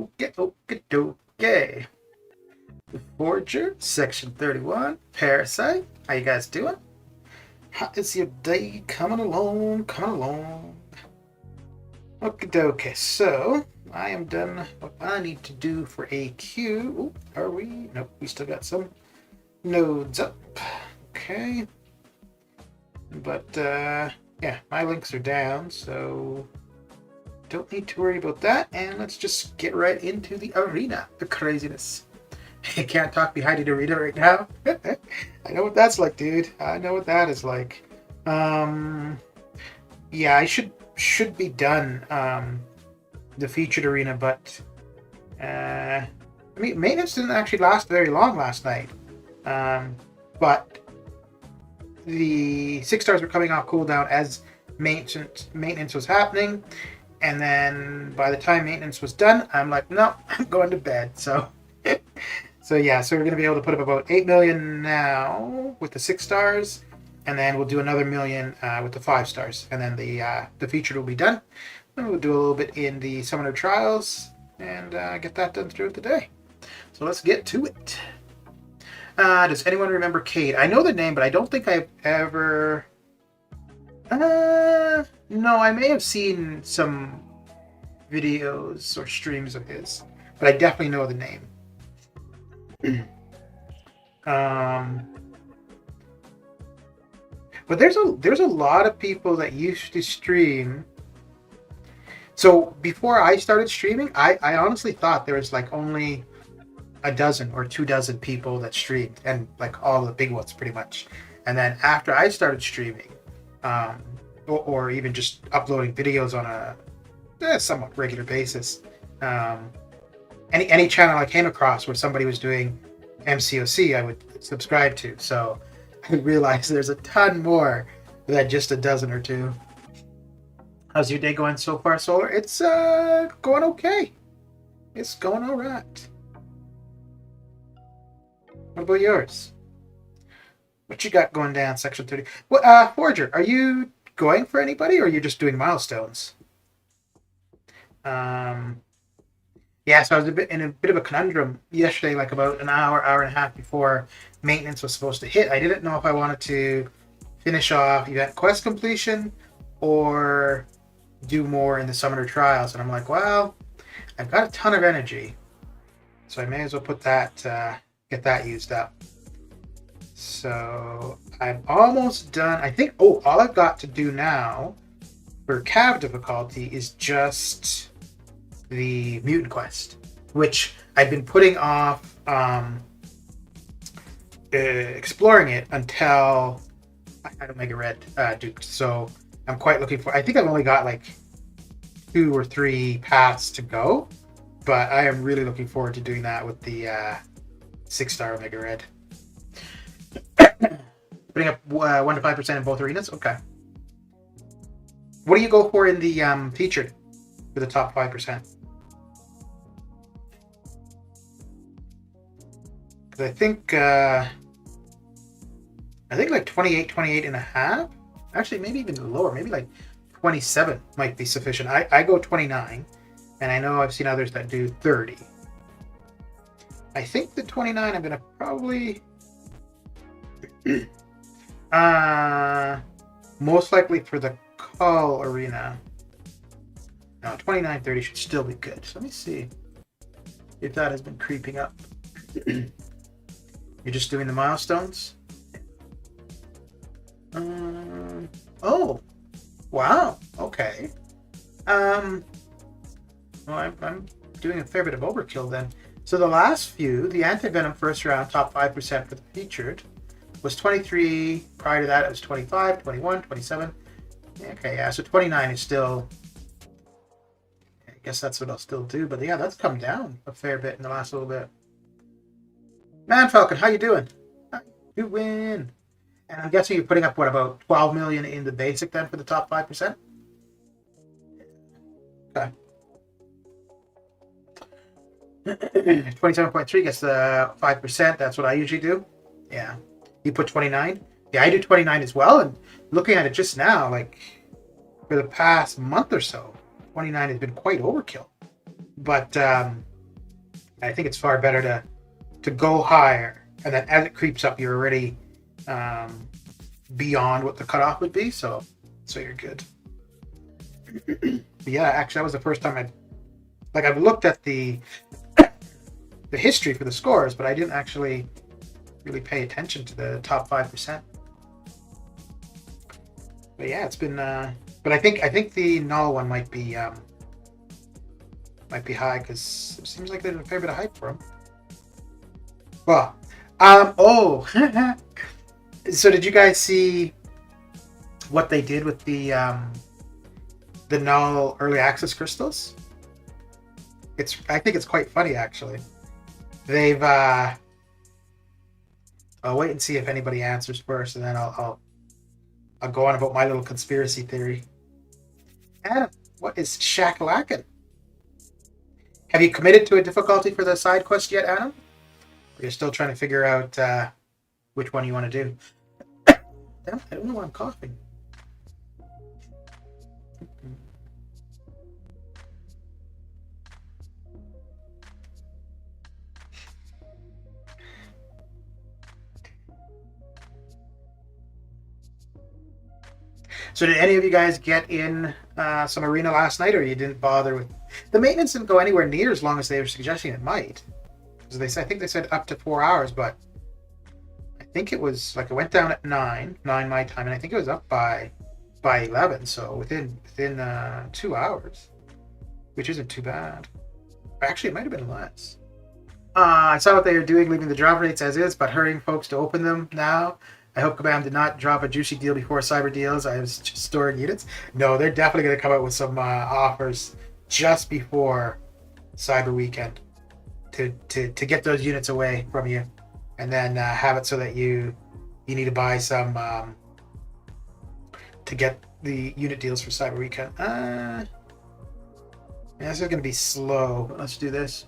Okay. The Forger, Section 31, Parasite. How you guys doing? How is your day coming along? Okay, so I am done what I need to do for a queue. Are we? Nope, we still got some nodes up. Okay. But, yeah, my links are down, so don't need to worry about that. And let's just get right into the arena. The craziness. You can't talk behind an arena right now. I know what that's like, dude. I know what that is like. Yeah, I should be done the featured arena, but I mean, maintenance didn't actually last very long last night. But the 6 stars were coming off cooldown as maintenance was happening, and then by the time maintenance was done, I'm like, no, I'm going to bed. So yeah, so we're going to be able to put up about 8 million now with the 6 stars, and then we'll do another million with the 5 stars, and then the featured will be done. Then we'll do a little bit in the Summoner Trials and get that done throughout the day. So let's get to it. Does anyone remember Cade? I know the name, but I don't think I've ever... No, I may have seen some videos or streams of his, but I definitely know the name. But there's a lot of people that used to stream. So before I started streaming, I honestly thought there was like only a dozen or 2 dozen people that streamed, and like all the big ones pretty much. And then after I started streaming, or even just uploading videos on a somewhat regular basis, any channel I came across where somebody was doing MCOC, I would subscribe to. So I realized there's a ton more than just a dozen or 2. How's your day going so far, Solar? It's going okay. It's going all right. What about yours? What you got going down, Section 30? Well, Forger, are you going for anybody, or are you just doing milestones? Yeah, so I was in a bit of a conundrum yesterday, like about an hour and a half before maintenance was supposed to hit. I didn't know if I wanted to finish off event quest completion or do more in the Summoner Trials. And I'm like, well, I've got a ton of energy, so I may as well put that... get that used up. So I'm almost done. I think, all I've got to do now for Cav difficulty is just the Mutant Quest, which I've been putting off exploring it until I don't make a red Duke. So I'm quite looking for, I think I've only got like 2 or 3 paths to go, but I am really looking forward to doing that with the 6-star Omega Red. Putting up 1 to 5% in both arenas? Okay. What do you go for in the featured for the top 5%? Because I think like 28 and a half. Actually, maybe even lower. Maybe like 27 might be sufficient. I go 29, and I know I've seen others that do 30. I think the 29 I'm going to probably... most likely for the call arena. No, 29-30 should still be good. So let me see if that has been creeping up. You're just doing the milestones? Oh! Wow! Okay. Well, I'm doing a fair bit of overkill then. So the last few, the Anti-Venom first round, top 5% for the featured, was 23. Prior to that, it was 25, 21, 27. Okay, yeah, so 29 is still... I guess that's what I'll still do. But yeah, that's come down a fair bit in the last little bit. Man Falcon, how you doing? How you doing? And I'm guessing you're putting up, what, about 12 million in the basic then for the top 5%? Okay. 27.3 gets the 5%. That's what I usually do. Yeah. You put 29? Yeah, I do 29 as well. And looking at it just now, like for the past month or so, 29 has been quite overkill. But I think it's far better to go higher, and then as it creeps up, you're already beyond what the cutoff would be. So you're good. But yeah, actually, that was the first time I've looked at the history for the scores, but I didn't actually really pay attention to the top 5%. But yeah, it's been. But I think the null one might be high because it seems like there's a fair bit of hype for him. Well, oh, so did you guys see what they did with the null early access crystals? I think it's quite funny actually. They've I'll wait and see if anybody answers first, and then I'll go on about my little conspiracy theory. Adam, what is shacklackin'? Have you committed to a difficulty for the side quest yet, Adam? Or you're still trying to figure out which one you want to do? Damn, I don't know why I'm coughing. So did any of you guys get in some arena last night, or you didn't bother with... The maintenance didn't go anywhere near as long as they were suggesting it might. Because I think they said up to 4 hours, but I think it was like it went down at 9 my time, and I think it was up by 11, so within 2 hours, which isn't too bad. Actually, it might have been less. I saw what they were doing, leaving the drop rates as is, but hurrying folks to open them now. I hope Kabam did not drop a juicy deal before Cyber deals. I was just storing units. No, they're definitely going to come out with some offers just before Cyber weekend to get those units away from you, and then have it so that you need to buy some to get the unit deals for Cyber weekend. Yeah, this is going to be slow. Let's do this.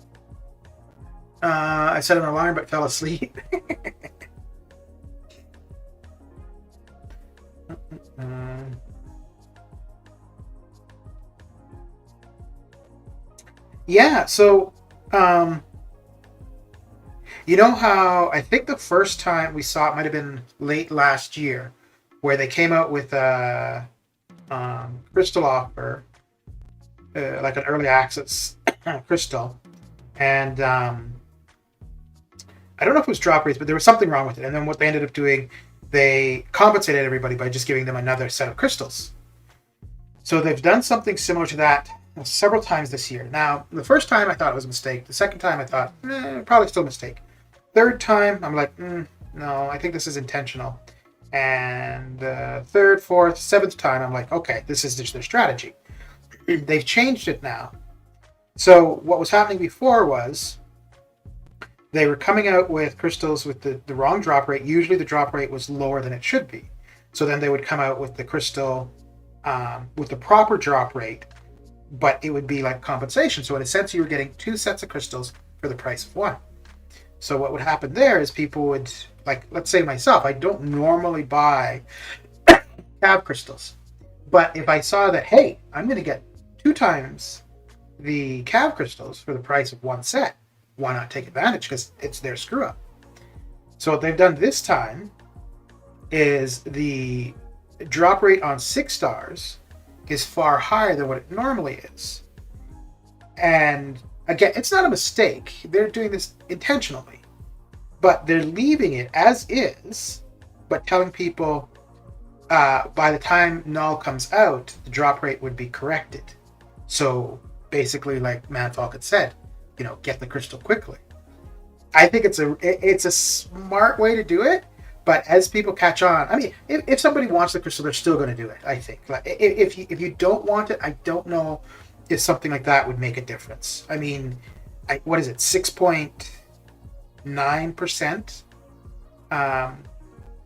I set an alarm but fell asleep. Yeah, so you know how I think the first time we saw it might have been late last year, where they came out with a crystal offer, like an early access crystal, and I don't know if it was drop rates, but there was something wrong with it. And then what they ended up doing, they compensated everybody by just giving them another set of crystals. So they've done something similar to that several times this year. Now, the first time I thought it was a mistake. The second time I thought, probably still a mistake. Third time, I'm like, no, I think this is intentional. And third, fourth, seventh time, I'm like, okay, this is just their strategy. They've changed it now. So what was happening before was they were coming out with crystals with the wrong drop rate. Usually the drop rate was lower than it should be. So then they would come out with the crystal with the proper drop rate, but it would be like compensation. So in a sense, you were getting 2 sets of crystals for the price of 1. So what would happen there is people would, like, let's say myself, I don't normally buy cav crystals. But if I saw that, hey, I'm going to get 2 times the cav crystals for the price of 1 set, why not take advantage? Because it's their screw up. So what they've done this time is the drop rate on 6 stars is far higher than what it normally is. And again, it's not a mistake. They're doing this intentionally. But they're leaving it as is, but telling people by the time null comes out, the drop rate would be corrected. So basically, like Manfalk had said, get the crystal quickly. I think it's a smart way to do it. But as people catch on, I mean, if somebody wants the crystal, they're still going to do it. I think. Like, if you don't want it, I don't know if something like that would make a difference. I mean, what is it? 6.9%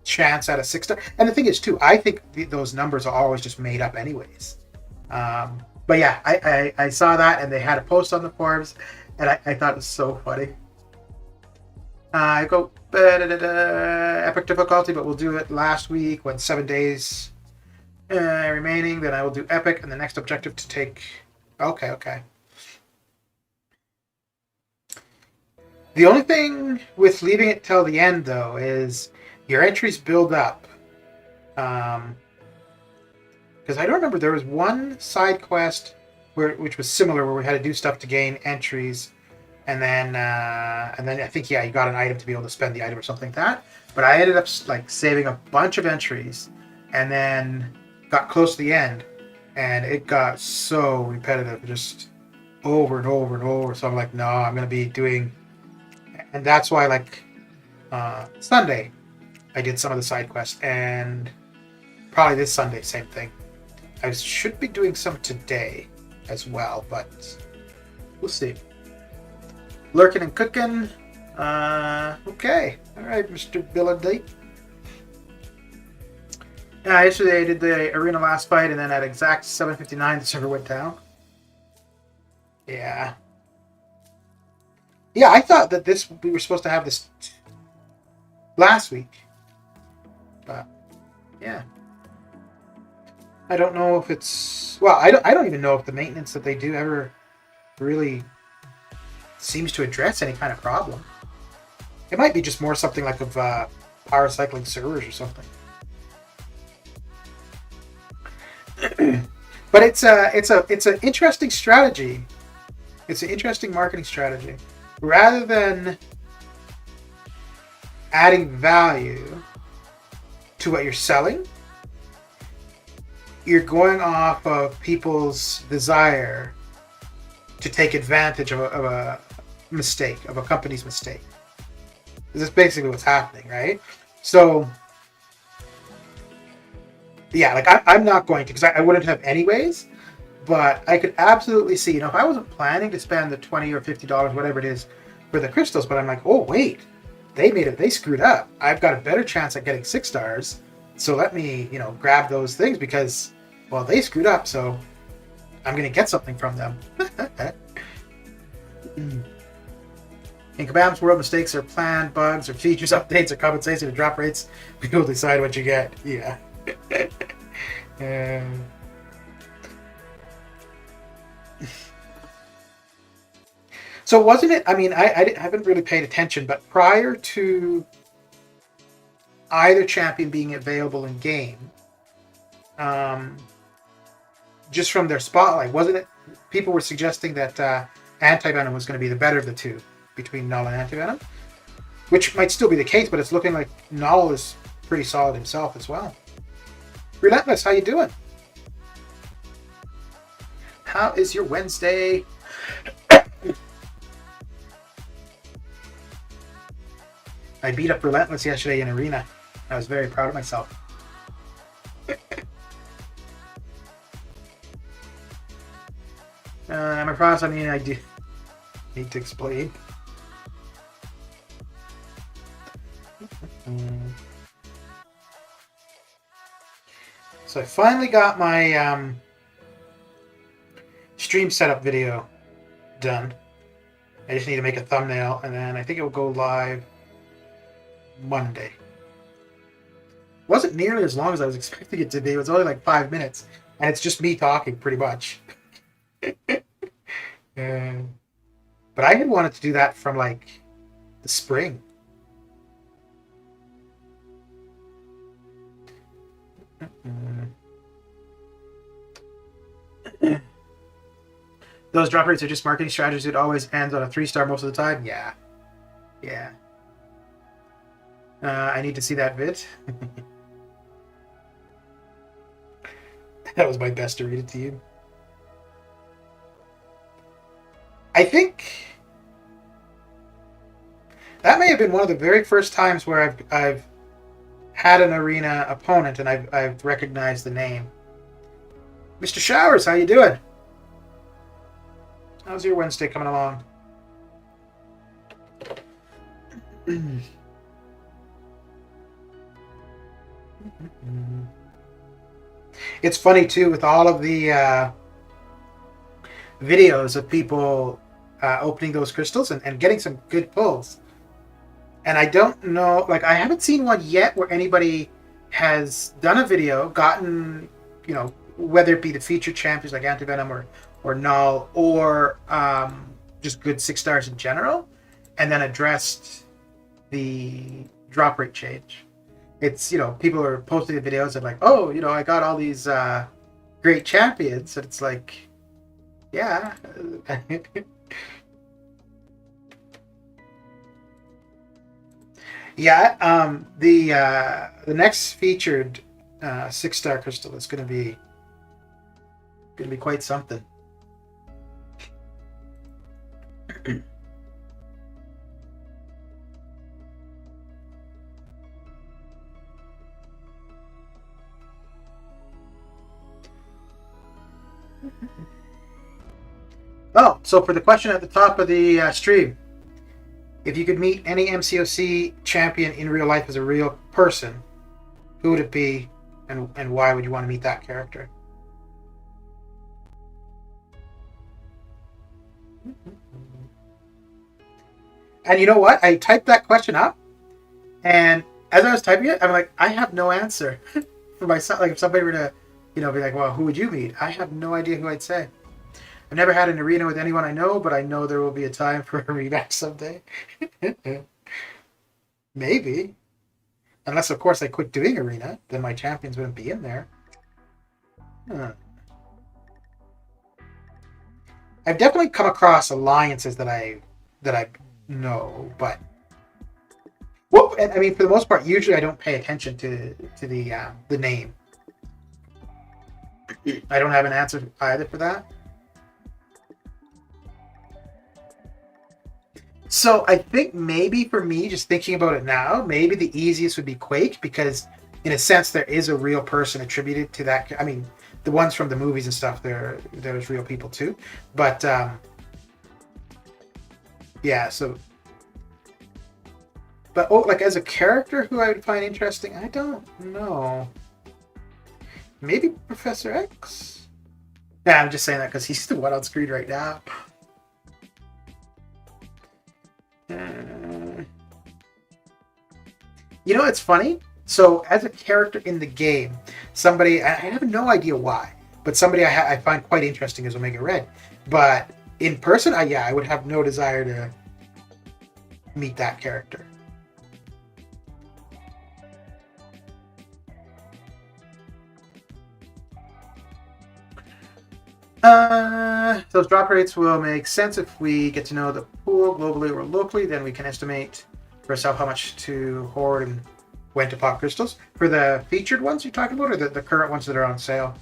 chance out of 6 stars. And the thing is, too, I think those numbers are always just made up, anyways. But yeah, I saw that, and they had a post on the forums, and I thought it was so funny. I go epic difficulty, but we'll do it last week when 7 days remaining. Then I will do epic, and the next objective to take. Okay. The only thing with leaving it till the end, though, is your entries build up. Because I don't remember, there was one side quest which was similar, where we had to do stuff to gain entries, and then I think, yeah, you got an item to be able to spend the item or something like that. But I ended up like saving a bunch of entries, and then got close to the end, and it got so repetitive, just over and over and over. So I'm like, no, I'm gonna be doing, and that's why, like, Sunday I did some of the side quests, and probably this Sunday same thing. I should be doing some today as well, but we'll see. Lurking and cooking. Okay. All right, Mr. Billady. Yeah, yesterday I did the arena last fight, and then at exact 7:59 the server went down. Yeah. Yeah, I thought that we were supposed to have this last week. But yeah. I don't know if it's, well, I don't even know if the maintenance that they do ever really seems to address any kind of problem. It might be just more something like of power cycling servers or something. But it's an interesting strategy. It's an interesting marketing strategy. Rather than adding value to what you're selling, you're going off of people's desire to take advantage of a mistake, of a company's mistake. This is basically what's happening, right? So, yeah, like I'm not going to, because I wouldn't have anyways, but I could absolutely see, if I wasn't planning to spend the $20 or $50, whatever it is, for the crystals, but I'm like, oh, wait, they screwed up. I've got a better chance at getting 6 stars, so let me, grab those things, because, well, they screwed up, so I'm going to get something from them. In Kabam's world, mistakes are planned, bugs, or features, updates, or compensation, or drop rates. People decide what you get. Yeah. So wasn't it, I haven't really paid attention, but prior to either champion being available in game, just from their spotlight, wasn't it, people were suggesting that Anti-Venom was going to be the better of the two between Null and Anti-Venom, which might still be the case, but it's looking like Null is pretty solid himself as well. Relentless, how you doing? How is your Wednesday? I beat up Relentless yesterday in Arena. I was very proud of myself. My process, I do need to explain. So I finally got my stream setup video done. I just need to make a thumbnail, and then I think it will go live Monday. Wasn't nearly as long as I was expecting it to be. It was only like 5 minutes, and it's just me talking pretty much. But I had wanted to do that from like the spring. Those drop rates are just marketing strategies. It always ends on a 3-star most of the time. Yeah. I need to see that vid. That was my best to read it to you. I think that may have been one of the very first times where I've had an arena opponent and I've recognized the name. Mr. Showers, how you doing? How's your Wednesday coming along? It's funny too, with all of the videos of people opening those crystals and getting some good pulls. And I don't know, like, I haven't seen one yet where anybody has done a video, gotten, whether it be the featured champions like Anti-Venom or Null, or just good 6 stars in general, and then addressed the drop rate change. It's, people are posting the videos of like, oh, I got all these great champions, and it's like, yeah. Yeah, the next featured 6-star crystal is gonna be quite something. Oh, so for the question at the top of the stream, if you could meet any MCOC champion in real life as a real person, who would it be, and why would you want to meet that character? And you know what? I typed that question up, and as I was typing it, I'm like, I have no answer for myself. Like, if somebody were to, be like, well, who would you meet? I have no idea who I'd say. I've never had an arena with anyone I know, but I know there will be a time for a rematch someday. Maybe. Unless, of course, I quit doing arena, then my champions wouldn't be in there. Huh. I've definitely come across alliances that I know, but well, I mean, for the most part, usually I don't pay attention to the name. I don't have an answer either for that. So I think maybe for me, just thinking about it now, maybe the easiest would be Quake, because in a sense there is a real person attributed to that. I mean, the ones from the movies and stuff, there's real people too. But yeah, so but like as a character who I would find interesting, I don't know. Maybe Professor X? Yeah, I'm just saying that because he's the one on screen right now. It's funny. So, as a character in the game, somebody, I have no idea why, but somebody I find quite interesting is Omega Red. But in person, I would have no desire to meet that character. Those drop rates will make sense if we get to know the pool globally or locally. Then we can estimate for ourselves how much to hoard and when to pop crystals. For the featured ones you're talking about, or the current ones that are on sale?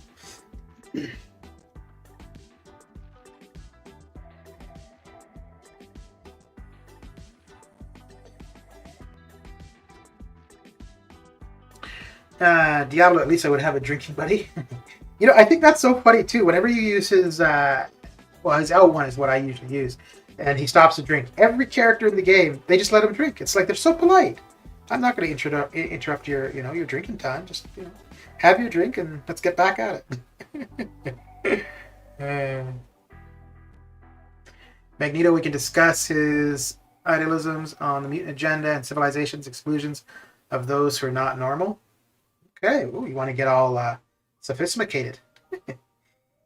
Diablo, at least I would have a drinking buddy. I think that's so funny too. Whenever you use his, his L1 is what I usually use, and he stops to drink. Every character in the game, they just let him drink. It's like they're so polite. I'm not going to interrupt your, your drinking time. Just, have your drink and let's get back at it. Magneto, we can discuss his idealisms on the mutant agenda and civilization's exclusions of those who are not normal. Okay, ooh, you want to get all sophisticated.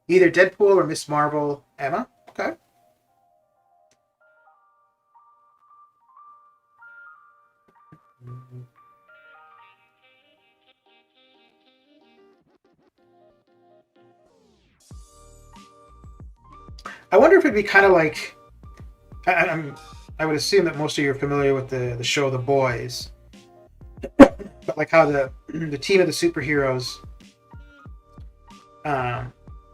Either Deadpool or Miss Marvel, Emma. Okay. I wonder if it'd be kind of like, I would assume that most of you are familiar with the show The Boys, but like how the team of the superheroes,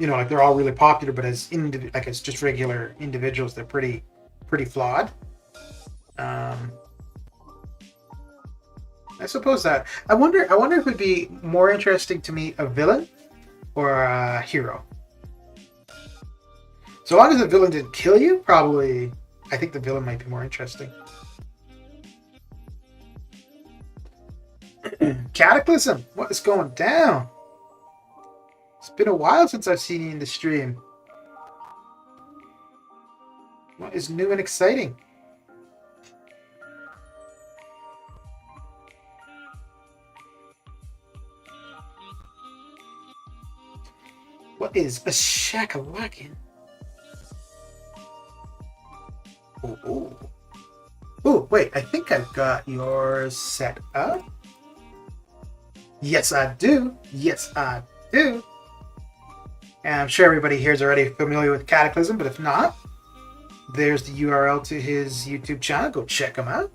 like they're all really popular, but as as just regular individuals, they're pretty flawed. I suppose that I wonder if it'd be more interesting to meet a villain or a hero. So long as the villain didn't kill you, probably I think the villain might be more interesting. Cataclysm, what is going down? It's been a while since I've seen you in the stream. What is new and exciting? What is a shakalackin? Oh. Oh, wait, I think I've got yours set up. Yes, I do. Yes, I do. And I'm sure everybody here is already familiar with Cataclysm, but if not, there's the URL to his YouTube channel. Go check him out.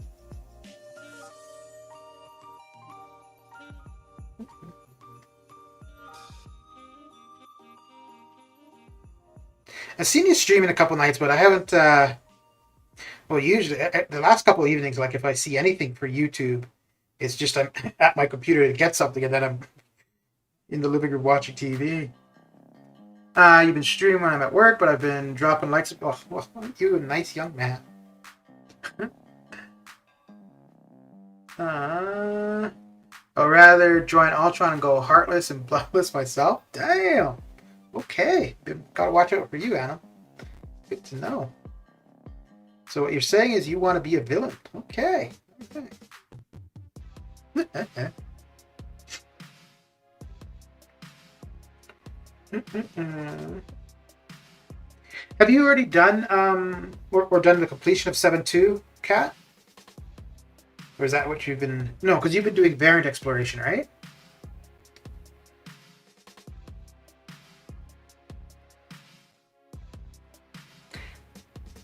I've seen you streaming a couple nights, but I haven't. Well, usually the last couple of evenings, like if I see anything for YouTube, it's just I'm at my computer to get something, and then I'm in the living room watching TV. You've been streaming when I'm at work, but I've been dropping likes. Oh, well, you a nice young man. I'd rather join Ultron and go heartless and bloodless myself. Damn. Okay. Gotta watch out for you, Anna. Good to know. So what you're saying is you want to be a villain. Okay. Have you already done or done the completion of 7.2, Kat? Or is that what you've been... No, because you've been doing variant exploration, right?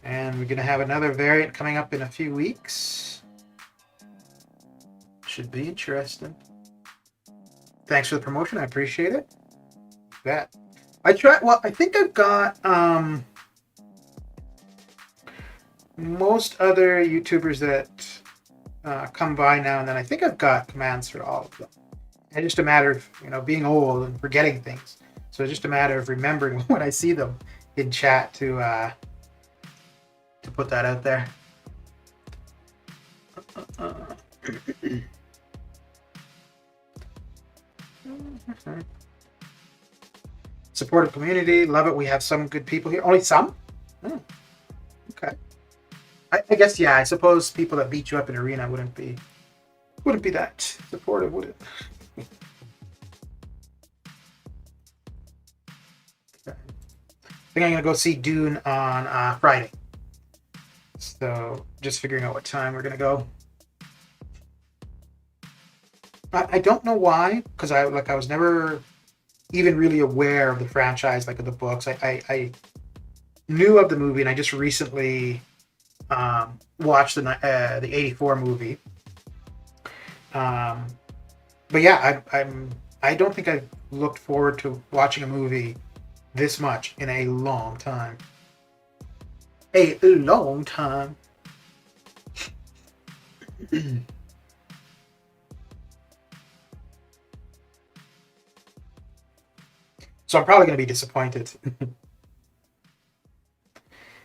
And we're going to have another variant coming up in a few weeks. Should be interesting. Thanks for the promotion. I appreciate it. That I tried. Well, I think I've got most other YouTubers that come by now and then. I think I've got commands for all of them. And just a matter of being old and forgetting things. So it's just a matter of remembering when I see them in chat to put that out there. Supportive community, love it. We have some good people here. Only some? Okay. I guess, yeah, I suppose people that beat you up in arena wouldn't be that supportive, would it? Okay. I think I'm gonna go see Dune on Friday. So just figuring out what time we're gonna go. I don't know why, because I was never even really aware of the franchise, like of the books. I knew of the movie, and I just recently watched the '84 movie. But yeah, I don't think I've looked forward to watching a movie this much in a long time. A long time. So I'm probably going to be disappointed.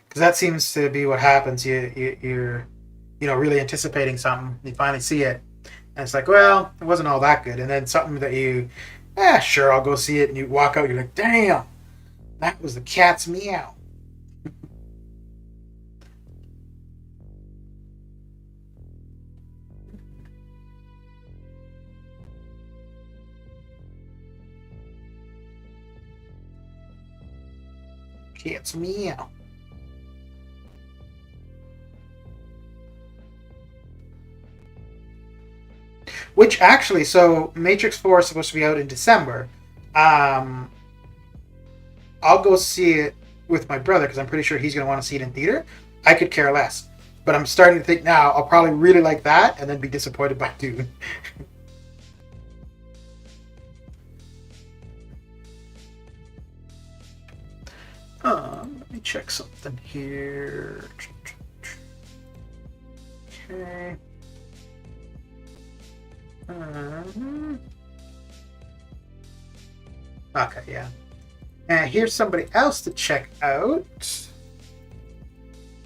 Because that seems to be what happens. You're really anticipating something. You finally see it. And it's like, well, it wasn't all that good. And then something that sure, I'll go see it. And you walk out, you're like, damn, that was the cat's meow. Cat's meow. Which actually, so Matrix 4 is supposed to be out in December. I'll go see it with my brother because I'm pretty sure he's going to want to see it in theater. I could care less. But I'm starting to think now I'll probably really like that and then be disappointed by Dune. Let me check something here. Okay. Okay, yeah. And here's somebody else to check out.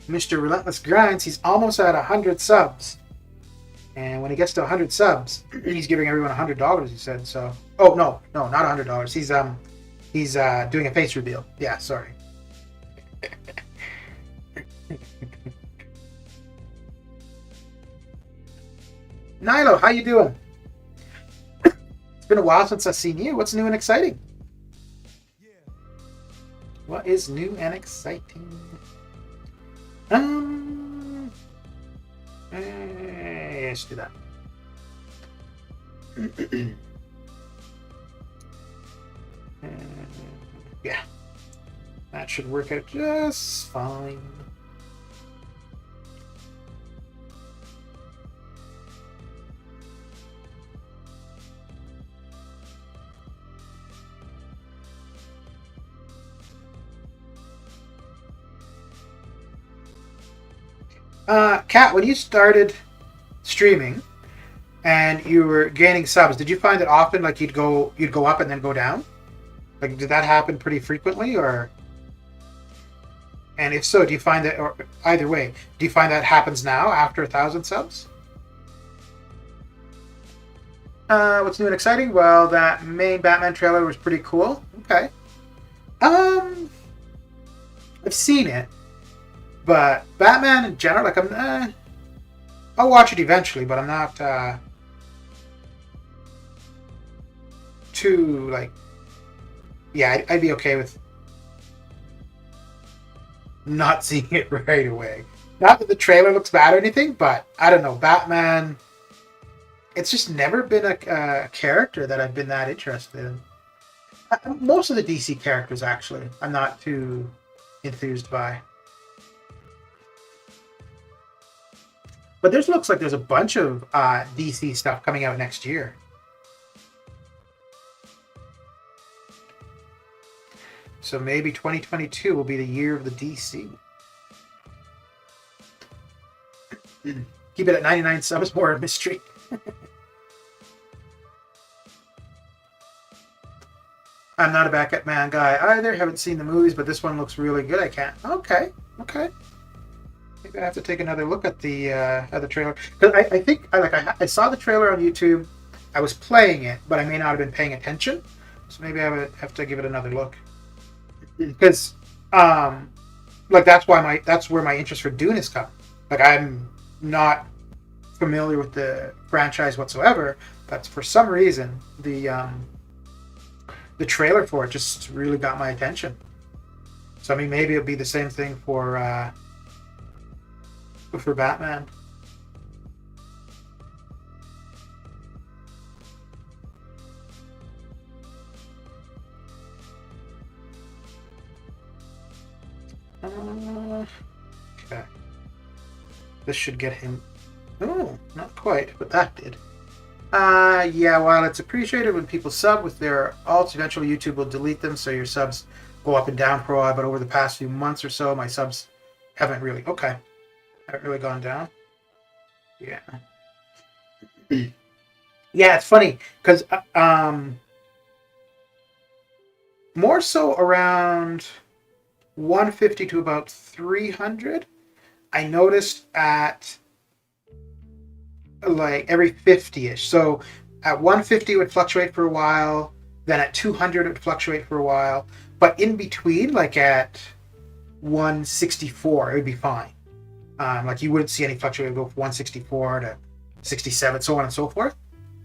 Mr. Relentless Grinds. He's almost at 100 subs. And when he gets to 100 subs, he's giving everyone $100, he said. So, oh, no, not $100. He's doing a face reveal. Yeah, sorry. Nilo, how you doing? It's been a while since I've seen you. What's new and exciting? What is new and exciting? Let's do that. Yeah, that should work out just fine. Kat, when you started streaming and you were gaining subs, did you find it often like you'd go up and then go down? Like, did that happen pretty frequently, or? And if so, do you find that, or either way, do you find that happens now after 1,000 subs? What's new and exciting? Well, that main Batman trailer was pretty cool. Okay. Um, I've seen it, but Batman in general, like I'll watch it eventually, but I'm not too like. Yeah, I'd be okay with not seeing it right away. Not that the trailer looks bad or anything, but I don't know. Batman, it's just never been a character that I've been that interested in. Most of the DC characters, actually, I'm not too enthused by. But looks like there's a bunch of DC stuff coming out next year. So maybe 2022 will be the year of the DC. Keep it at 99 subs, more a mystery. I'm not a Batman guy either. Haven't seen the movies, but this one looks really good. I can't. Okay. Maybe I have to take another look at the trailer. Because I think I saw the trailer on YouTube. I was playing it, but I may not have been paying attention. So maybe I would have to give it another look. Because that's where my interest for Dune has come. Like, I'm not familiar with the franchise whatsoever, but for some reason the trailer for it just really got my attention. So I mean, maybe it'll be the same thing for Batman. Okay. This should get him. Oh, not quite, but that did. Yeah, while it's appreciated when people sub with their alts, eventually YouTube will delete them, so your subs go up and down for a while, but over the past few months or so, my subs haven't really gone down. Yeah. Yeah, it's funny, because more so around 150 to about 300, I noticed at like every 50-ish. So at 150 it would fluctuate for a while, then at 200 it would fluctuate for a while, but in between, like at 164, it would be fine. Like you wouldn't see any fluctuation go from 164 to 67, so on and so forth.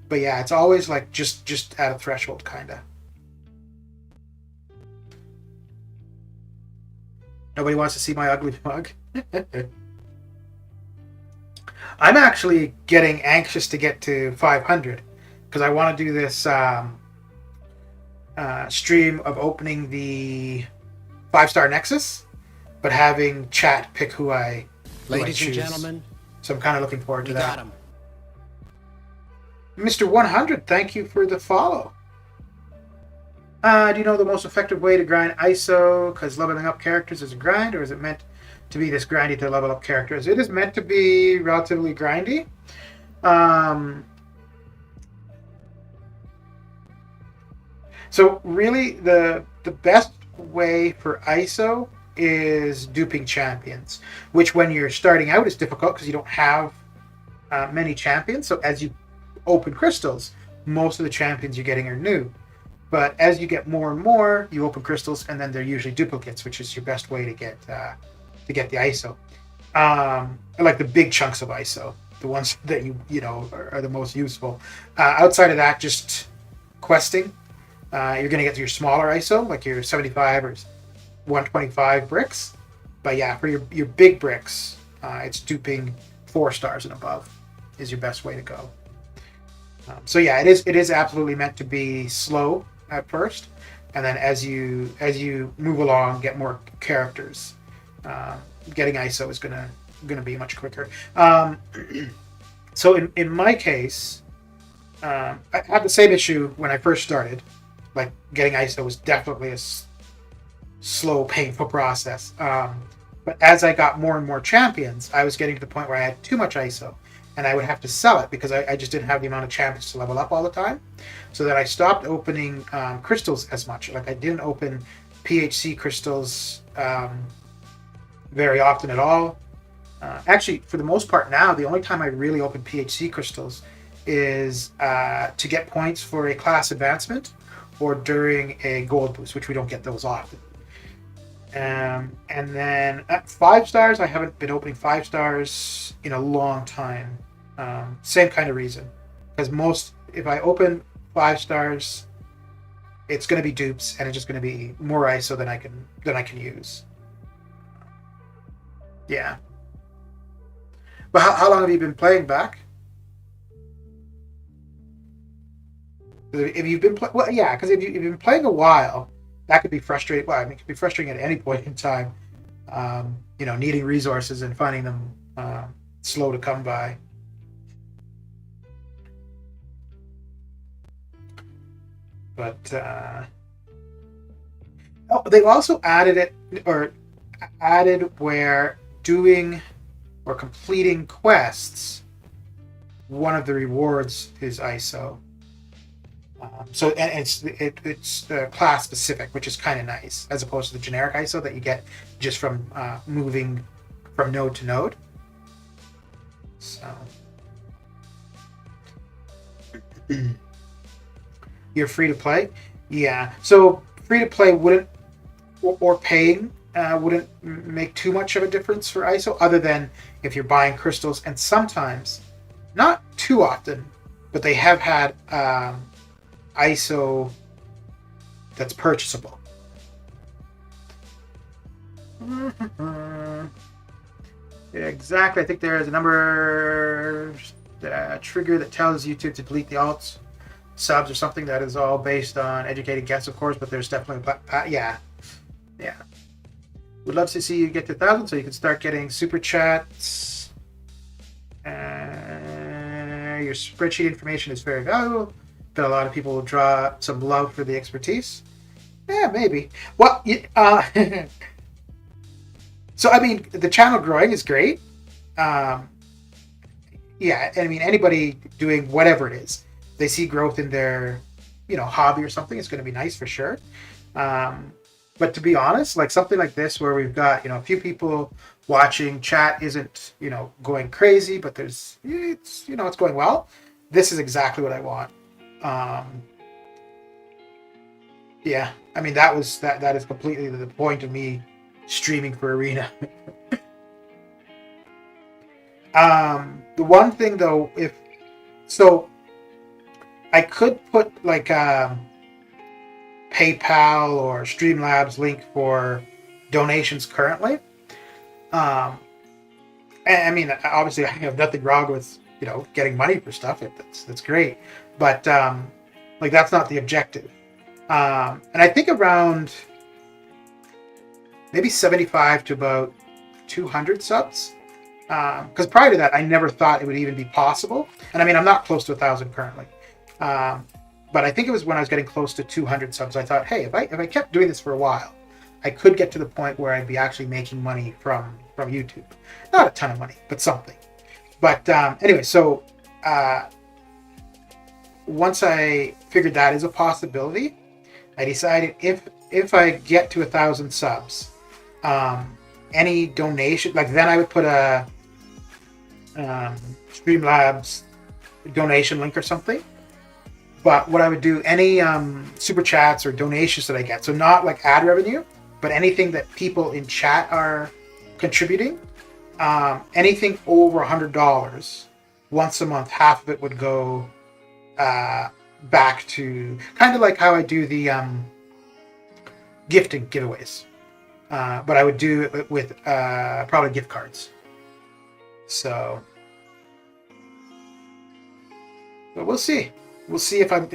But yeah, it's always like just at a threshold, kind of. Nobody wants to see my ugly mug. I'm actually getting anxious to get to 500 because I want to do this stream of opening the 5-star Nexus, but having chat pick who I Ladies and gentlemen, so I'm kind of looking forward to that. Got him. Mr. 100, thank you for the follow. Do you know the most effective way to grind ISO? Because leveling up characters is a grind, or is it meant to be this grindy to level up characters? It is meant to be relatively grindy. So really, the best way for ISO is duping champions, which when you're starting out is difficult because you don't have many champions. So as you open crystals, most of the champions you're getting are new. But as you get more and more, you open crystals, and then they're usually duplicates, which is your best way to get the ISO. I like the big chunks of ISO, the ones that you know are the most useful. Outside of that, just questing. You're going to get to your smaller ISO, like your 75 or 125 bricks. But yeah, for your big bricks, it's duping 4 stars and above is your best way to go. So yeah, it is absolutely meant to be slow at first, and then as you move along, get more characters. Getting ISO is gonna be much quicker. So in my case, I had the same issue when I first started. Like getting ISO was definitely a slow, painful process. But as I got more and more champions, I was getting to the point where I had too much ISO, and I would have to sell it because I just didn't have the amount of champions to level up all the time. So that I stopped opening crystals as much. Like I didn't open PHC crystals very often at all. Actually, for the most part now, the only time I really open PHC crystals is to get points for a class advancement or during a gold boost, which we don't get those often. And then at 5 stars, I haven't been opening 5 stars in a long time. Same kind of reason, because if I open 5 stars, it's going to be dupes, and it's just going to be more ISO than I can use. Yeah. But how long have you been playing back? If you've been because if you've been playing a while, that could be frustrating. Well, I mean, it could be frustrating at any point in time. Needing resources and finding them slow to come by. But they've also added where doing or completing quests, one of the rewards is ISO. It's class specific, which is kind of nice, as opposed to the generic ISO that you get just from moving from node to node. So you're free to play, yeah. So free to play wouldn't, or paying wouldn't make too much of a difference for ISO, other than if you're buying crystals, and sometimes, not too often, but they have had ISO that's purchasable. Exactly. I think there is a number trigger that tells YouTube to delete the alts subs or something. That is all based on educated guess, of course, but there's definitely yeah. Would love to see you get to 1,000 so you can start getting super chats. Your spreadsheet information is very valuable, but a lot of people will draw some love for the expertise. Yeah, maybe. Well, so I mean, the channel growing is great. Yeah, I mean, anybody doing whatever it is, they see growth in their, hobby or something. It's going to be nice for sure. But to be honest, like something like this where we've got, a few people watching, chat isn't, going crazy, but it's going well. This is exactly what I want. Yeah, I mean, that is completely the point of me streaming for Arena. The one thing though, I could put like PayPal or Streamlabs link for donations currently. I mean, obviously, I have nothing wrong with getting money for stuff. That's great, but that's not the objective. And I think around maybe 75 to about 200 subs. Because prior to that, I never thought it would even be possible. And I mean, I'm not close to 1,000 currently. But I think it was when I was getting close to 200 subs, I thought, hey, if I kept doing this for a while, I could get to the point where I'd be actually making money from YouTube. Not a ton of money, but something. But anyway, so once I figured that is a possibility, I decided if I get to 1,000 subs, any donation, then I would put a Streamlabs donation link or something. But what I would do, any super chats or donations that I get, so not like ad revenue, but anything that people in chat are contributing, anything over $100, once a month, half of it would go back to, kind of like how I do the gifting giveaways. But I would do it with probably gift cards. So But we'll see. We'll see if I'm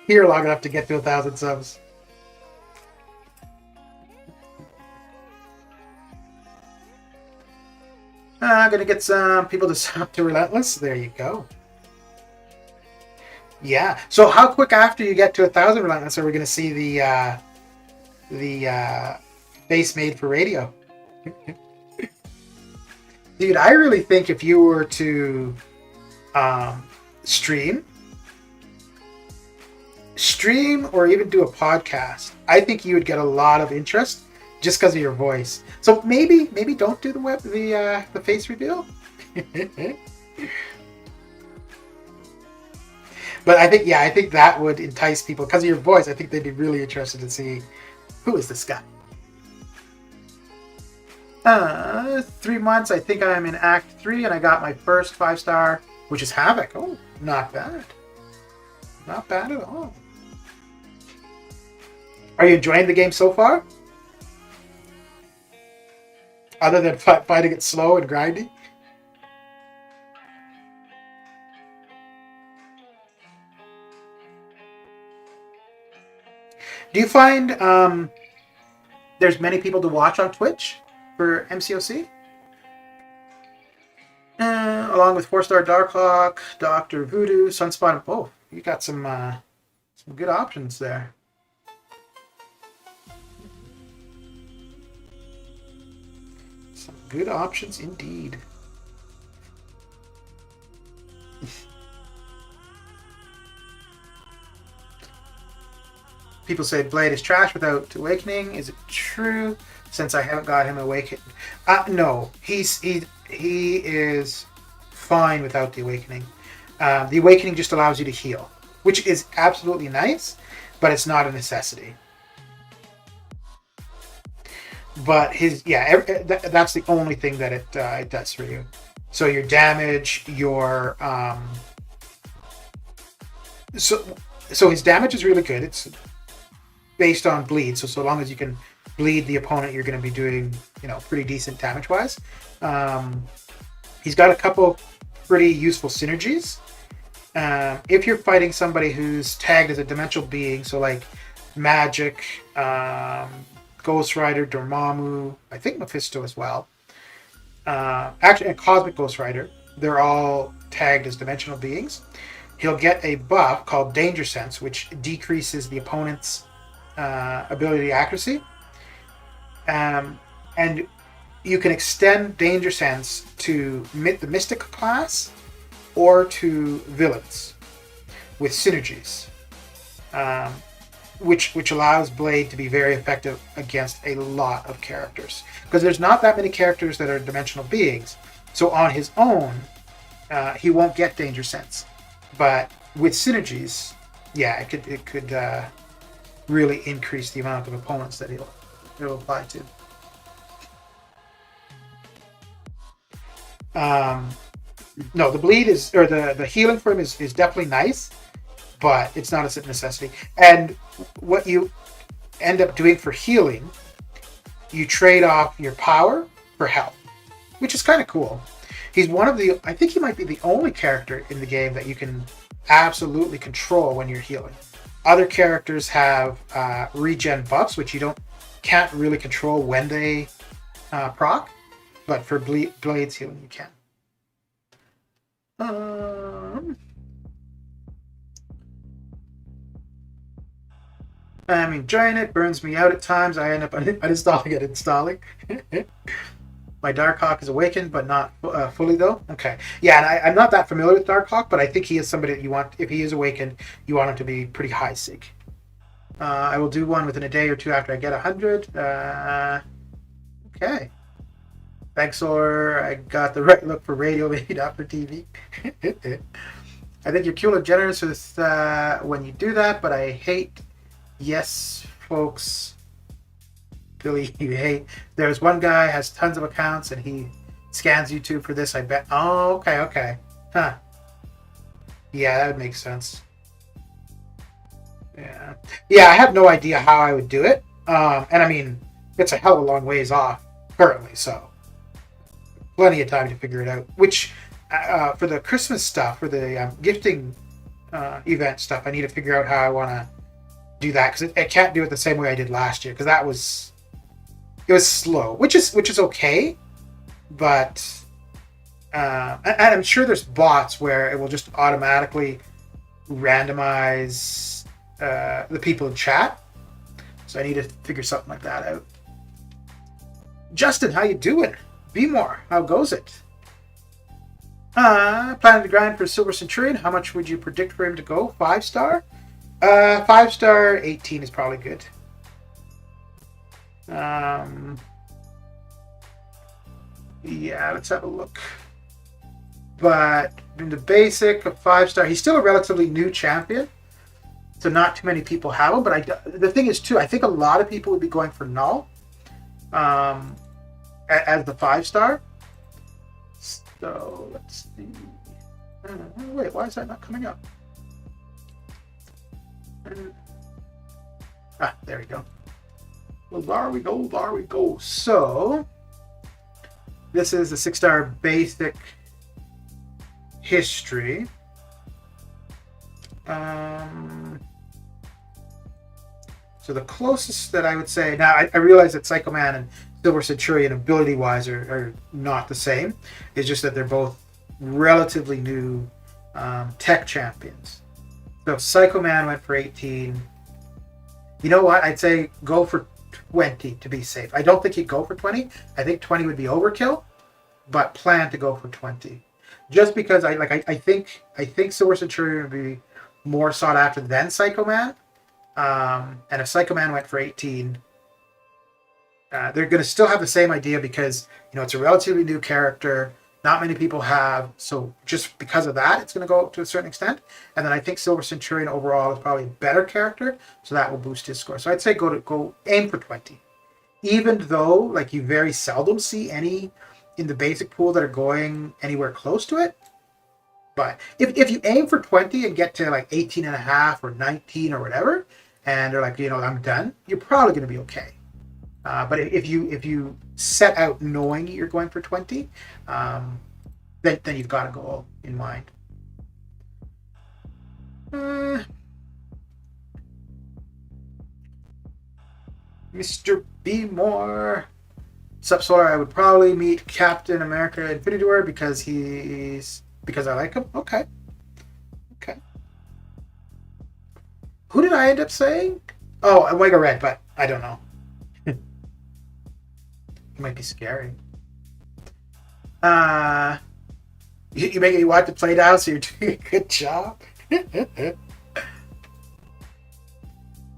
here long enough to get to 1,000 subs. I'm gonna get some people to sub to Relentless. There you go. Yeah. So how quick after you get to 1,000 Relentless are we gonna see the face made for radio? Dude, I really think if you were to stream or even do a podcast, I think you would get a lot of interest just because of your voice. So maybe don't do the face reveal. But I think that would entice people because of your voice. I think they'd be really interested to see who is this guy. 3 months. I think I'm in Act 3, and I got my first 5-star, which is Havoc. Oh, not bad. Not bad at all. Are you enjoying the game so far? Other than finding it slow and grindy? Do you find there's many people to watch on Twitch for MCOC? Along with 4-star Darkhawk, Dr. Voodoo, Sunspot. Oh, you got some good options there. Some good options indeed. People say Blade is trash without Awakening. Is it true? Since I haven't got him awakened. No, he is fine without the Awakening. The Awakening just allows you to heal, which is absolutely nice, but it's not a necessity. But that's the only thing that it does for you. So your damage, your so his damage is really good. It's based on bleed. So long as you can bleed the opponent, you're going to be doing pretty decent damage wise. He's got a couple pretty useful synergies. If you're fighting somebody who's tagged as a dimensional being, so like Magic, Ghost Rider, Dormammu, I think Mephisto as well. Actually, and Cosmic Ghost Rider, they're all tagged as dimensional beings. He'll get a buff called Danger Sense, which decreases the opponent's ability accuracy. And you can extend Danger Sense to the Mystic class or to villains with synergies. Which allows Blade to be very effective against a lot of characters. Because there's not that many characters that are dimensional beings. So on his own, he won't get Danger Sense. But with synergies, it could really increase the amount of opponents that it'll apply to. No, the bleed is, or the healing for him is definitely nice, but it's not a necessity. And what you end up doing for healing, you trade off your power for health, which is kind of cool. He's I think he might be the only character in the game that you can absolutely control when you're healing. Other characters have regen buffs, which you can't really control when they proc, but for Blade's healing you can. I'm enjoying it. Burns me out at times. I end up uninstalling it, installing. My Darkhawk is awakened, but not fully though. Okay, yeah, and I'm not that familiar with Darkhawk, but I think he is somebody that you want. If he is awakened, you want him to be pretty high sync. I will do one within a day or two after I get 100. Okay. Thanks, or I got the right look for radio, maybe not for TV. I think you're cool and generous with when you do that, but I hate. Yes, folks. Billy, you hate. There's one guy has tons of accounts and he scans YouTube for this. I bet. Oh, okay, huh? Yeah, that would make sense. Yeah. I have no idea how I would do it. And I mean, it's a hell of a long ways off currently, so plenty of time to figure it out. Which for the Christmas stuff, for the gifting event stuff, I need to figure out how I want to do that, because I can't do it the same way I did last year, because it was slow, which is okay, but and I'm sure there's bots where it will just automatically randomize the people in chat, so I need to figure something like that out. Justin, how you doing? Be more. How goes it? Planning to grind for Silver Centurion. How much would you predict for him to go? 5-star? 5-star, 18 is probably good. Yeah, let's have a look. But in the basic of 5-star, he's still a relatively new champion, so not too many people have him. But the thing is, too, I think a lot of people would be going for Null as the 5-star. So let's see. Wait, why is that not coming up? There we go. Well, there we go. So this is the 6-star basic history. So the closest that I would say, now I realize that Psycho Man and Silver Centurion ability-wise are not the same. It's just that they're both relatively new tech champions. So Psycho Man went for 18. You know what? I'd say go for 20 to be safe. I don't think he'd go for 20. I think 20 would be overkill, but plan to go for 20. Just because I think Silver Centurion would be more sought after than Psycho Man. And if Psycho Man went for 18, they're going to still have the same idea, because it's a relatively new character. Not many people have, so just because of that, it's going to go up to a certain extent. And then I think Silver Centurion overall is probably a better character, so that will boost his score. So I'd say go aim for 20. Even though you very seldom see any in the basic pool that are going anywhere close to it. But if you aim for 20 and get to 18 and a half or 19 or whatever, and they're I'm done, you're probably going to be okay. But if you set out knowing you're going for 20, then you've got a goal in mind. Mr. B More. Sup Solar, I would probably meet Captain America Infinity War because I like him. Okay. Who did I end up saying? Oh, Omega Red, but I don't know. It might be scary. You make me want to play now, so you're doing a good job.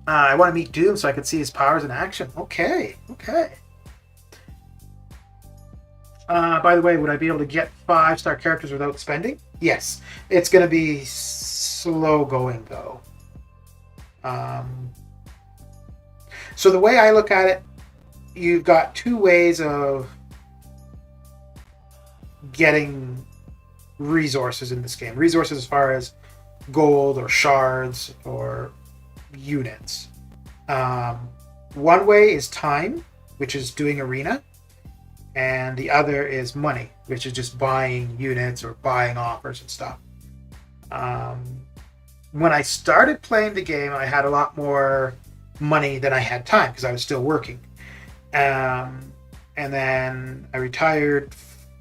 I want to meet Doom so I can see his powers in action. Okay. By the way, would I be able to get 5-star characters without spending? Yes. It's going to be slow going, though. So the way I look at it, you've got two ways of getting resources in this game. Resources as far as gold or shards or units. One way is time, which is doing arena. And the other is money, which is just buying units or buying offers and stuff. When I started playing the game, I had a lot more money than I had time because I was still working. And then I retired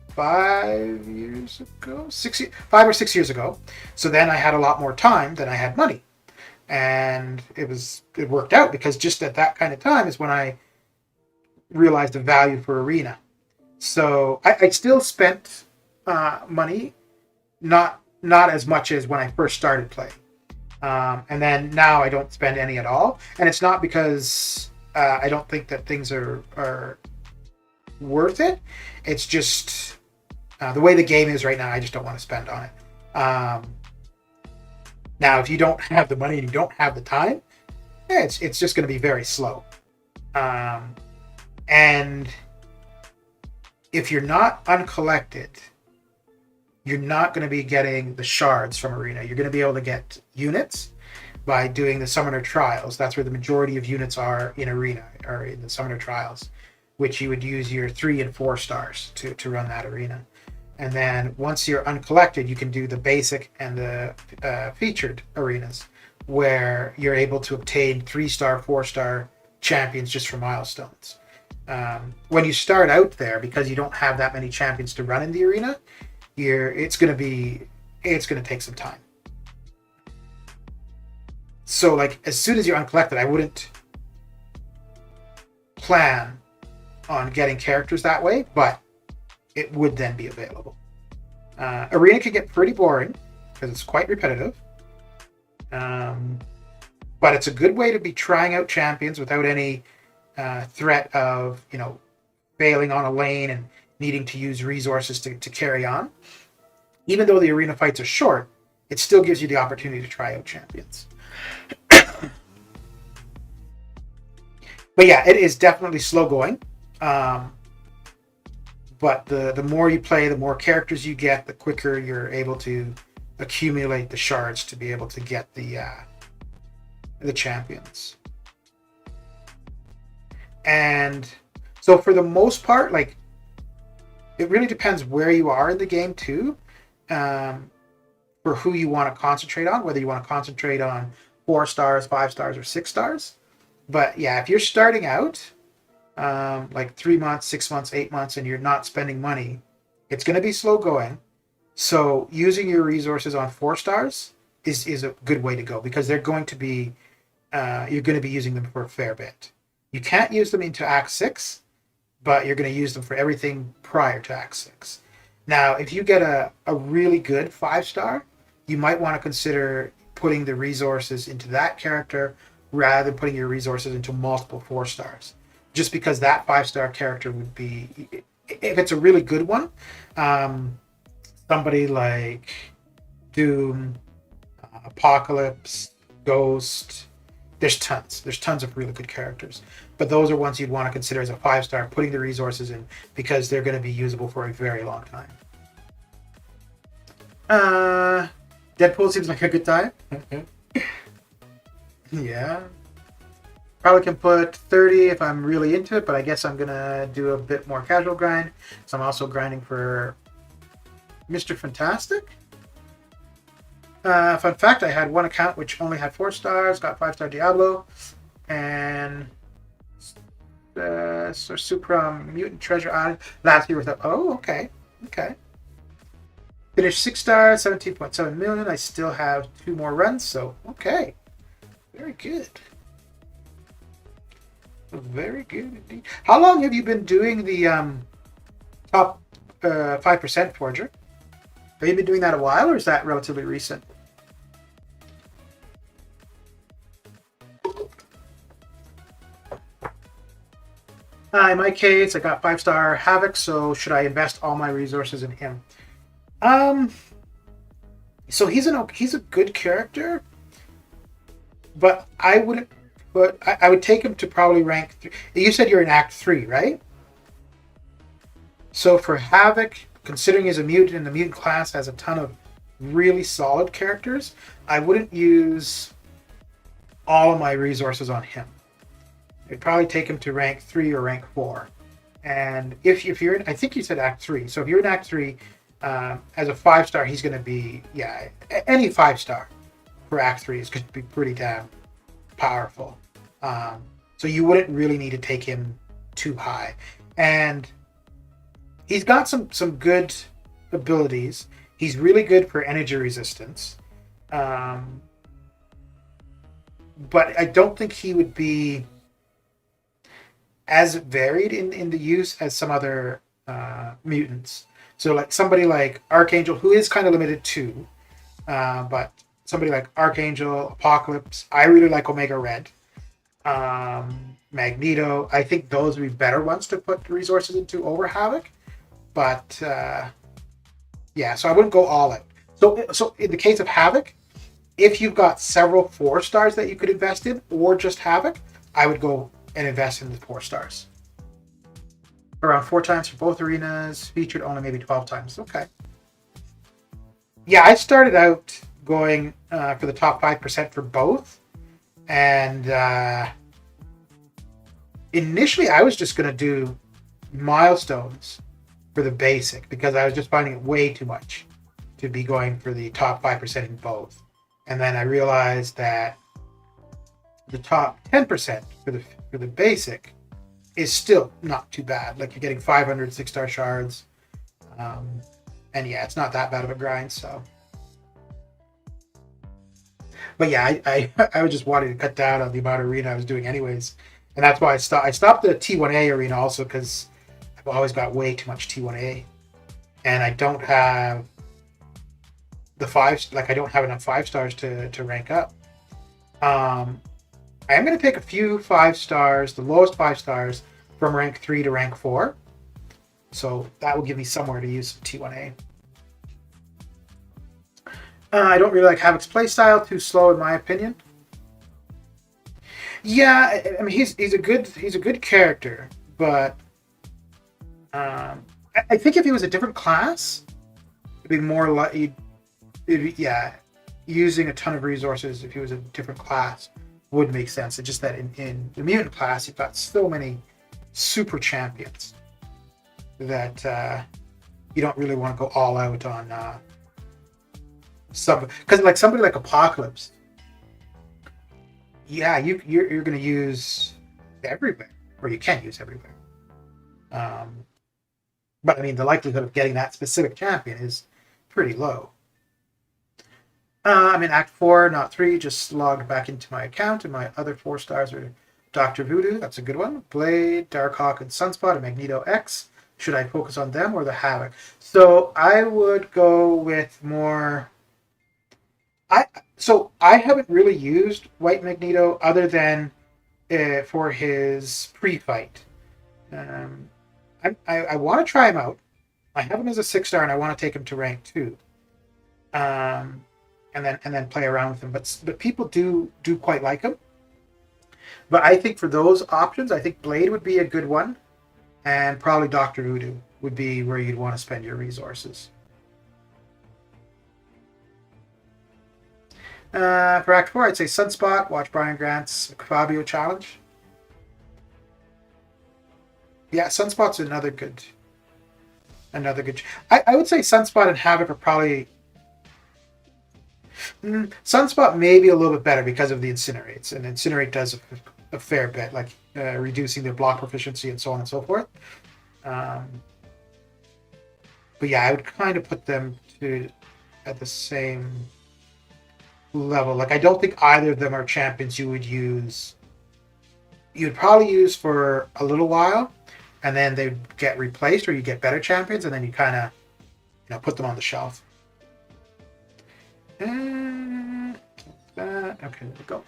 5 or 6 years ago. So then I had a lot more time than I had money. And it worked out because just at that kind of time is when I realized the value for arena. So I still spent money, not as much as when I first started playing. And then now I don't spend any at all. And it's not because I don't think that things are worth it. It's just the way the game is right now, I just don't want to spend on it. Now, if you don't have the money and you don't have the time, it's just going to be very slow. And if you're not uncollected, you're not going to be getting the shards from Arena. You're going to be able to get units by doing the Summoner Trials. That's where the majority of units are in Arena, or in the Summoner Trials, which you would use your 3 and 4 stars to run that arena. And then once you're uncollected, you can do the basic and the featured arenas, where you're able to obtain 3-star, 4-star champions just for milestones. When you start out there, because you don't have that many champions to run in the arena, it's going to take some time. So, like, as soon as you're uncollected, I wouldn't plan on getting characters that way, but it would then be available. Arena can get pretty boring because it's quite repetitive, but it's a good way to be trying out champions without any threat of failing on a lane and needing to use resources to carry on. Even though the arena fights are short, it still gives you the opportunity to try out champions. But yeah, it is definitely slow going. But the more you play, the more characters you get, the quicker you're able to accumulate the shards to be able to get the champions. And so for the most part, like, it really depends where you are in the game too, for who you want to concentrate on, whether you want to concentrate on 4 stars, 5 stars, or 6 stars. But yeah, if you're starting out, like 3 months, 6 months, 8 months, and you're not spending money, it's going to be slow going. So using your resources on 4 stars is a good way to go, because they're going to be, you're going to be using them for a fair bit. You can't use them into Act 6, but you're going to use them for everything prior to Act 6. Now, if you get a really good 5-star, you might want to consider putting the resources into that character rather than putting your resources into multiple 4 stars. Just because that 5-star character would be, if it's a really good one, somebody like Doom, Apocalypse, Ghost, there's tons of really good characters. But those are ones you'd want to consider as a 5-star, putting the resources in, because they're going to be usable for a very long time. Deadpool seems like a good time. Yeah. Probably can put 30 if I'm really into it, but I guess I'm going to do a bit more casual grind. So I'm also grinding for Mr. Fantastic. Fun fact, I had one account which only had 4 stars, got 5-star Diablo, and Supra Mutant Treasure Island last year without. Oh, okay. Finished 6 stars, 17.7 million. I still have 2 more runs, so okay. Very good. Very good indeed. How long have you been doing the top 5% Forger? Have you been doing that a while, or is that relatively recent? In my case, I got 5-star Havoc, so should I invest all my resources in him? So he's a good character, but I wouldn't. But I would take him to probably rank 3. You said you're in Act 3, right? So for Havoc, considering he's a mutant and the mutant class has a ton of really solid characters, I wouldn't use all of my resources on him. I'd probably take him to rank 3 or rank 4. And if you're in, I think you said Act 3. So if you're in Act 3, as a 5-star, he's going to be, any 5-star for Act 3 is going to be pretty damn powerful. So you wouldn't really need to take him too high. And he's got some good abilities. He's really good for energy resistance. But I don't think he would be as varied in the use as some other mutants. So like somebody like Archangel, who is kind of limited too, but somebody like Archangel, Apocalypse, I really like Omega Red, Magneto. I think those would be better ones to put resources into over Havoc. But so I wouldn't go all out. So in the case of Havoc, if you've got several 4 stars that you could invest in, or just Havoc, I would go and invest in the 4 stars. Around 4 times for both arenas, featured only maybe 12 times. Okay. Yeah, I started out going for the top 5% for both. And initially I was just going to do milestones for the basic because I was just finding it way too much to be going for the top 5% in both. And then I realized that the top 10% for the basic is still not too bad. Like you're getting 500 6-star shards. And yeah, it's not that bad of a grind. So, but yeah, I was just wanting to cut down on the amount of arena I was doing anyways. And that's why I stopped the T1A arena also because I've always got way too much T1A. And I don't have the I don't have enough 5-stars to rank up. I am going to take a few 5-stars, the lowest 5-stars from rank 3 to rank 4. So that will give me somewhere to use T1A. I don't really like Havoc's playstyle, too slow in my opinion. Yeah, I mean he's a good character, but I think if he was a different class, it'd be more like yeah, using a ton of resources if he was a different class would make sense. It's just that in the mutant class, you've got so many super champions that you don't really want to go all out on some, because like somebody like Apocalypse, yeah, you're going to use everywhere, or you can use everywhere. But I mean, the likelihood of getting that specific champion is pretty low. I'm in Act 4, not 3, just logged back into my account, and my other 4 stars are Dr. Voodoo, that's a good one, Blade, Darkhawk, and Sunspot, and Magneto X. Should I focus on them or the Havoc? So I would go with more... I haven't really used White Magneto other than for his pre-fight. I want to try him out. I have him as a 6-star, and I want to take him to rank 2. And then play around with him. But people do quite like him. But I think for those options, I think Blade would be a good one, and probably Dr. Voodoo would be where you'd want to spend your resources. For Act 4, I'd say Sunspot, watch Brian Grant's Fabio challenge. Yeah, Sunspot's another good. I would say Sunspot and Havoc are probably... Sunspot maybe a little bit better because of the Incinerates, and Incinerate does a fair bit, like reducing their block proficiency and so on and so forth. But yeah, I would kind of put them at the same level. Like I don't think either of them are champions you would use. You'd probably use for a little while, and then they'd get replaced, or you get better champions, and then you kind of put them on the shelf. Okay, there we go.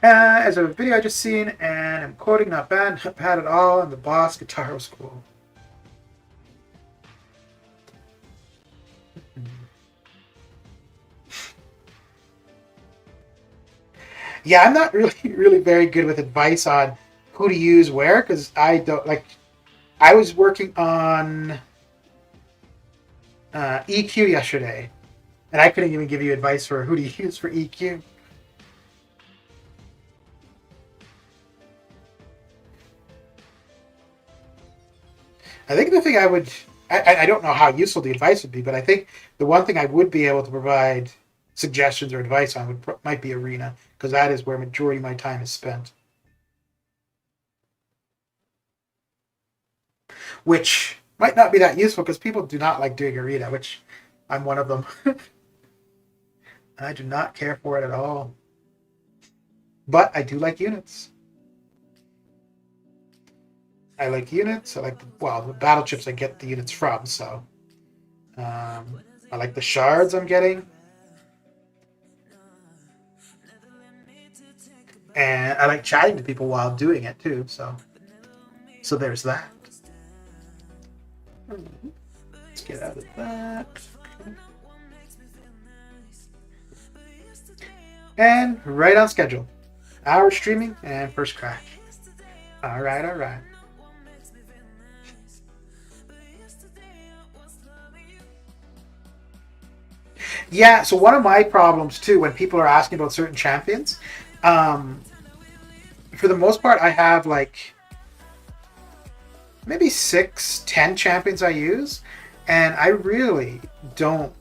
As a video I just seen, and I'm quoting, not bad at all, and the boss guitar was cool. Yeah, I'm not really very good with advice on who to use where, because I don't like. I was working on EQ yesterday, and I couldn't even give you advice for who to use for EQ. I think the thing I don't know how useful the advice would be, but I think the one thing I would be able to provide suggestions or advice on might be Arena, because that is where majority of my time is spent. Which might not be that useful because people do not like doing Arena, which I'm one of them. I do not care for it at all. But I do like units. I like units. I like the battle chips I get the units from, so I like the shards I'm getting. And I like chatting to people while doing it too, so there's that. Let's get out of that. Okay. And right on schedule. Hour streaming and first crash. Alright. Yeah, so one of my problems too, when people are asking about certain champions, for the most part, I have like maybe 6, 10 champions I use, and I really don't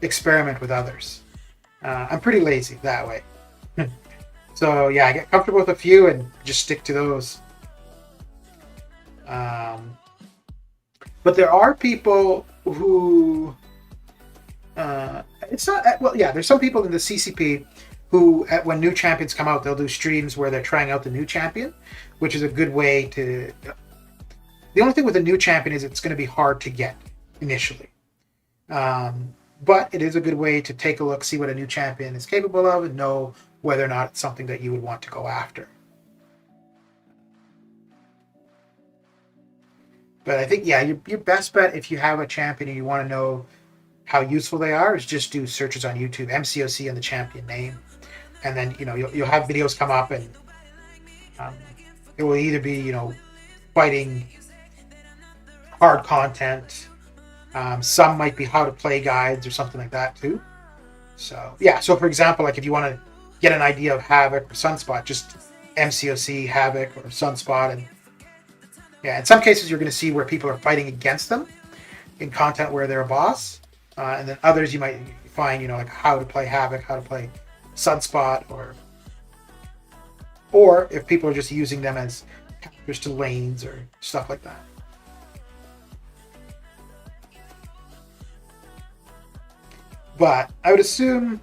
experiment with others. I'm pretty lazy that way. So yeah, I get comfortable with a few and just stick to those. Um, but there are people who it's not well. Yeah, there's some people in the CCP who, when new champions come out, they'll do streams where they're trying out the new champion, which is a good way to. The only thing with a new champion is it's going to be hard to get initially. But it is a good way to take a look, see what a new champion is capable of, and know whether or not it's something that you would want to go after. But I think, yeah, your best bet if you have a champion and you want to know how useful they are is just do searches on YouTube, MCOC and the champion name. And then, you'll have videos come up and it will either be, fighting hard content. Some might be how to play guides or something like that too. So yeah. So for example, like if you want to get an idea of Havoc or Sunspot, just MCOC Havoc or Sunspot, and yeah, in some cases you're going to see where people are fighting against them in content where they're a boss, and then others you might find like how to play Havoc, how to play Sunspot, or if people are just using them as characters to lanes or stuff like that. But I would assume,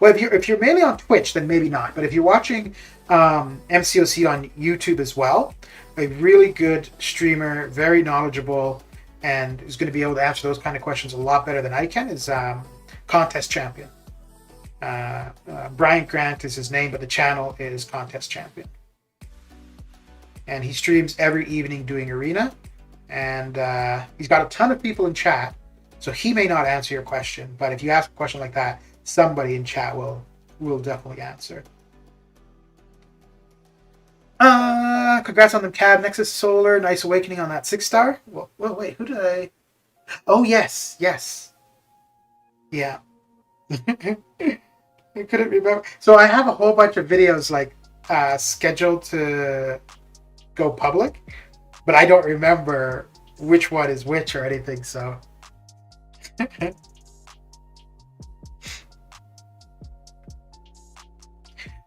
well, if you're mainly on Twitch, then maybe not. But if you're watching MCOC on YouTube as well, a really good streamer, very knowledgeable, and is going to be able to answer those kind of questions a lot better than I can is Contest Champion. Brian Grant is his name, but the channel is Contest Champion. And he streams every evening doing Arena. And he's got a ton of people in chat. So he may not answer your question, but if you ask a question like that, somebody in chat will definitely answer. Congrats on the Cab Nexus Solar. Nice awakening on that 6-star. Well, wait, who did I? Oh, yes. Yeah. I couldn't remember. So I have a whole bunch of videos scheduled to go public, but I don't remember which one is which or anything, so...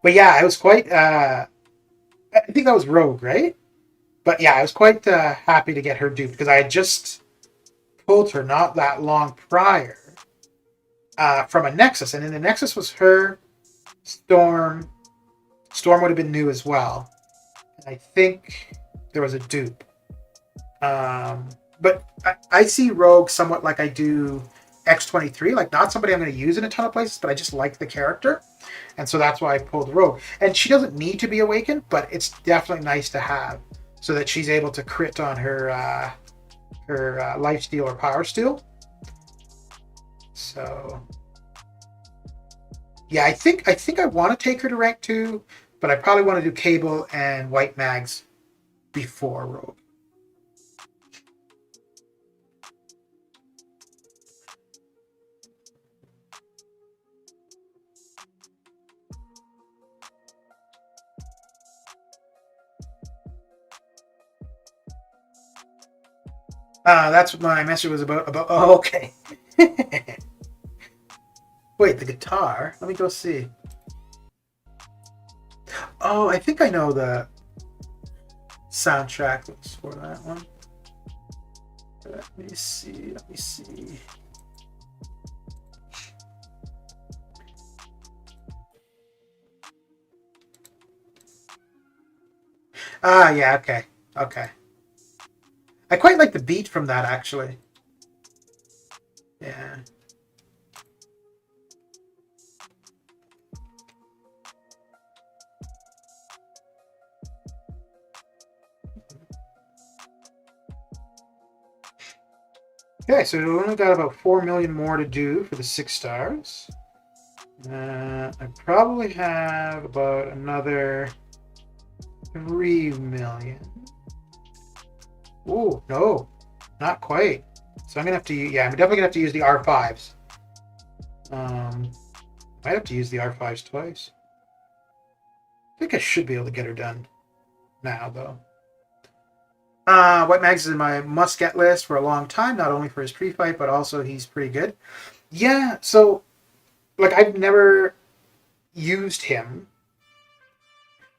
But yeah, I was quite I think that was Rogue, right? But yeah, I was quite happy to get her duped because I had just pulled her not that long prior from a Nexus, and in the Nexus was her, Storm would have been new as well, and I think there was a dupe. But I see Rogue somewhat like I do X23, like not somebody I'm going to use in a ton of places, but I just like the character. And so that's why I pulled Rogue. And she doesn't need to be awakened, but it's definitely nice to have so that she's able to crit on her life steal or power steal. So yeah, I think I want to take her to rank 2, but I probably want to do Cable and White Mags before Rogue. That's what my message was about. Oh, okay. Wait, the guitar? Let me go see. Oh, I think I know the soundtrack was for that one. Let me see. Yeah, okay. I quite like the beat from that, actually. Yeah. Okay, so we only got about 4 million more to do for the 6 stars. I probably have about another 3 million. Ooh, no, not quite. So I'm gonna have to. Yeah, I'm definitely gonna have to use the R5s. Might have to use the R5s twice. I think I should be able to get her done now, though. White Mags is in my must-get list for a long time, not only for his tree fight, but also he's pretty good. Yeah, so, like, I've never used him,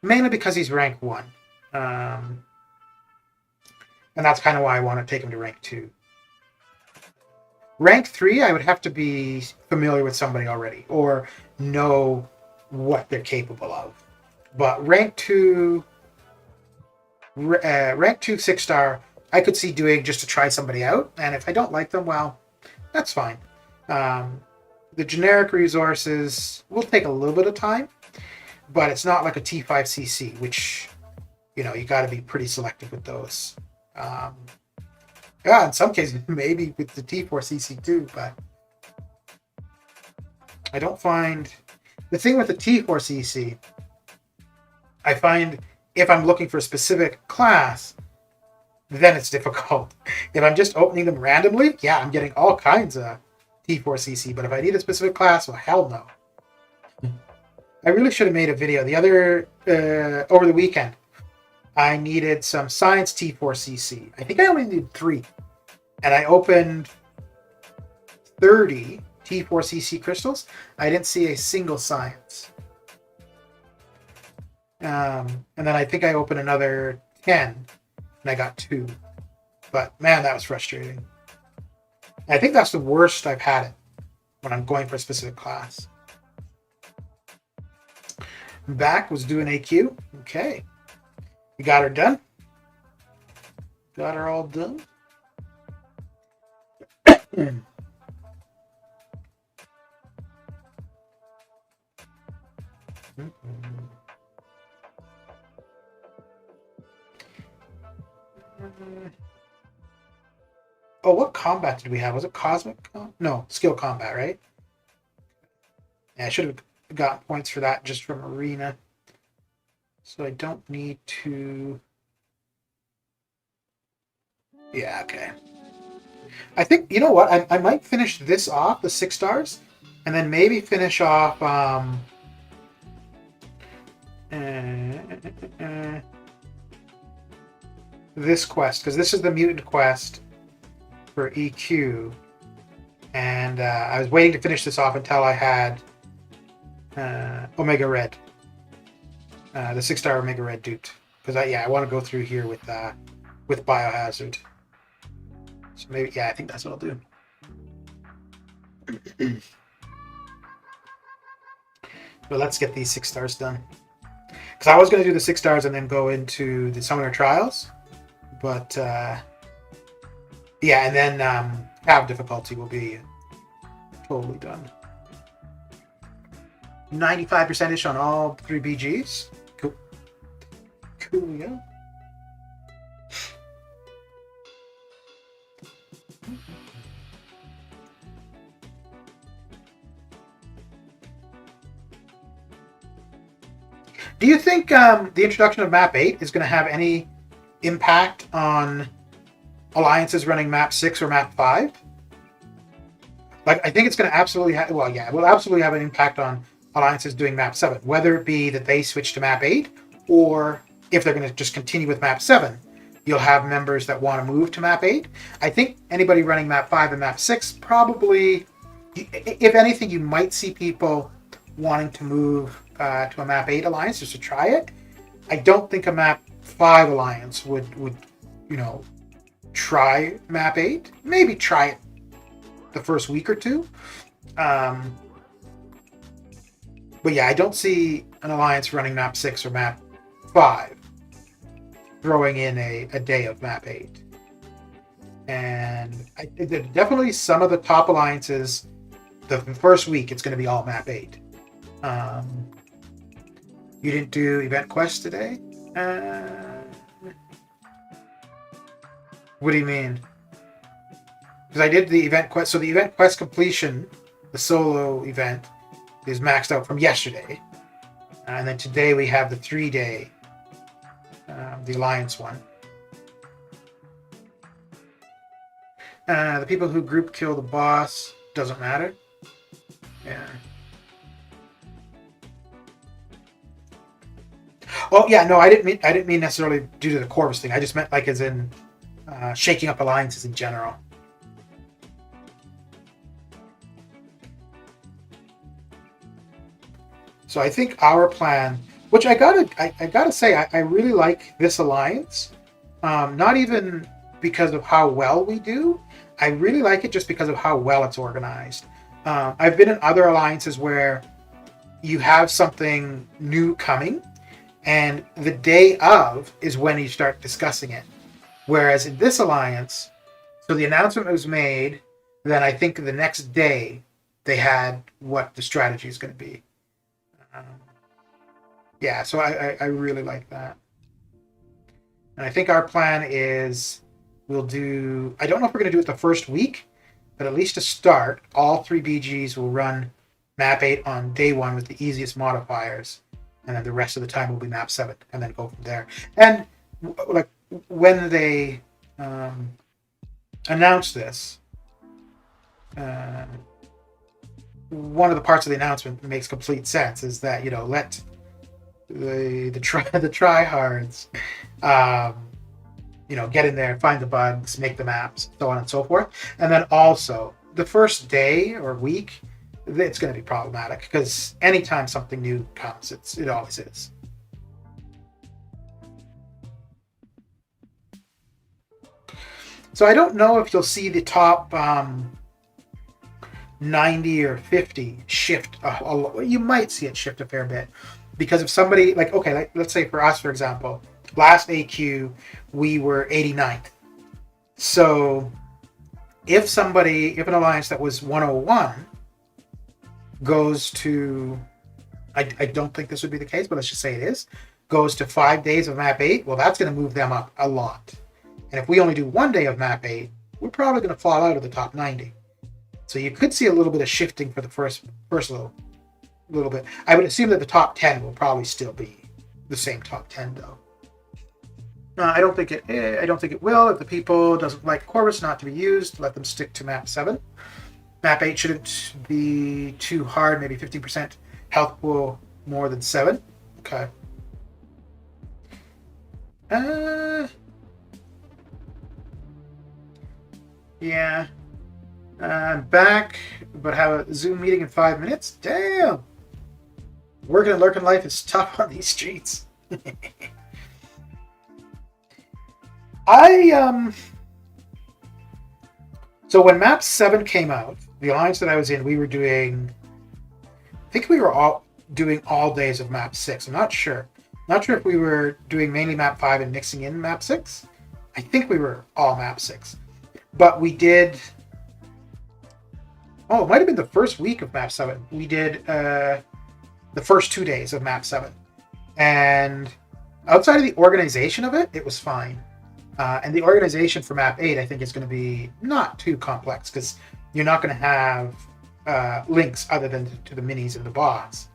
mainly because he's rank 1. Um, and that's kind of why I want to take him to rank 2. Rank 3, I would have to be familiar with somebody already, or know what they're capable of. But rank 2 6-star, I could see doing just to try somebody out, and if I don't like them, well, that's fine. The generic resources will take a little bit of time, but it's not like a T5CC, which, you got to be pretty selective with those. Yeah, in some cases, maybe with the T4CC too, but I don't find... The thing with the T4CC, I find if I'm looking for a specific class, then it's difficult. If I'm just opening them randomly, yeah, I'm getting all kinds of T4CC, but if I need a specific class, well, hell no. I really should have made a video. Over the weekend, I needed some science T4CC. I think I only needed 3. And I opened 30 T4CC crystals. I didn't see a single science. And then I think I opened another 10, and I got 2. But man, that was frustrating. And I think that's the worst I've had it when I'm going for a specific class. Back was doing AQ. Okay. We got her done. Got her all done. Oh, what combat did we have? Was it cosmic? No, skill combat, right? Yeah, I should have got points for that just from arena. So I don't need to... Yeah, okay. I think, you know what? I might finish this off, the 6 stars, and then maybe finish off this quest, because this is the mutant quest for EQ, and I was waiting to finish this off until I had Omega Red, the 6-star Omega Red duped, because I want to go through here with Biohazard. So maybe, yeah, I think that's what I'll do. But let's get these 6 stars done. Because I was going to do the 6 stars and then go into the Summoner Trials. But, yeah, and then Have difficulty will be totally done. 95%-ish on all 3 BGs. Cool. Cool, yeah. Do you think the introduction of Map 8 is going to have any impact on alliances running Map 6 or Map 5? Like, I think it's going to absolutely have... Well, yeah, it will absolutely have an impact on alliances doing Map 7. Whether it be that they switch to Map 8, or if they're going to just continue with Map 7, you'll have members that want to move to Map 8. I think anybody running Map 5 and Map 6 probably... If anything, you might see people wanting to move to a Map 8 alliance just to try it. I don't think a Map 5 alliance would try Map 8. Maybe try it the first week or two. But yeah, I don't see an alliance running Map 6 or Map 5 throwing in a day of Map 8. And definitely some of the top alliances, the first week, it's going to be all Map 8. You didn't do event quests today? What do you mean? Because I did the event quest. So the event quest completion, the solo event, is maxed out from yesterday. And then today we have the 3-day, the Alliance one. The people who group kill the boss, doesn't matter. Yeah. Oh yeah, no, I didn't mean necessarily due to the Corvus thing. I just meant like as in shaking up alliances in general. So I think our plan, which I gotta say, I really like this alliance. Not even because of how well we do. I really like it just because of how well it's organized. I've been in other alliances where you have something new coming, and the day of is when you start discussing it. Whereas in this alliance, so the announcement was made, then I think the next day they had what the strategy is going to be. Um, yeah, so I really like that. And I think our plan is we'll do, I don't know if we're going to do it the first week, but at least to start, all three BGs will run map 8 on day 1 with the easiest modifiers. And then the rest of the time will be map 7 and then go from there. And like when they announced this, one of the parts of the announcement makes complete sense is that, let the tryhards get in there, find the bugs, make the maps, so on and so forth. And then also the first day or week, it's going to be problematic because anytime something new comes, it always is. So I don't know if you'll see the top 90 or 50 shift. You might see it shift a fair bit because if somebody let's say for us, for example, last AQ we were 89th. So if an alliance that was 101 goes to, I don't think this would be the case, but let's just say it is, goes to 5 days of map 8, well, that's going to move them up a lot. And if we only do 1 day of map 8, we're probably going to fall out of the top 90. So you could see a little bit of shifting for the first little bit. I would assume that the top 10 will probably still be the same top 10 though. I don't think it will. If the people doesn't like Corvus not to be used, let them stick to map 7. Map 8 shouldn't be too hard, maybe 15% health pool more than 7. Okay. Yeah. I'm back, but have a Zoom meeting in 5 minutes? Damn! Working and lurking life is tough on these streets. So when map 7 came out, the alliance that I was in, we were doing, I think we were all doing all days of map 6. I'm not sure. Not sure if we were doing mainly map 5 and mixing in map 6. I think we were all map 6. But we did, it might have been the first week of map 7. We did the first 2 days of map 7. And outside of the organization of it, it was fine. And the organization for map 8, I think, is going to be not too complex because you're not going to have links other than to the minis and the boss.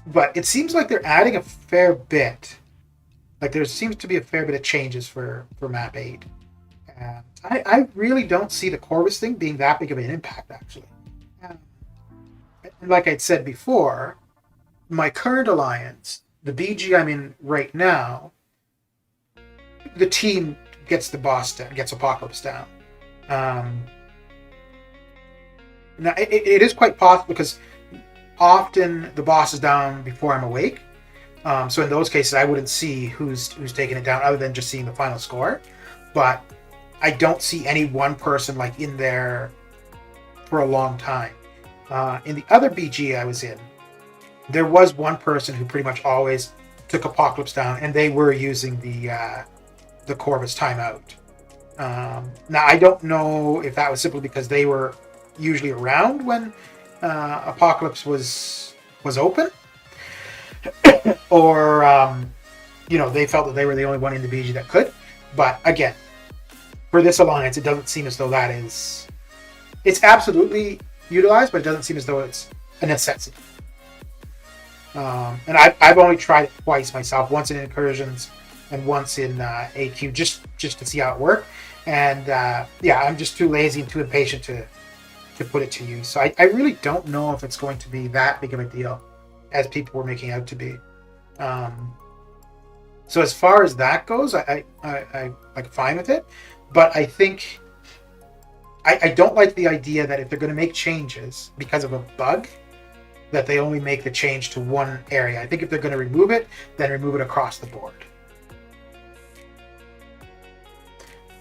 But it seems like they're adding a fair bit. Like there seems to be a fair bit of changes for map 8. And I really don't see the Corvus thing being that big of an impact, actually. And like I'd said before, my current alliance, the BG I'm in right now, the team gets the boss down, gets Apocalypse down. Now, it is quite possible because often the boss is down before I'm awake. So in those cases, I wouldn't see who's taking it down other than just seeing the final score. But I don't see any one person like in there for a long time. In the other BG I was in, there was one person who pretty much always took Apocalypse down, and they were using the Corvus timeout. Now, I don't know if that was simply because they were usually around when Apocalypse was open, or they felt that they were the only one in the BG that could. But again, for this alliance, it doesn't seem as though that is. It's absolutely utilized, but it doesn't seem as though it's a necessity. And I've only tried it twice myself, once in Incursions and once in AQ, just to see how it worked. And I'm just too lazy and too impatient to put it to use. So I really don't know if it's going to be that big of a deal as people were making out to be. So as far as that goes, I like fine with it. But I think I don't like the idea that if they're going to make changes because of a bug, that they only make the change to one area. I think if they're going to remove it, then remove it across the board.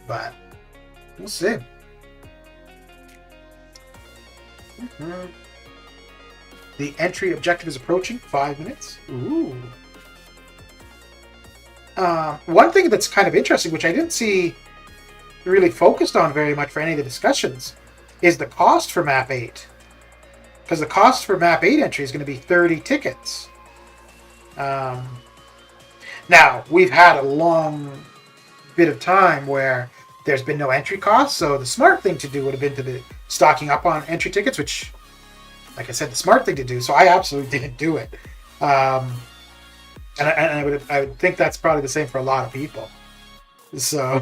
But we'll see. The entry objective is approaching. 5 minutes. Ooh. One thing that's kind of interesting, which I didn't see really focused on very much for any of the discussions, is the cost for map 8. Because the cost for map 8 entry is going to be 30 tickets. Now, we've had a long bit of time where there's been no entry cost, so the smart thing to do would have been to be stocking up on entry tickets, which, like I said, the smart thing to do, so I absolutely didn't do it. And I would think that's probably the same for a lot of people. So,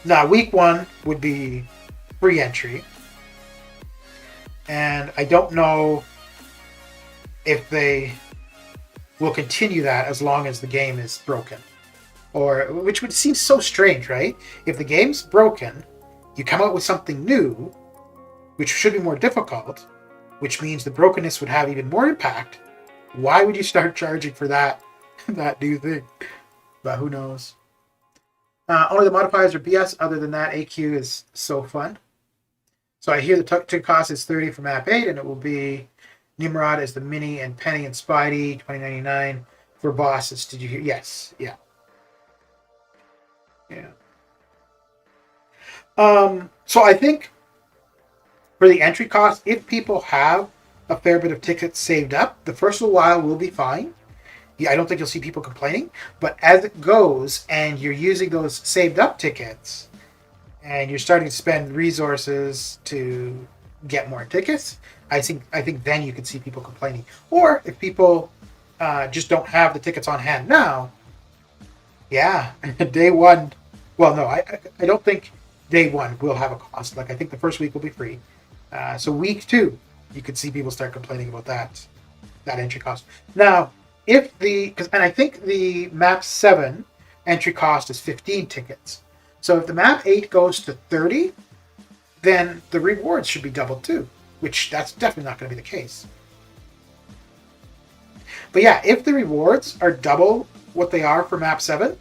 now week 1 would be free entry. And I don't know if they will continue that as long as the game is broken. Or, which would seem so strange, right? If the game's broken, you come out with something new, which should be more difficult, which means the brokenness would have even more impact. Why would you start charging for that new thing? But who knows? Only the modifiers are BS. Other than that, AQ is so fun. So I hear the ticket cost is 30 for map 8, and it will be Nimrod as the Mini and Penny and Spidey, $20.99 for bosses. Did you hear? Yes. Yeah. Yeah. So I think for the entry cost, if people have a fair bit of tickets saved up, the first little while will be fine. Yeah, I don't think you'll see people complaining. But as it goes, and you're using those saved up tickets, and you're starting to spend resources to get more tickets, I think then you could see people complaining. Or if people just don't have the tickets on hand now, yeah, day 1. Well, no, I don't think day 1 will have a cost. Like, I think the first week will be free. So week 2, you could see people start complaining about that entry cost. Now, and I think the map 7 entry cost is 15 tickets. So if the map 8 goes to 30, then the rewards should be doubled too, which that's definitely not going to be the case. But yeah, if the rewards are double what they are for map 7,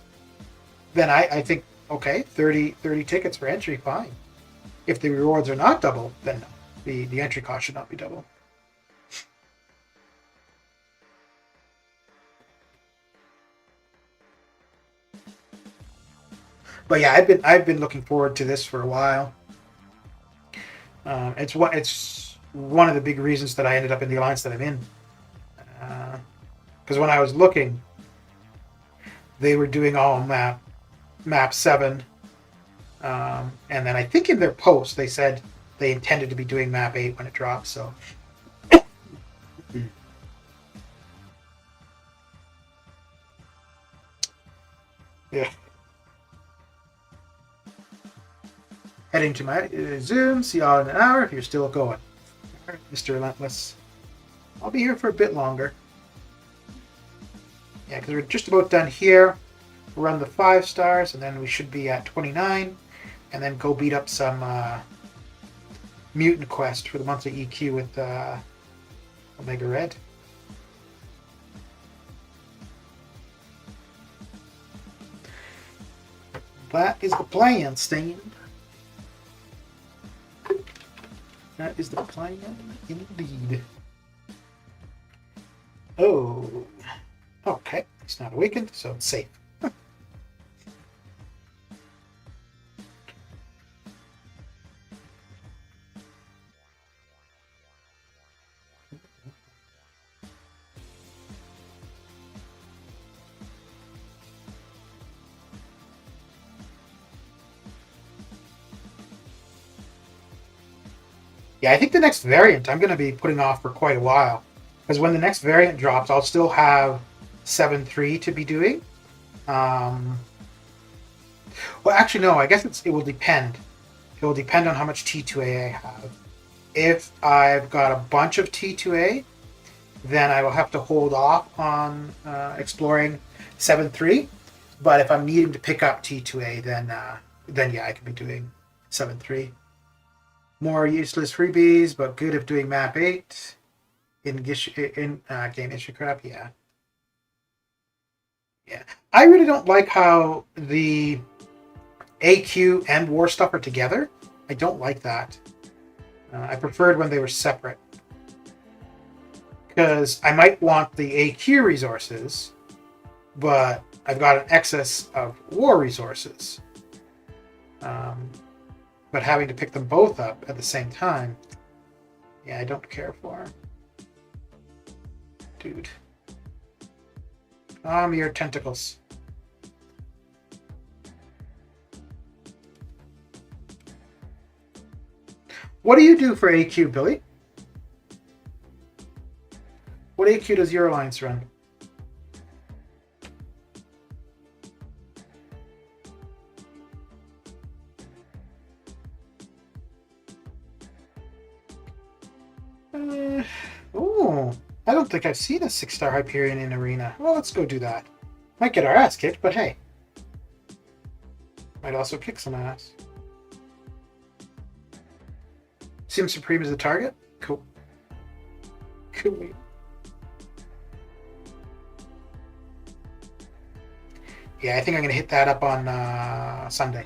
then I think, okay, 30 tickets for entry, fine. If the rewards are not double, then no, the entry cost should not be double. But yeah, I've been looking forward to this for a while. It's one of the big reasons that I ended up in the alliance that I'm in. Because when I was looking, they were doing all map 7, and then I think in their post they said they intended to be doing map 8 when it drops. So. Yeah. Heading to my Zoom. See y'all in an hour if you're still going. All right, Mr. Relentless. I'll be here for a bit longer. Yeah, because we're just about done here. We'll run the 5 stars, and then we should be at 29, and then go beat up some mutant quest for the monthly EQ with Omega Red. That is the plan, Stain. That is the plan, indeed. Oh. Okay. He's not awakened, so it's safe. Yeah, I think the next variant I'm going to be putting off for quite a while. Because when the next variant drops, I'll still have 7.3 to be doing. Well, actually, no. I guess it will depend. It will depend on how much T2A I have. If I've got a bunch of T2A, then I will have to hold off on exploring 7.3. But if I'm needing to pick up T2A, then yeah, I could be doing 7.3. More useless freebies, but good if doing map 8 in game issue crap. Yeah, yeah. I really don't like how the AQ and war stuff are together. I don't like that. I preferred when they were separate, because I might want the AQ resources, but I've got an excess of war resources. But having to pick them both up at the same time, yeah, I don't care for. Dude. Your tentacles. What do you do for AQ, Billy? What AQ does your alliance run? Oh, I don't think I've seen a 6-star Hyperion in Arena. Well, let's go do that. Might get our ass kicked, but hey. Might also kick some ass. Sim Supreme is the target? Cool. Cool. Yeah, I think I'm going to hit that up on Sunday.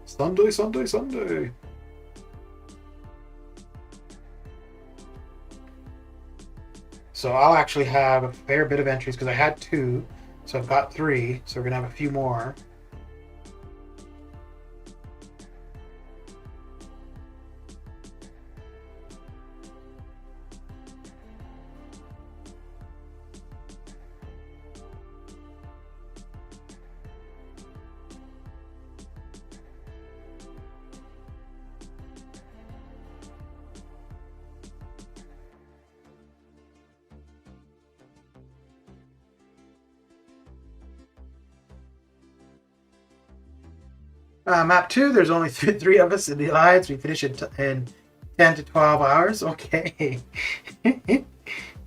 Sunday. So I'll actually have a fair bit of entries because I had 2, so I've got 3, so we're going to have a few more. Map 2, there's only 3 of us in the alliance. We finish in 10 to 12 hours. Okay.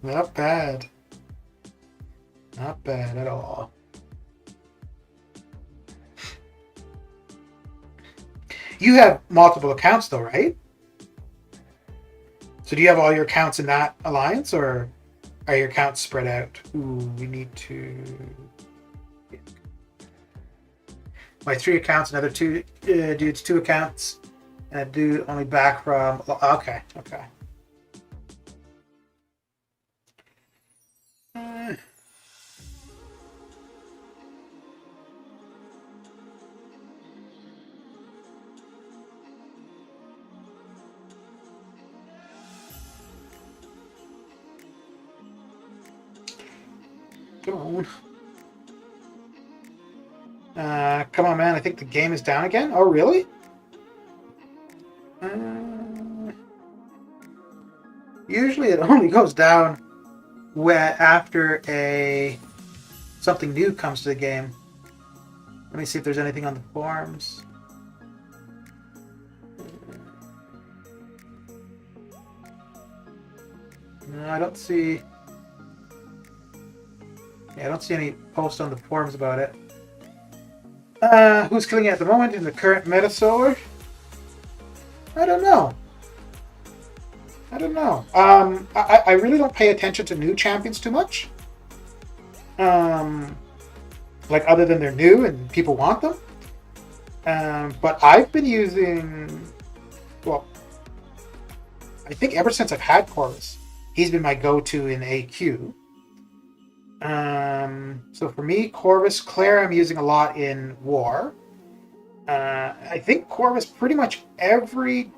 Not bad. Not bad at all. You have multiple accounts though, right? So do you have all your accounts in that alliance, or are your accounts spread out? Ooh, we need to... My 3 accounts, another 2 dudes, 2 accounts, and a dude only back from... Okay. Come on. Come on, man. I think the game is down again. Oh, really? Usually it only goes down after something new comes to the game. Let me see if there's anything on the forums. No, I don't see... Yeah, I don't see any posts on the forums about it. Who's killing it at the moment in the current meta solar? I don't know. I really don't pay attention to new champions too much. Like, other than they're new and people want them. But I've been using... Well, I think ever since I've had Corvus, he's been my go-to in AQ. So for me, Corvus, Claire I'm using a lot in War. I think Corvus pretty much every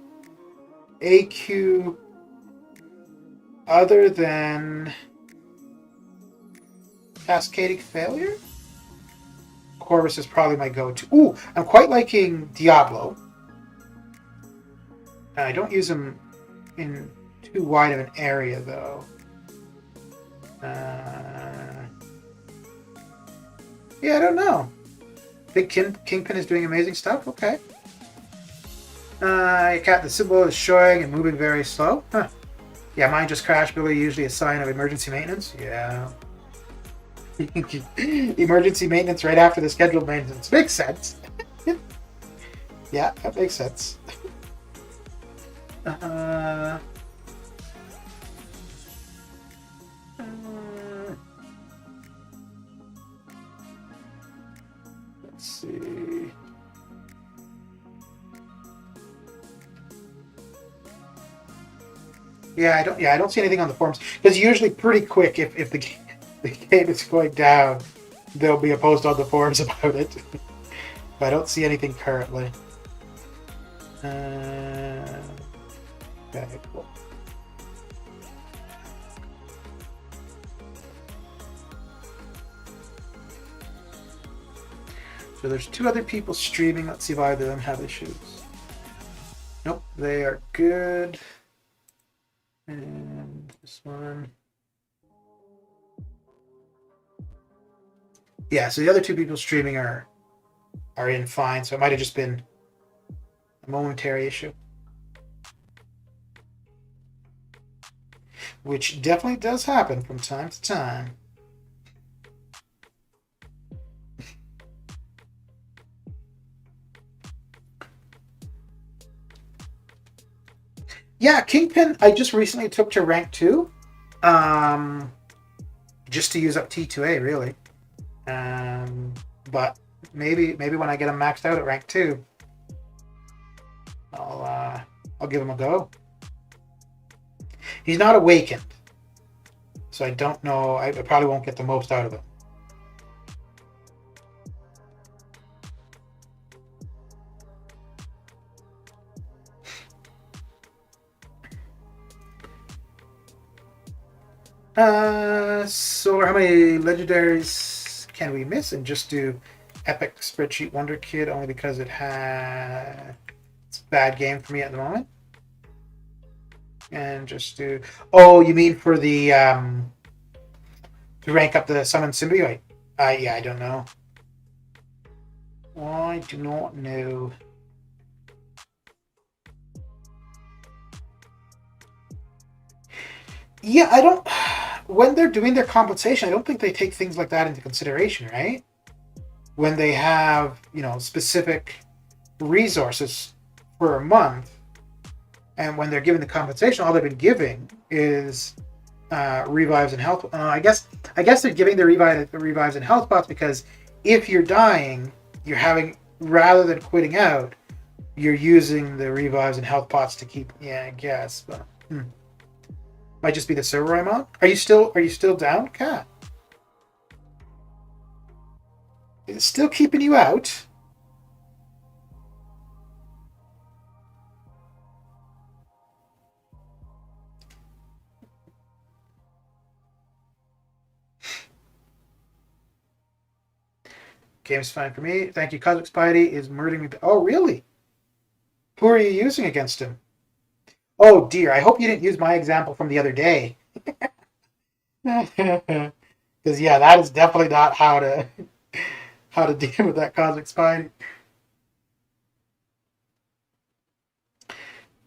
AQ other than Cascading Failure. Corvus is probably my go-to. Ooh, I'm quite liking Diablo. I don't use him in too wide of an area though. Yeah, I don't know. Big Kingpin is doing amazing stuff. Okay. The symbol is showing and moving very slow. Huh. Yeah, mine just crashed. Billy, usually a sign of emergency maintenance. Yeah. Emergency maintenance right after the scheduled maintenance. Makes sense. Yeah, that makes sense. Uh, let's see. Yeah, I don't. Yeah, I don't see anything on the forums because usually pretty quick. If the game is going down, there'll be a post on the forums about it. But I don't see anything currently. Okay, cool. So there's two other people streaming. Let's see if either of them have issues. Nope, they are good. And this one. Yeah, so the other two people streaming are in fine. So it might have just been a momentary issue. Which definitely does happen from time to time. Yeah, Kingpin, I just recently took to rank 2. Just to use up T2A, really. But maybe when I get him maxed out at rank 2, I'll give him a go. He's not awakened, so I don't know. I probably won't get the most out of him. So how many legendaries can we miss and just do Epic Spreadsheet Wonder Kid only because it's a bad game for me at the moment? And just do. Oh, you mean for the to rank up the summon symbiote? Yeah, I don't know. I do not know. Yeah, I don't. When they're doing their compensation, I don't think they take things like that into consideration, right? When they have, specific resources for a month, and when they're giving the compensation, all they've been giving is revives and health. I guess they're giving the revives and health pots because if you're dying, you're having rather than quitting out, you're using the revives and health pots to keep. Yeah, I guess, but. Might just be the server I'm on. Are you still down, Cat? Is it still keeping you out? Game's fine for me. Thank you. Cosmic Spidey is murdering me. Oh, really? Who are you using against him? Oh dear. I hope you didn't use my example from the other day. Because yeah, that is definitely not how to deal with that Cosmic Spidey.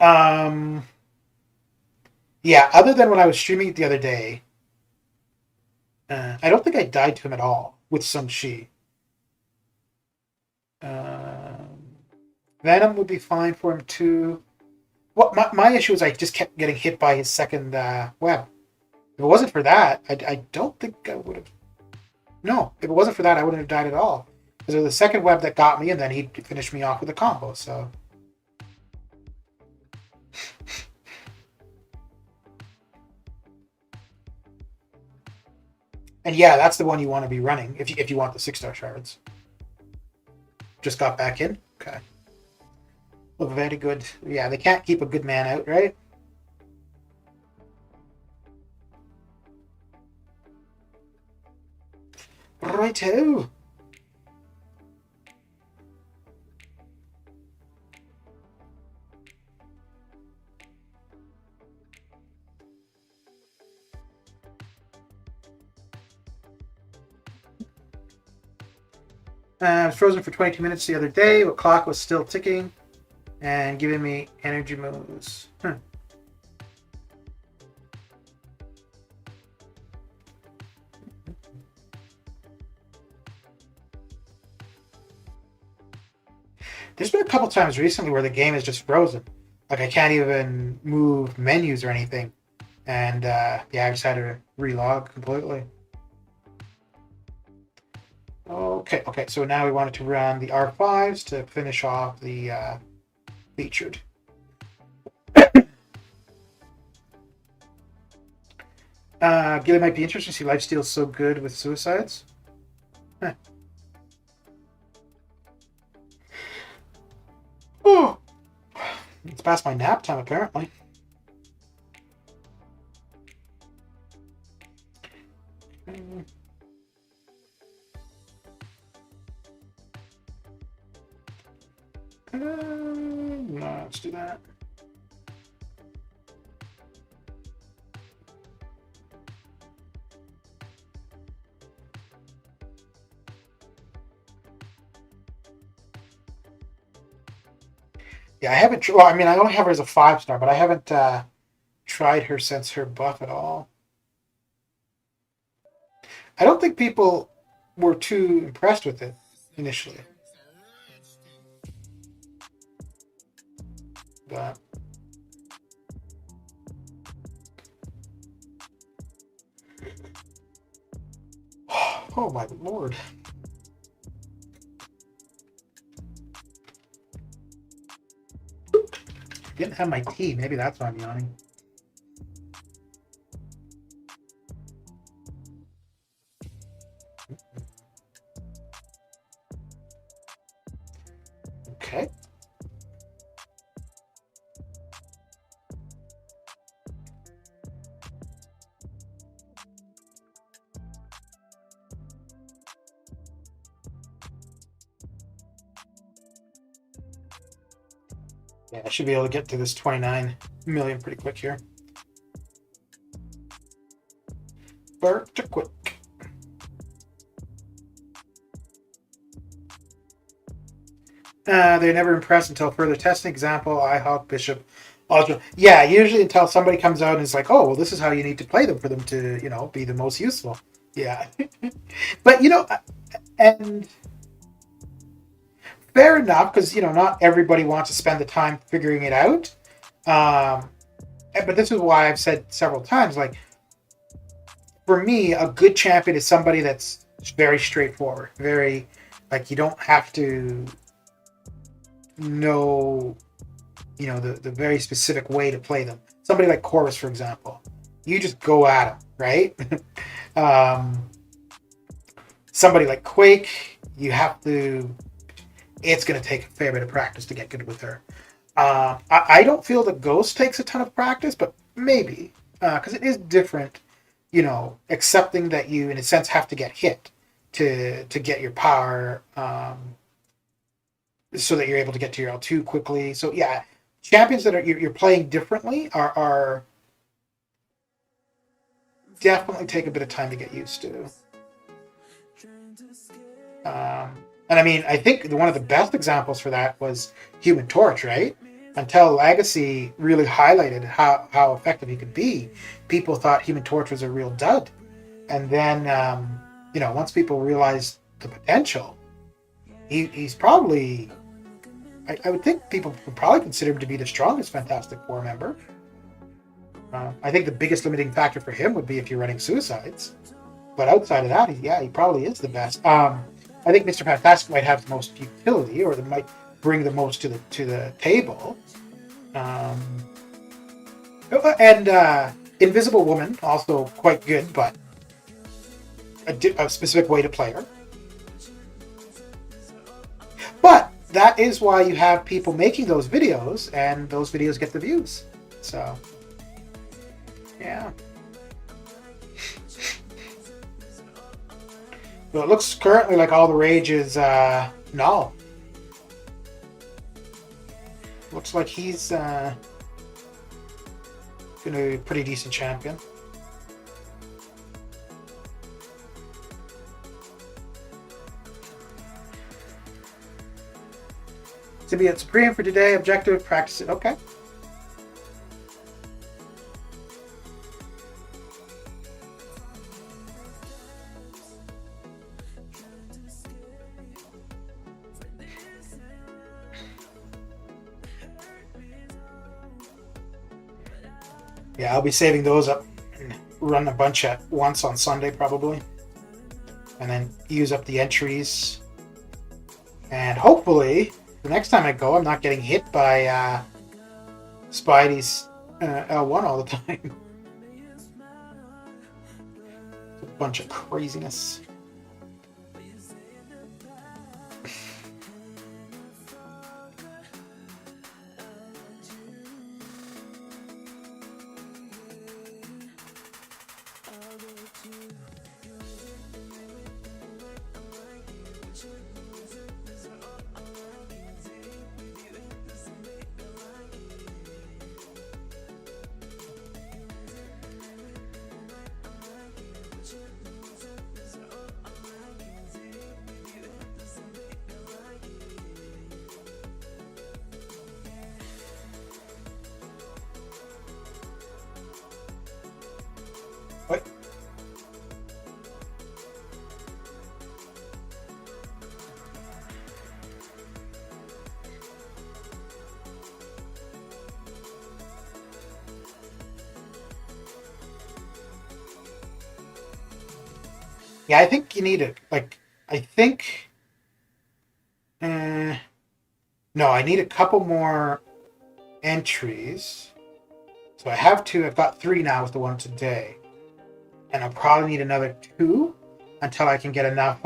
Um, yeah. Other than when I was streaming it the other day, I don't think I died to him at all with some Shi. Um, Venom would be fine for him too. Well, my issue is I just kept getting hit by his second web. If it wasn't for that, I don't think I would have. No, if it wasn't for that, I wouldn't have died at all. Because it was the second web that got me, and then he finished me off with a combo. So. And yeah, that's the one you want to be running if you want the 6-star shards. Just got back in? Okay. Well, very good. Yeah, they can't keep a good man out, right? Righto. I was frozen for 22 minutes the other day. The clock was still ticking and giving me energy moves. There's been a couple times recently where the game is just frozen. Like I can't even move menus or anything. And yeah, I just had to relog completely. Okay, so now we wanted to run the R5s to finish off the featured. Gilly might be interested to see lifesteal's so good with suicides. Huh. Oh, it's past my nap time apparently. No, let's do that. Yeah, I haven't. Well, I mean, I only have her as a 5-star, but I haven't tried her since her buff at all. I don't think people were too impressed with it initially. But oh my lord. Didn't have my tea. Maybe that's why I'm yawning. Okay. Yeah, I should be able to get to this 29 million pretty quick here. Pretty quick. They're never impressed until further testing. Example, IHawk, Bishop, Ultra. Yeah, usually until somebody comes out and is like, oh, well, this is how you need to play them for them to, be the most useful. Yeah. But, and fair enough, because, not everybody wants to spend the time figuring it out. But this is why I've said several times, like, for me, a good champion is somebody that's very straightforward, very, like, you don't have to know, the very specific way to play them. Somebody like Chorus, for example, you just go at him, right? Somebody like Quake, you have to. It's going to take a fair bit of practice to get good with her. I don't feel that Ghost takes a ton of practice, but maybe because it is different. Accepting that you, in a sense, have to get hit to get your power. So that you're able to get to your L2 quickly. So yeah, champions that you're playing differently are definitely take a bit of time to get used to. And I mean, I think one of the best examples for that was Human Torch, right? Until Legacy really highlighted how effective he could be, people thought Human Torch was a real dud. And then, once people realized the potential, he's probably... I would think people would probably consider him to be the strongest Fantastic Four member. I think the biggest limiting factor for him would be if you're running Suicides. But outside of that, he probably is the best. I think Mr. Fantastic might have the most utility, or that might bring the most to the table. And Invisible Woman, also quite good, but a specific way to play her. But that is why you have people making those videos, and those videos get the views. So, yeah. Well, it looks currently like all the rage is Null. Looks like he's going to be a pretty decent champion. To be at Supreme for today, objective, practice it. Okay. Yeah, I'll be saving those up and run a bunch at once on Sunday probably. And then use up the entries. And hopefully, the next time I go, I'm not getting hit by Spidey's L1 all the time. A bunch of craziness. What? Yeah, I think you need it. Like, I think. No, I need a couple more entries. So I have two. I've got three now with the one today. And I'll probably need another two until I can get enough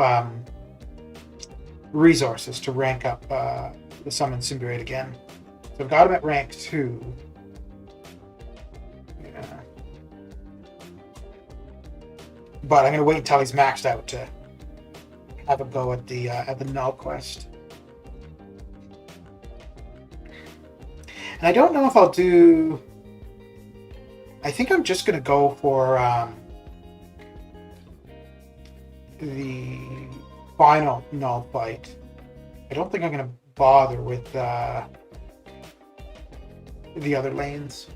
resources to rank up the Summon Symbiote again. So I've got him at rank 2. Yeah. But I'm going to wait until he's maxed out to have a go at the Null quest. And I don't know if I'll do... I think I'm just going to go for the final Null fight. I don't think I'm going to bother with the other lanes.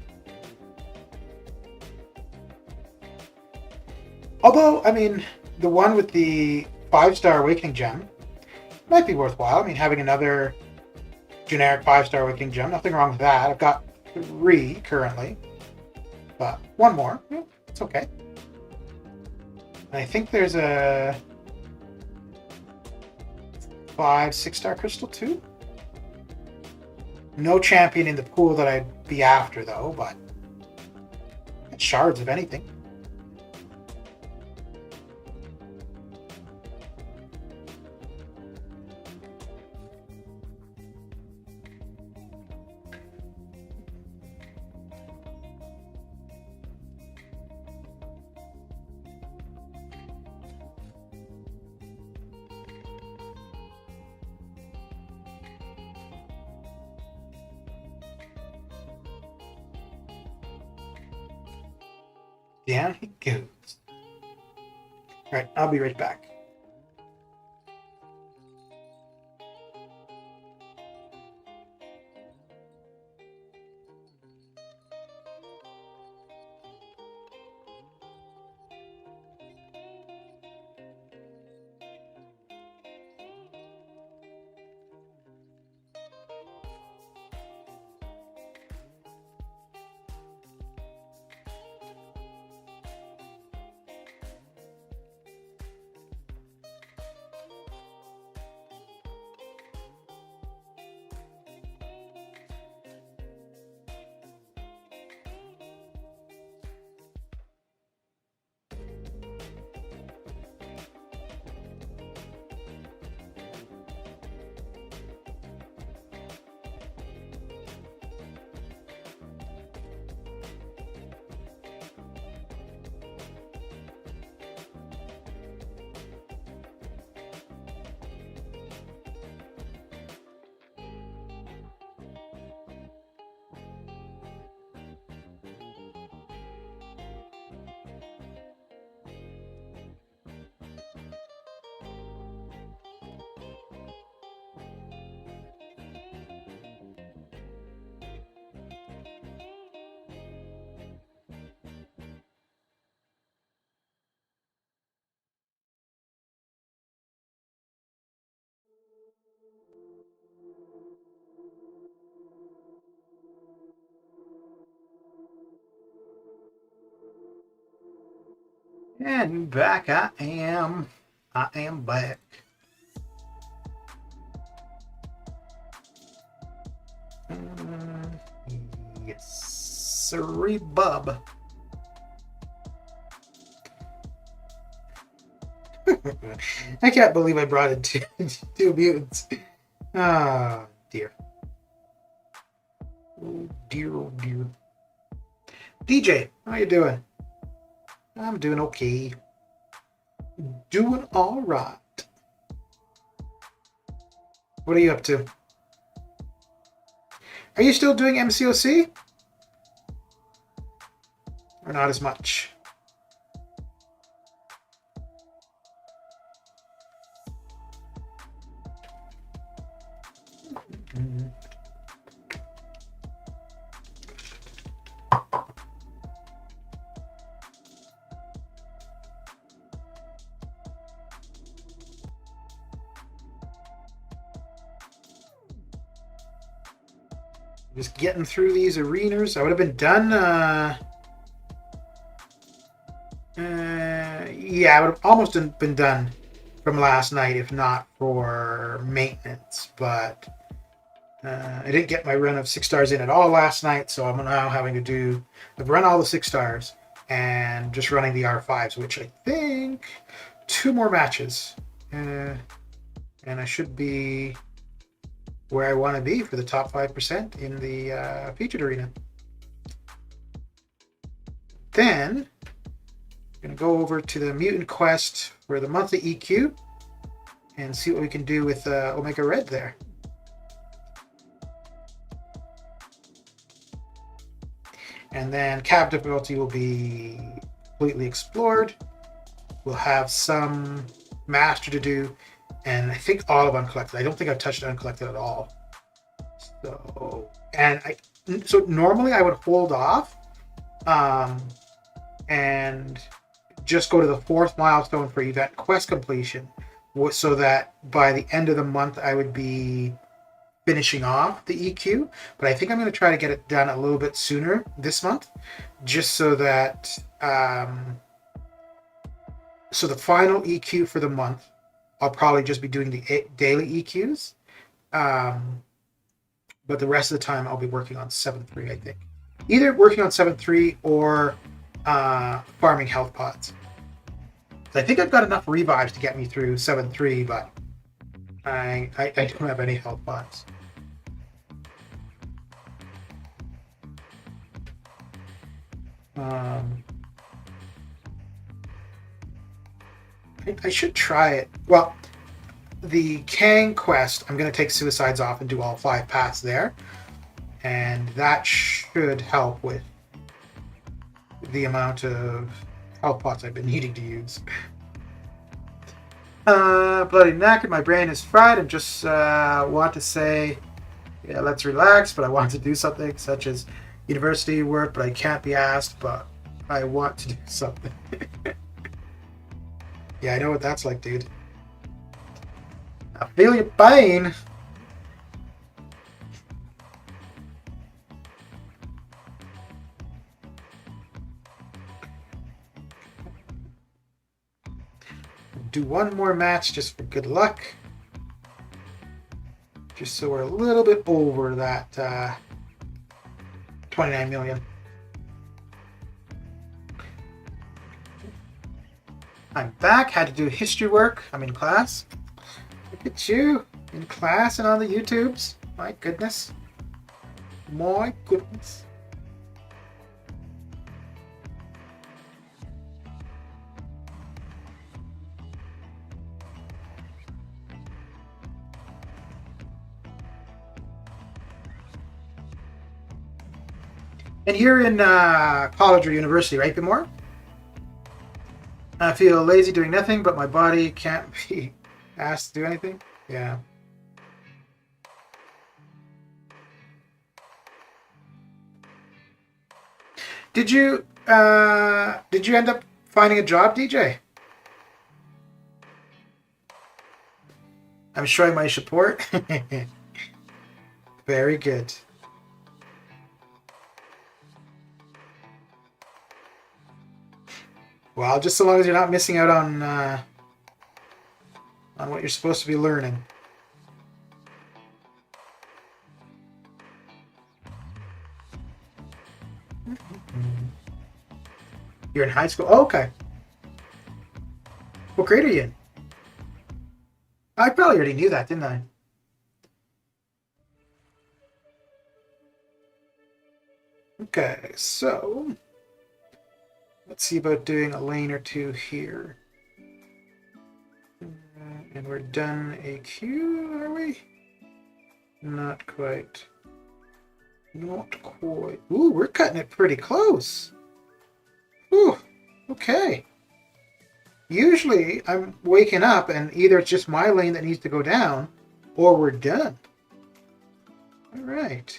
Although, I mean, the one with the 5-star Awakening Gem might be worthwhile. I mean, having another generic 5-star Awakening Gem, nothing wrong with that. I've got 3 currently, but one more. Yeah, it's okay. And I think there's a 5-6-star crystal too. No champion in the pool that I'd be after though, but shards if anything. Down he goes. Alright, I'll be right back. And back I am. I am back. Yes, sorry, bub. I can't believe I brought in two mutants. Ah, dear. Oh dear, oh dear. DJ, how you doing? I'm doing okay. Doing all right. What are you up to? Are you still doing MCOC? Or not as much? Mm-hmm. Just getting through these arenas. I would have been done. Yeah, I would have almost been done from last night if not for maintenance. But I didn't get my run of 6 stars in at all last night, so I'm now having to do. I've run all the 6 stars and just running the R5s, which I think 2 more matches, and I should be where I want to be for the top 5% in the featured arena. Then I'm going to go over to the Mutant Quest for the monthly EQ and see what we can do with Omega Red there. And then cap difficulty will be completely explored. We'll have some master to do, and I think all of uncollected. I don't think I've touched uncollected at all. So normally I would hold off and just go to the 4th milestone for event quest completion, so that by the end of the month I would be finishing off the EQ. But I think I'm going to try to get it done a little bit sooner this month, just so that so the final EQ for the month, I'll probably just be doing the daily EQs. But the rest of the time I'll be working on 7.3, I think. Either working on 7.3 or farming health pods. I think I've got enough revives to get me through 7.3, but I don't have any health pods. I should try it. Well, the Kang quest, I'm going to take suicides off and do all 5 paths there. And that should help with the amount of health pots I've been needing to use. Bloody knackered, my brain is fried, and just want to say, yeah, let's relax, but I want to do something such as university work, but I can't be asked, but I want to do something. Yeah, I know what that's like, dude. I feel your pain. Do one more match just for good luck. Just so we're a little bit over that 29 million. I'm back. Had to do history work. I'm in class. Look at you. In class and on the YouTubes. My goodness. My goodness. And you're in college or university, right, Bimore? I feel lazy doing nothing, but my body can't be asked to do anything. Yeah. Did you end up finding a job, DJ? I'm showing my support. Very good. Well, just so long as you're not missing out on what you're supposed to be learning. You're in high school? Oh, okay. What grade are you in? I probably already knew that, didn't I? Okay, so let's see about doing a lane or two here. And we're done AQ, are we? Not quite. Not quite. Ooh, we're cutting it pretty close. Ooh, okay. Usually I'm waking up and either it's just my lane that needs to go down or we're done. All right.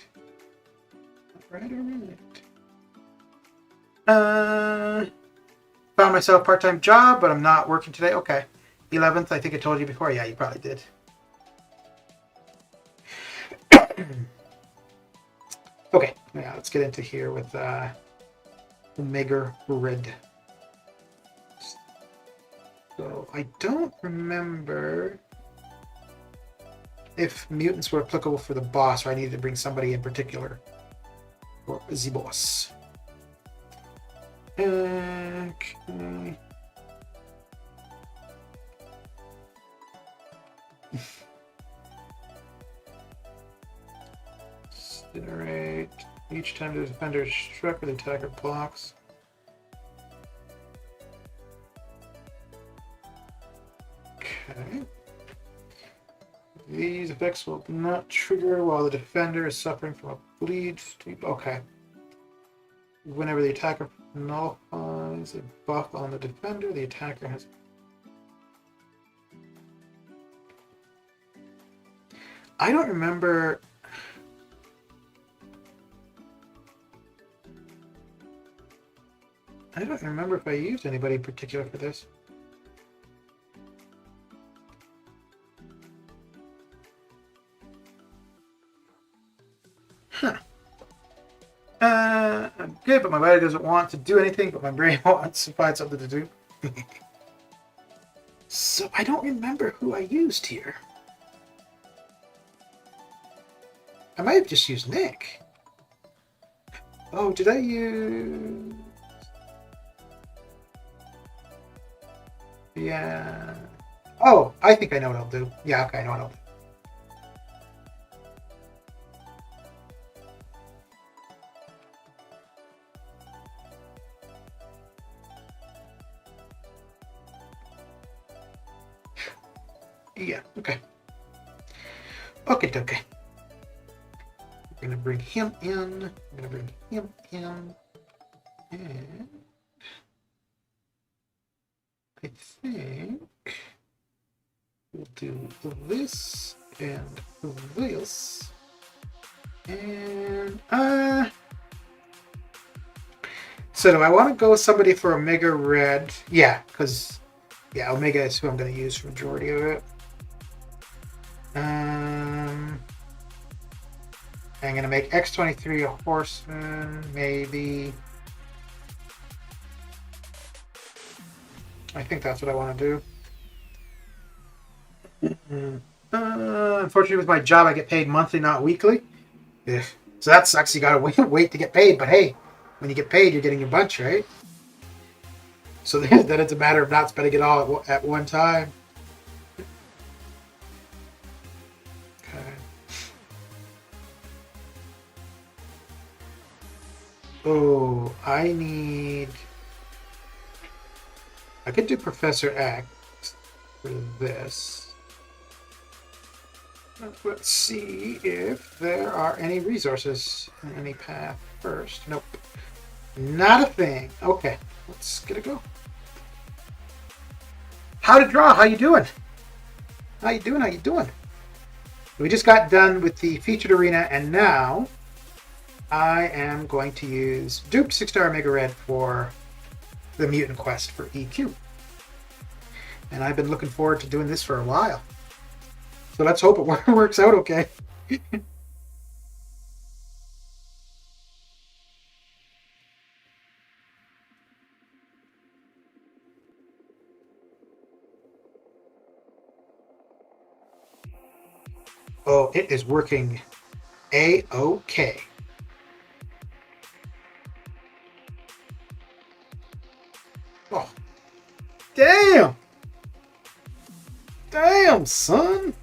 All right. Found myself a part-time job, but I'm not working today. Okay. 11th, I think I told you before. Yeah, you probably did. Okay, yeah, let's get into here with Omega Red. So I don't remember if mutants were applicable for the boss, or I needed to bring somebody in particular for the boss. Okay. Incinerate. Each time the defender is struck or the attacker blocks. Okay. These effects will not trigger while the defender is suffering from a bleed. Okay. Whenever the attacker nullifies a buff on the defender, the attacker has. I don't remember. I don't remember if I used anybody in particular for this. Huh. I'm good, but my body doesn't want to do anything, but my brain wants to find something to do. So I don't remember who I used here. I might have just used Nick. Oh, did I use... Yeah. Oh, I think I know what I'll do. Yeah, okay, I know what I'll do. Yeah, okay. Okay. I'm gonna bring him in. And I think we'll do this and this. And so do I want to go with somebody for Omega Red? Yeah, because Omega is who I'm going to use for the majority of it. I'm going to make X-23 a horseman, maybe. I think that's what I want to do. Unfortunately, with my job, I get paid monthly, not weekly. Yeah. So that sucks. You gotta wait to get paid. But hey, when you get paid, you're getting your bunch, right? So then it's a matter of not spending it all at one time. Okay. Oh, I could do Professor X for this. Let's see if there are any resources in any path first. Nope. Not a thing. Okay, let's get a go. How to draw? How you doing? How you doing? We just got done with the featured arena, and now I am going to use Dupe 6-star Mega Red for the Mutant Quest for EQ. And I've been looking forward to doing this for a while. So let's hope it works out okay. Oh, it is working A-OK. Oh, damn! Damn, son!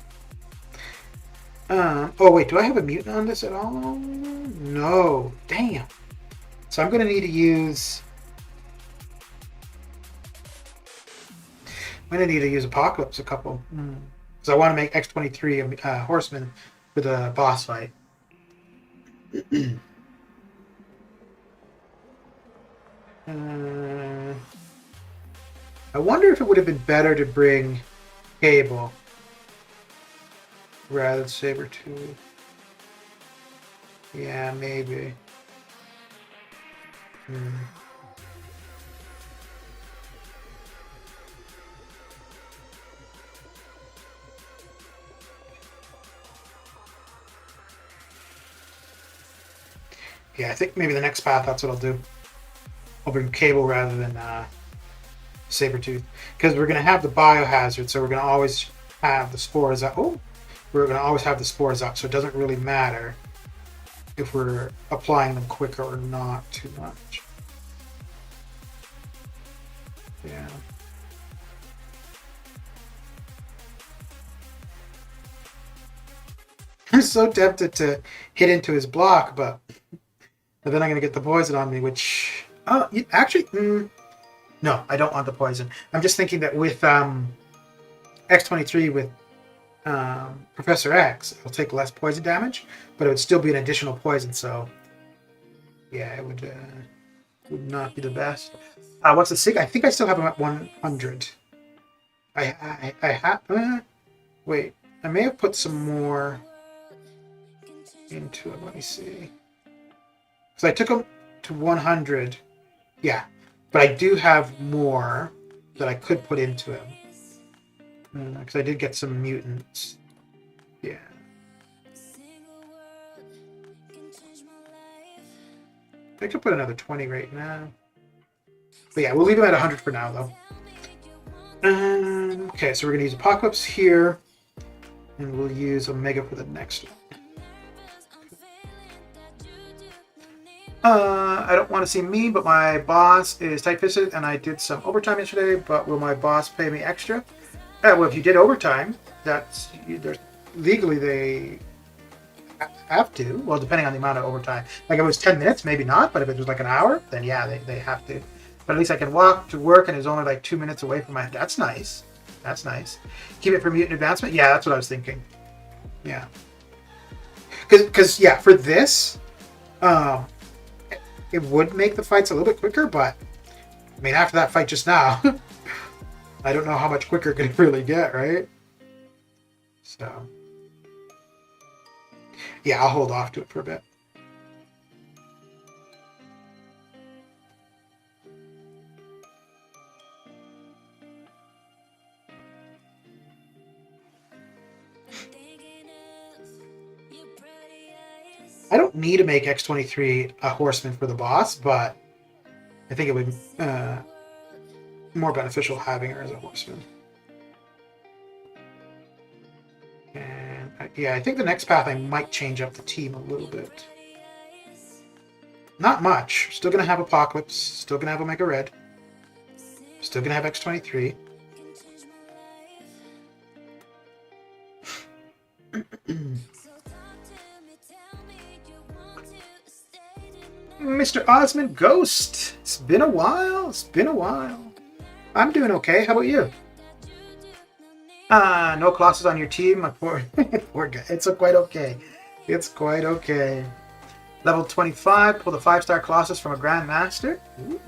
Oh, wait, do I have a mutant on this at all? No. Damn. So I'm going to need to use... I'm going to need to use Apocalypse a couple. Because I want to make X-23 a horseman for the boss fight. I wonder if it would have been better to bring Cable rather than Sabertooth. Yeah, maybe. Yeah, I think maybe the next path, that's what I'll do. I'll bring Cable rather than Sabertooth. Because we're going to have the biohazard, so we're going to always have the spores out. Oh! We're going to always have the spores out, so it doesn't really matter if we're applying them quicker or not too much. Yeah. I'm so tempted to hit into his block, but then I'm going to get the poison on me, which... Oh, actually... no, I don't want the poison. I'm just thinking that with X-23, with Professor X, it'll take less poison damage, but it would still be an additional poison, so... Yeah, it would not be the best. What's the sig? I think I still have him at 100. I have... wait, I may have put some more into it. Let me see. So I took him to 100. Yeah, but I do have more that I could put into him. Because I did get some mutants. Yeah. I could put another 20 right now. But yeah, we'll leave him at 100 for now, though. Okay, so we're going to use Apocalypse here. And we'll use Omega for the next one. I don't want to see me, but my boss is tight-fisted, and I did some overtime yesterday, but will my boss pay me extra? Well, if you did overtime, that's... legally, they have to. Well, depending on the amount of overtime. Like, if it was 10 minutes, maybe not, but if it was like an hour, then yeah, they have to. But at least I can walk to work, and it's only like 2 minutes away from my... That's nice. That's nice. Keep it for mutant advancement? Yeah, that's what I was thinking. Yeah. Because yeah, for this... it would make the fights a little bit quicker, but I mean, after that fight just now, I don't know how much quicker it could really get, right? So, yeah, I'll hold off to it for a bit. I don't need to make X-23 a horseman for the boss, but I think it would be more beneficial having her as a horseman. And yeah, I think the next path I might change up the team a little bit. Not much. Still going to have Apocalypse. Still going to have Omega Red. Still going to have X-23. Mr. Osmond Ghost. It's been a while. It's been a while. I'm doing okay. How about you? No Colossus on your team. My poor, poor guy. It's quite okay. It's quite okay. Level 25. Pull the 5-star Colossus from a Grandmaster. Ooh.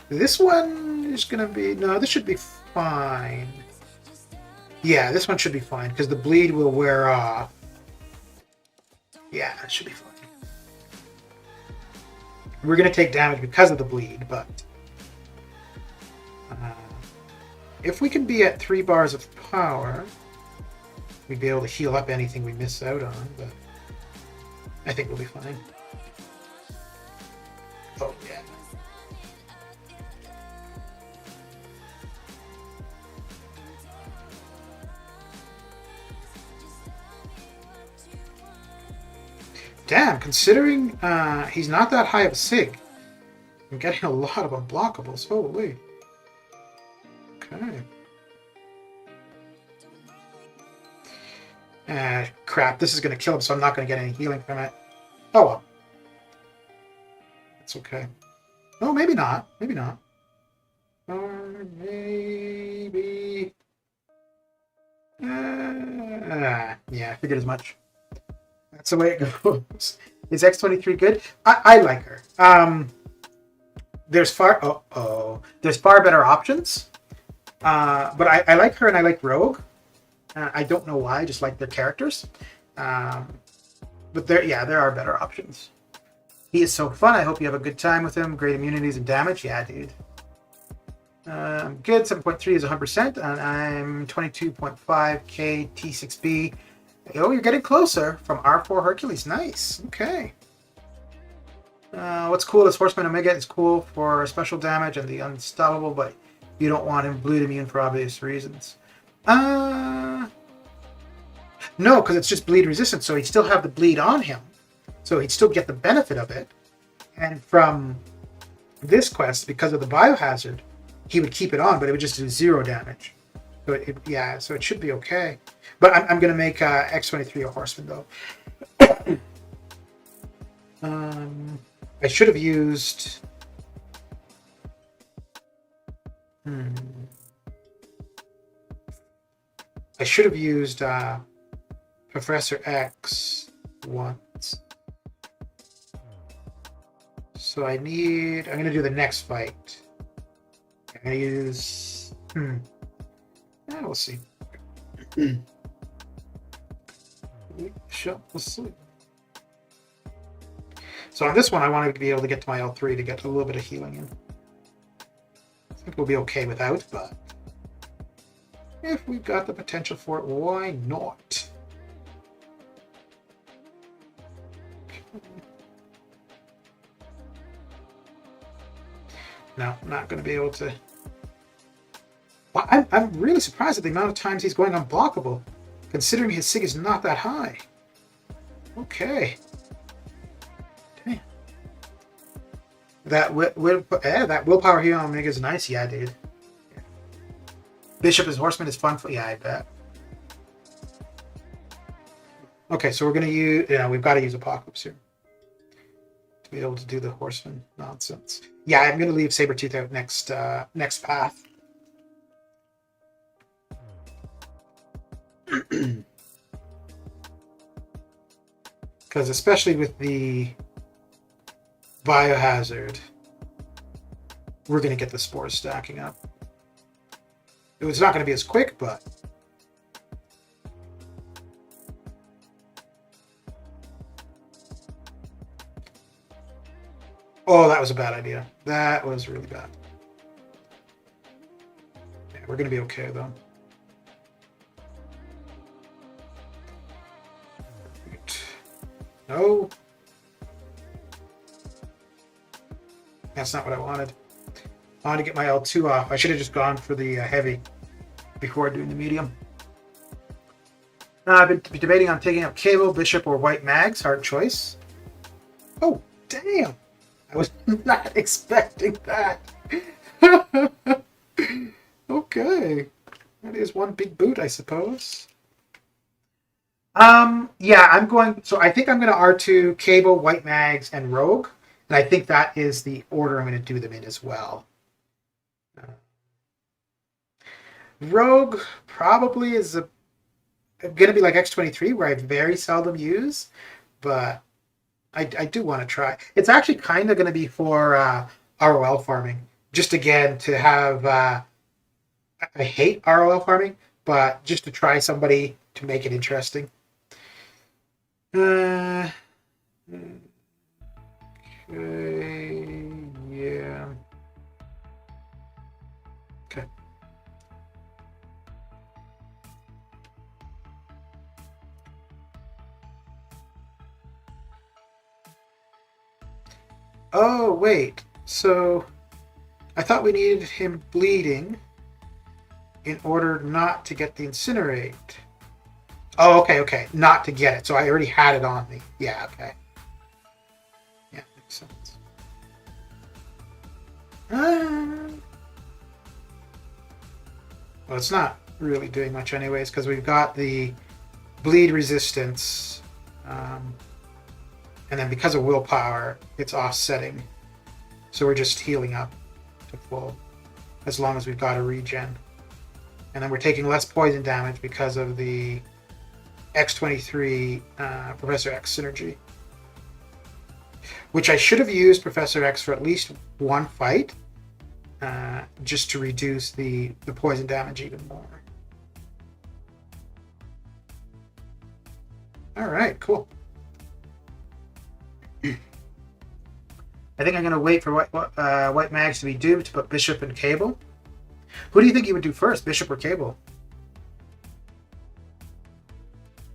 This one is going to be... No, this should be fine. Yeah, this one should be fine because the bleed will wear off. Yeah, it should be fine. We're going to take damage because of the bleed, but if we can be at 3 bars of power, we'd be able to heal up anything we miss out on, but I think we'll be fine. Oh, yeah. damn, considering he's not that high of a sig, I'm getting a lot of unblockables. Holy. Okay. Crap, this is going to kill him, so I'm not going to get any healing from it. Oh well. It's okay. Oh, maybe not. Maybe not. Or maybe... yeah, I figured as much. That's the way it goes. Is X23 good? I like her. There's far... There's far better options. But I like her and I like Rogue. I don't know why, I just like their characters. But there are better options. He is so fun. I hope you have a good time with him. Great immunities and damage. Yeah, dude. I'm good. 7.3 is 100%. And I'm 22.5k T6B. Oh, you're getting closer from R4 Hercules. Nice. Okay. What's cool is Horseman Omega is cool for special damage and the Unstoppable, but you don't want him bleed immune for obvious reasons. No, because it's just bleed resistant, so he'd still have the bleed on him. So he'd still get the benefit of it. And from this quest, because of the biohazard, he would keep it on, but it would just do 0 damage. So so it should be okay. But I'm going to make X23 a horseman, though. I should have used... I should have used Professor X once. So I'm going to do the next fight. I'm going to use... we'll see. We'll see. So on this one, I want to be able to get to my L3 to get a little bit of healing in. I think we'll be okay without, but if we've got the potential for it, why not? No, I'm not going to be able to... Well, I'm really surprised at the amount of times he's going unblockable, considering his SIG is not that high. Okay. Damn. That willpower here on Omega is nice. Yeah, dude. Yeah. Bishop as Horseman is fun. Yeah, I bet. Okay, so we're going to use... Yeah, we've got to use Apocalypse here to be able to do the Horseman nonsense. Yeah, I'm going to leave Sabretooth out next path. Because especially with the biohazard, we're going to get the spores stacking up. It's not going to be as quick, but... Oh, that was a bad idea. That was really bad. Yeah, we're going to be okay, though. No. That's not what I wanted. I wanted to get my L2 off. I should have just gone for the heavy before doing the medium. I've been debating on taking up Cable, Bishop, or White Mags. Hard choice. Oh, damn. I was not expecting that. Okay. That is one big boot, I suppose. Yeah, I'm going... So I think I'm going to R2, Cable, White Mags, and Rogue. And I think that is the order I'm going to do them in as well. Rogue probably is going to be like X23, where I very seldom use. But I do want to try. It's actually kind of going to be for ROL farming. Just again, to have... I hate ROL farming, but just to try somebody to make it interesting. Okay, yeah. Okay. Oh, wait. So, I thought we needed him bleeding in order not to get the incinerate. Oh, okay. Not to get it. So I already had it on me. Yeah, okay. makes sense. Well, it's not really doing much anyways, because we've got the bleed resistance, and then because of willpower, it's offsetting. So we're just healing up to full, as long as we've got a regen. And then we're taking less poison damage because of the X23 Professor X synergy. Which I should have used Professor X for at least one fight, just to reduce the poison damage even more. Alright, cool. I think I'm going to wait for White Mags to be duped to put Bishop and Cable. Who do you think you would do first, Bishop or Cable?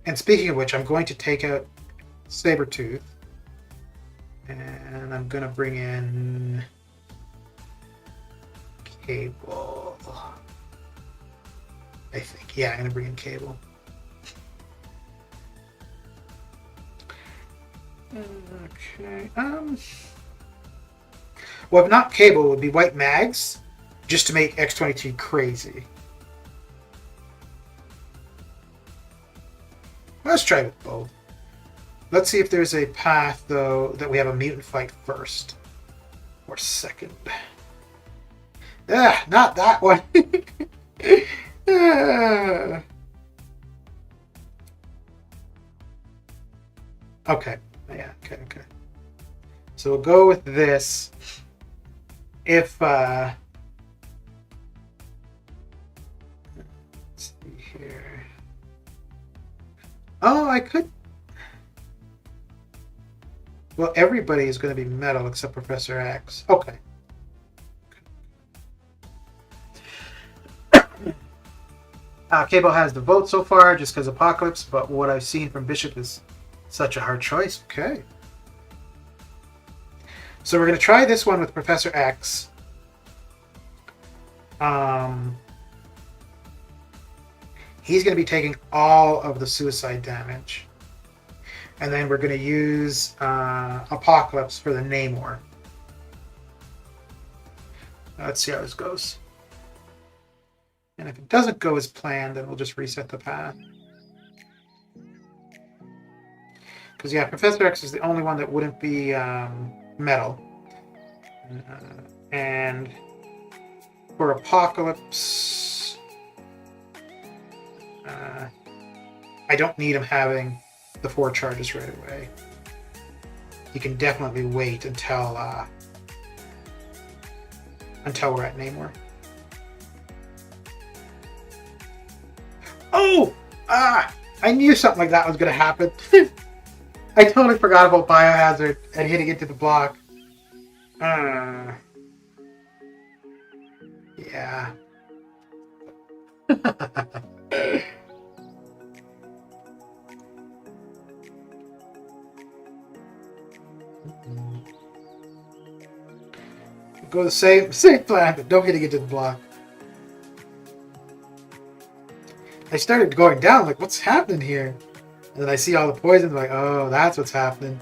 And speaking of which, I'm going to take out Sabretooth. And I'm going to bring in Cable. I think. Yeah, I'm going to bring in Cable. Okay. Well, if not Cable, it would be White Mags, just to make X-22 crazy. Let's try with both. Let's see if there's a path, though, that we have a mutant fight first. Or second. Ah, not that one. Okay. Yeah, okay. So we'll go with this. If, let's see here. Oh, I could. Well, everybody is going to be metal except Professor X. Okay. Cable has the vote so far just because Apocalypse, but what I've seen from Bishop is such a hard choice. Okay. So we're going to try this one with Professor X. He's going to be taking all of the suicide damage. And then we're going to use Apocalypse for the Namor. Let's see how this goes. And if it doesn't go as planned, then we'll just reset the path. Because, yeah, Professor X is the only one that wouldn't be metal. And for Apocalypse, I don't need him having the 4 charges right away. You can definitely wait until we're at Namor. Oh! I knew something like that was going to happen. I totally forgot about Biohazard and hitting it to the block. Yeah. Go the same plan, but don't hitting it to the block. I started going down, like, what's happening here? And then I see all the poison, like, oh, that's what's happening.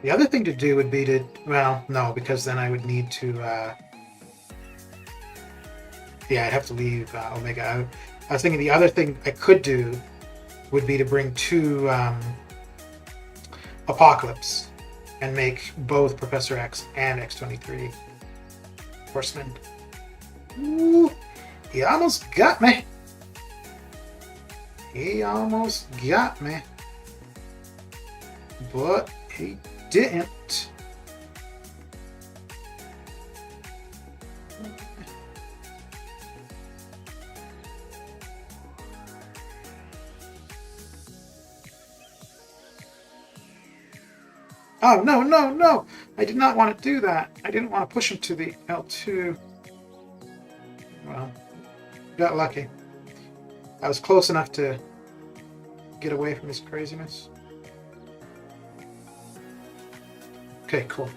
The other thing to do would be to, well, no, because then I would need to, yeah, I'd have to leave Omega. I was thinking the other thing I could do would be to bring 2 Apocalypse and make both Professor X and X-23 Horsemen. Ooh, he almost got me. He almost got me. But he didn't. Oh, no, no, no! I did not want to do that. I didn't want to push him to the L2. Well, got lucky. I was close enough to get away from this craziness. Okay, cool.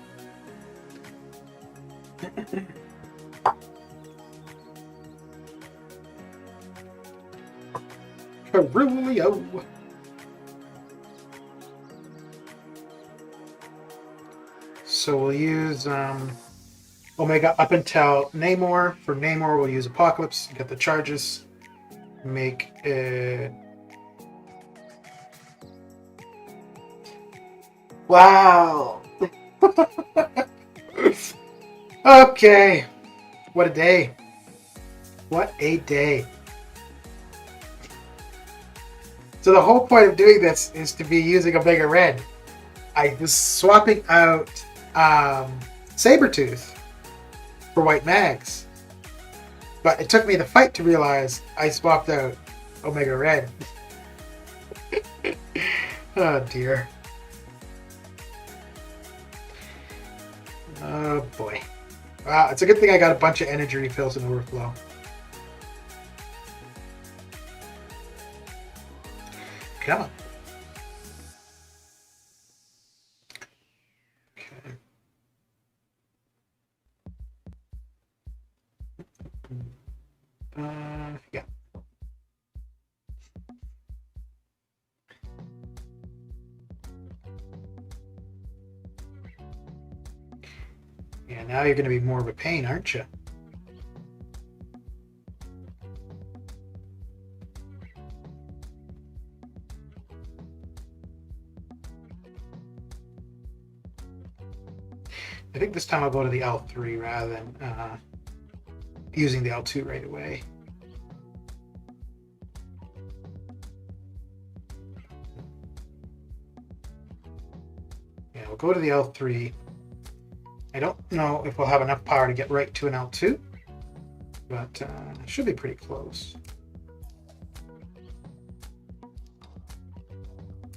Carulio. So we'll use Omega up until Namor. For Namor, we'll use Apocalypse. Get the charges. Make it. Wow. Okay. What a day. What a day. So the whole point of doing this is to be using Omega Red. I was swapping out Sabretooth for White Mags. But it took me the fight to realize I swapped out Omega Red. Oh dear. Oh boy. Wow, it's a good thing I got a bunch of energy refills in overflow. Come on. Okay. Yeah. Yeah, now you're going to be more of a pain, aren't you? I think this time I'll go to the L3 rather than using the L2 right away. Yeah, we'll go to the L3. I don't know if we'll have enough power to get right to an L2, but it should be pretty close. You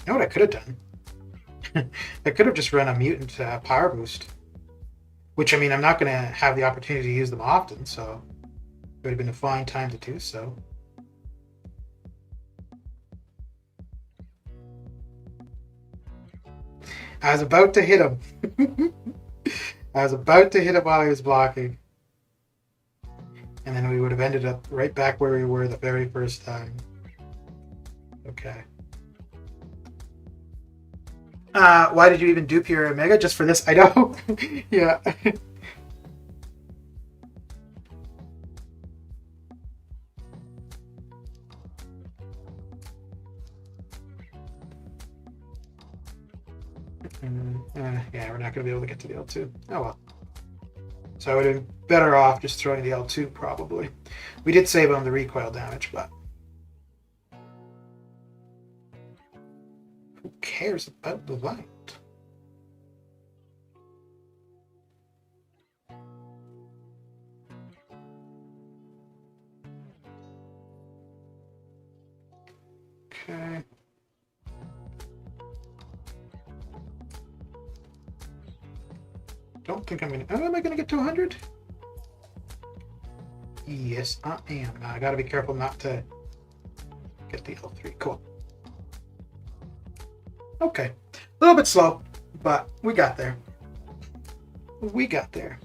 know what I could have done? I could have just run a mutant power boost. Which, I mean, I'm not going to have the opportunity to use them often, so it would have been a fine time to do so. I was about to hit him. I was about to hit him while he was blocking. And then we would have ended up right back where we were the very first time. Okay. Why did you even dupe your Omega? Just for this? I know. Yeah. Yeah, we're not going to be able to get to the L2. Oh well. So I would have been better off just throwing the L2 probably. We did save on the recoil damage, but who cares about the light? Okay. Don't think I'm gonna. Oh, am I gonna get to 100? Yes, I am. Now I gotta be careful not to get the L3. Cool. Okay. A little bit slow, but we got there. We got there.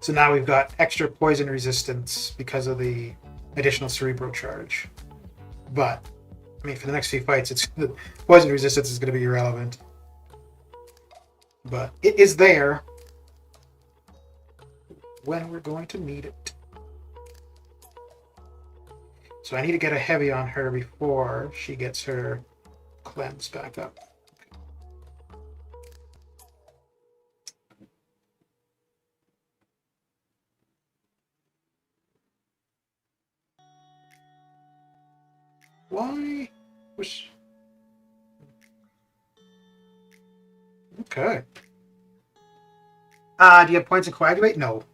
So now we've got extra poison resistance because of the additional cerebro charge. But, I mean, for the next few fights, it's the poison resistance is going to be irrelevant. But it is there when we're going to need it. So I need to get a heavy on her before she gets her cleanse back up. Why? Okay. Do you have points to coagulate? No.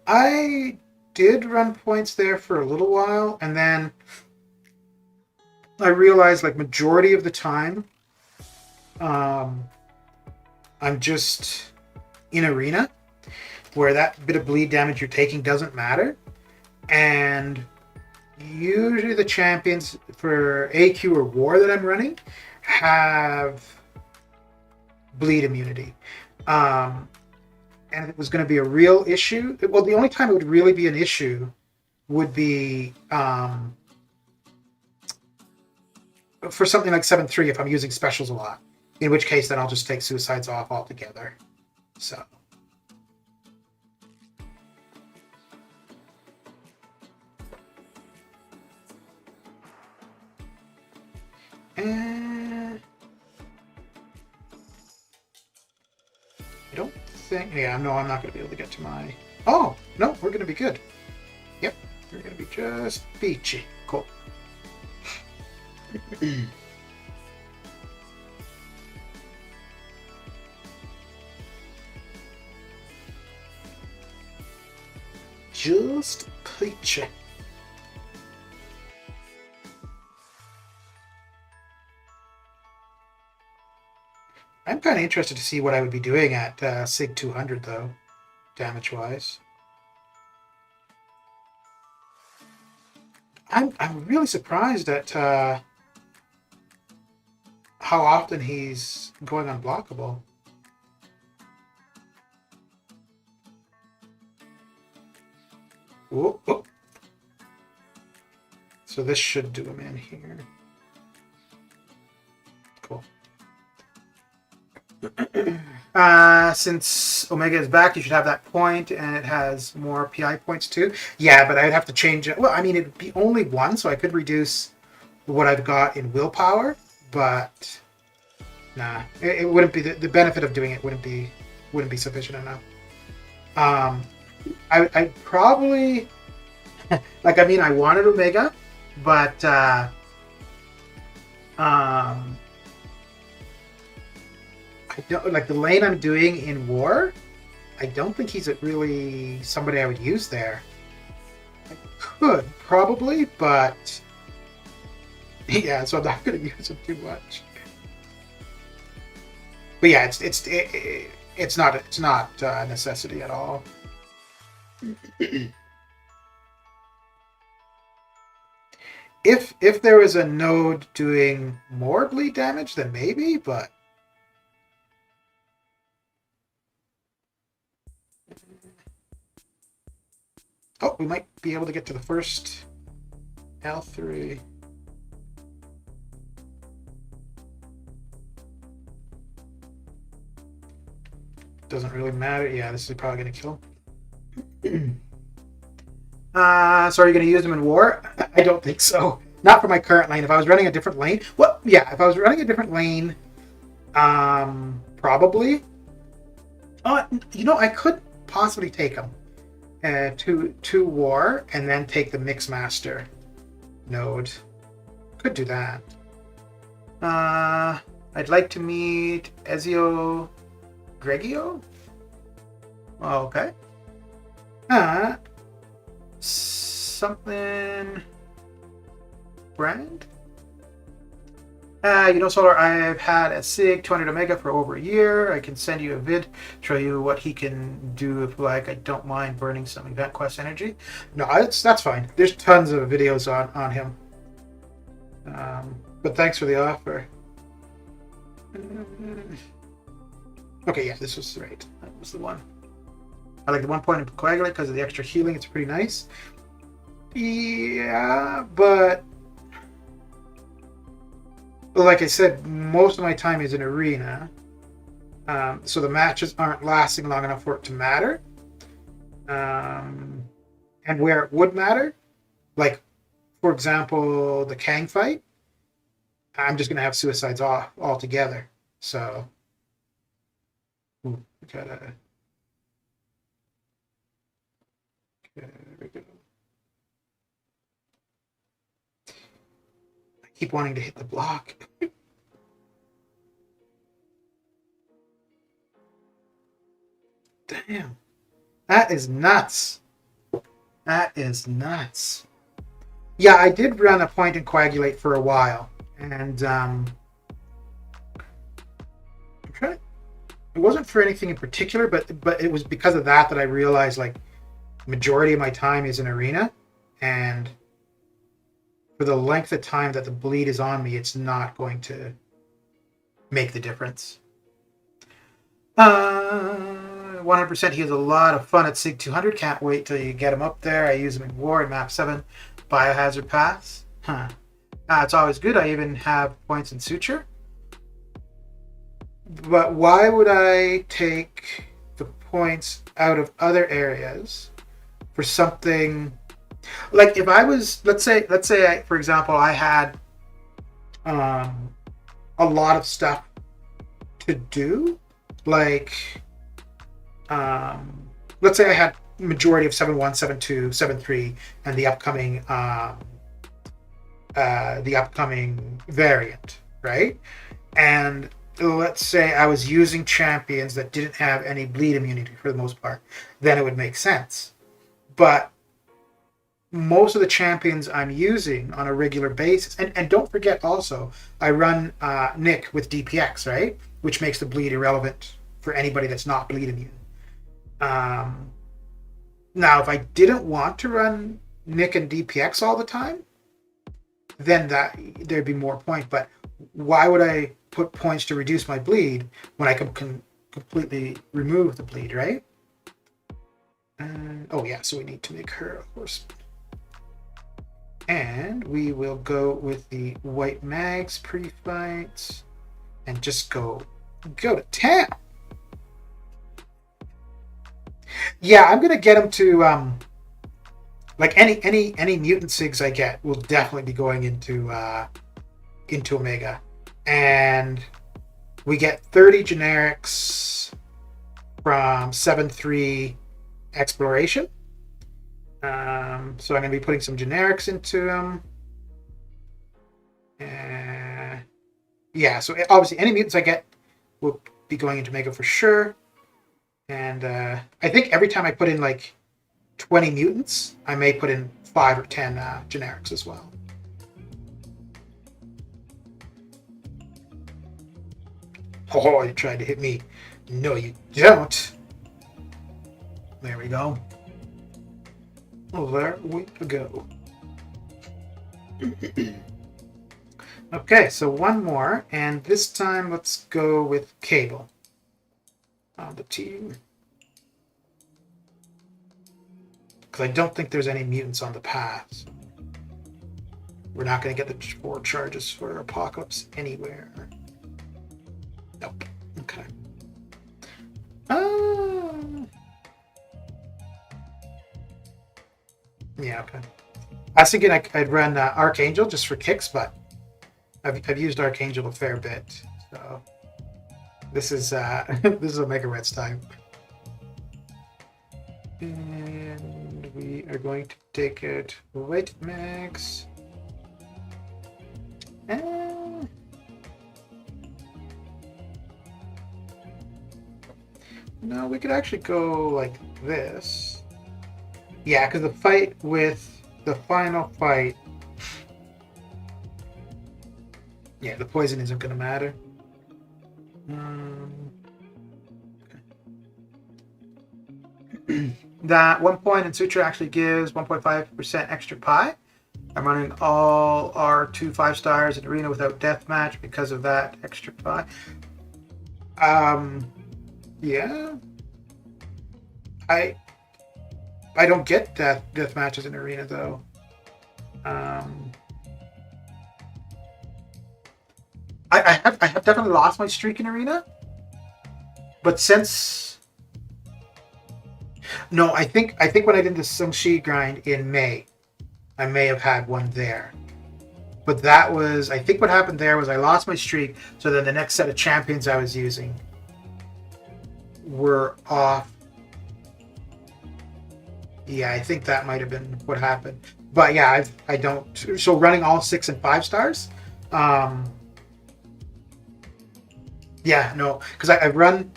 I did run points there for a little while, and then I realized, like, majority of the time, I'm just in arena, where that bit of bleed damage you're taking doesn't matter. And usually the champions for AQ or War that I'm running have bleed immunity. And it was going to be a real issue. Well, the only time it would really be an issue would be for something like 7-3 if I'm using specials a lot. In which case, then I'll just take suicides off altogether. So. And I don't think... Yeah, no, I'm not going to be able to get to my... Oh, no, we're going to be good. Yep, we're going to be just peachy. Cool. Just peachy. I'm kind of interested to see what I would be doing at Sig 200, though, damage-wise. I'm really surprised at how often he's going unblockable. Whoop, whoop. So this should do him in here. Cool. Since Omega is back, you should have that point, and it has more PI points too. Yeah, but I'd have to change it. Well, I mean, it'd be only one, so I could reduce what I've got in willpower, but nah, it wouldn't be the benefit of doing it wouldn't be sufficient enough. I probably like. I mean, I wanted Omega, but I don't like the lane I'm doing in War. I don't think he's really somebody I would use there. I could probably, but yeah, so I'm not going to use him too much. But yeah, it's not a necessity at all. If there was a node doing more bleed damage, then maybe, but. Oh, we might be able to get to the first L3. Doesn't really matter. Yeah, this is probably going to kill. So are you going to use them in War? I don't think so. Not for my current lane. If I was running a different lane, well, yeah. If I was running a different lane, probably. I could possibly take them to War and then take the Mixmaster node. Could do that. I'd like to meet Ezio Gregio. Oh, okay. Something brand. Solar, I've had a SIG 200 Omega for over a year. I can send you a vid, show you what he can do if like. I don't mind burning some event quest energy. No, that's fine. There's tons of videos on him. But thanks for the offer. Okay, yeah, this was right. That was the one. I like the 1 point in Coagulate because of the extra healing. It's pretty nice. Yeah, but like I said, most of my time is in arena. So the matches aren't lasting long enough for it to matter. And where it would matter, like, for example, the Kang fight, I'm just going to have suicides off altogether. So, okay, there we go. I keep wanting to hit the block. Damn. That is nuts. That is nuts. Yeah, I did run a point and Coagulate for a while. And I'm trying to it wasn't for anything in particular, but it was because of that I realized like majority of my time is in arena, and for the length of time that the bleed is on me, it's not going to make the difference. 100%. He has a lot of fun at Sig 200. Can't wait till you get him up there. I use him in War and Map 7 Biohazard Paths. It's always good. I even have points in Suture. But why would I take the points out of other areas for something like if I was let's say for example I had a lot of stuff to do, like let's say I had majority of 7.1, 7.2, 7.3 and the upcoming variant, right? And let's say I was using champions that didn't have any bleed immunity for the most part, then it would make sense. But most of the champions I'm using on a regular basis, and don't forget also, I run Nick with DPX, right? Which makes the bleed irrelevant for anybody that's not bleed immune. Now, if I didn't want to run Nick and DPX all the time, then there'd be more point. But why would I put points to reduce my bleed when I can completely remove the bleed, right? Oh yeah, so we need to make her a horseman. And we will go with the white mags pre-fight and just go to town. Yeah, I'm gonna get him to like any mutant sigs I get will definitely be going into Omega, and we get 30 generics from 7.3 exploration. So I'm going to be putting some generics into them. Yeah, so obviously any mutants I get will be going into Omega for sure. And I think every time I put in like 20 mutants, I may put in 5 or 10 generics as well. Oh, you tried to hit me. No, you don't. There we go. Oh, there we go. Okay, so one more, and this time let's go with Cable on the team. Because I don't think there's any mutants on the path. We're not going to get the 4 charges for Apocalypse anywhere. Nope. Okay. Yeah, okay. I was thinking I'd run Archangel just for kicks, but I've used Archangel a fair bit, so this is this is Omega Red's time. And we are going to take it White Max. No, we could actually go like this. Yeah, because the fight with the final fight, yeah, the poison isn't going to matter. That 1 point in Suture actually gives 1.5% extra pi. I'm running all R2 5-stars in Arena without deathmatch because of that extra pi. Yeah. I don't get death matches in Arena though. I have definitely lost my streak in Arena, but since no, I think when I did the Sungshi grind in May, I may have had one there. But that was, I think what happened there was I lost my streak, so then the next set of champions I was using were off. Yeah, I think that might have been what happened. But yeah, I don't. So running all 6 and 5 stars. Yeah, no, because I've run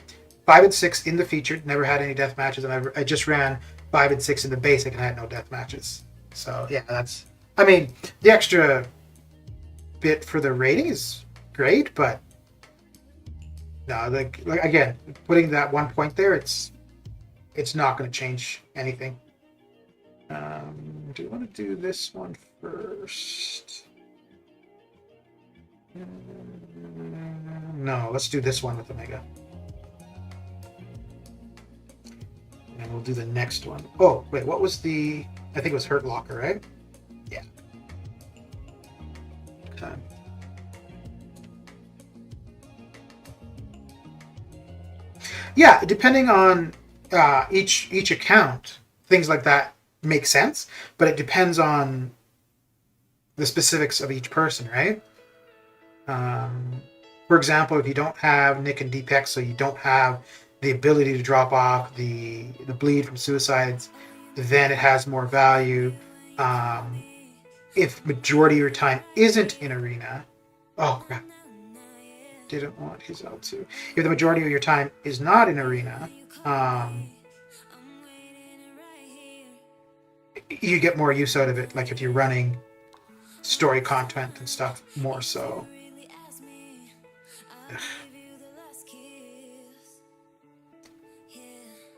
5 and 6 in the featured, never had any death matches, and I just ran 5 and 6 in the basic and I had no death matches. So yeah, that's. I mean, the extra bit for the rating is great, but No, like again, putting that 1 point there, it's not going to change anything. Do you want to do this one first? No, let's do this one with Omega. And we'll do the next one. Oh, wait, what was the... I think it was Hurt Locker, right? Yeah. Okay. Yeah, depending on each account, things like that make sense, but it depends on the specifics of each person, right? For example, if you don't have Nick and Deepex, so you don't have the ability to drop off the bleed from suicides, then it has more value. If majority of your time isn't in arena, oh crap, didn't want his L2. If the majority of your time is not in arena, you get more use out of it. Like if you're running story content and stuff more so.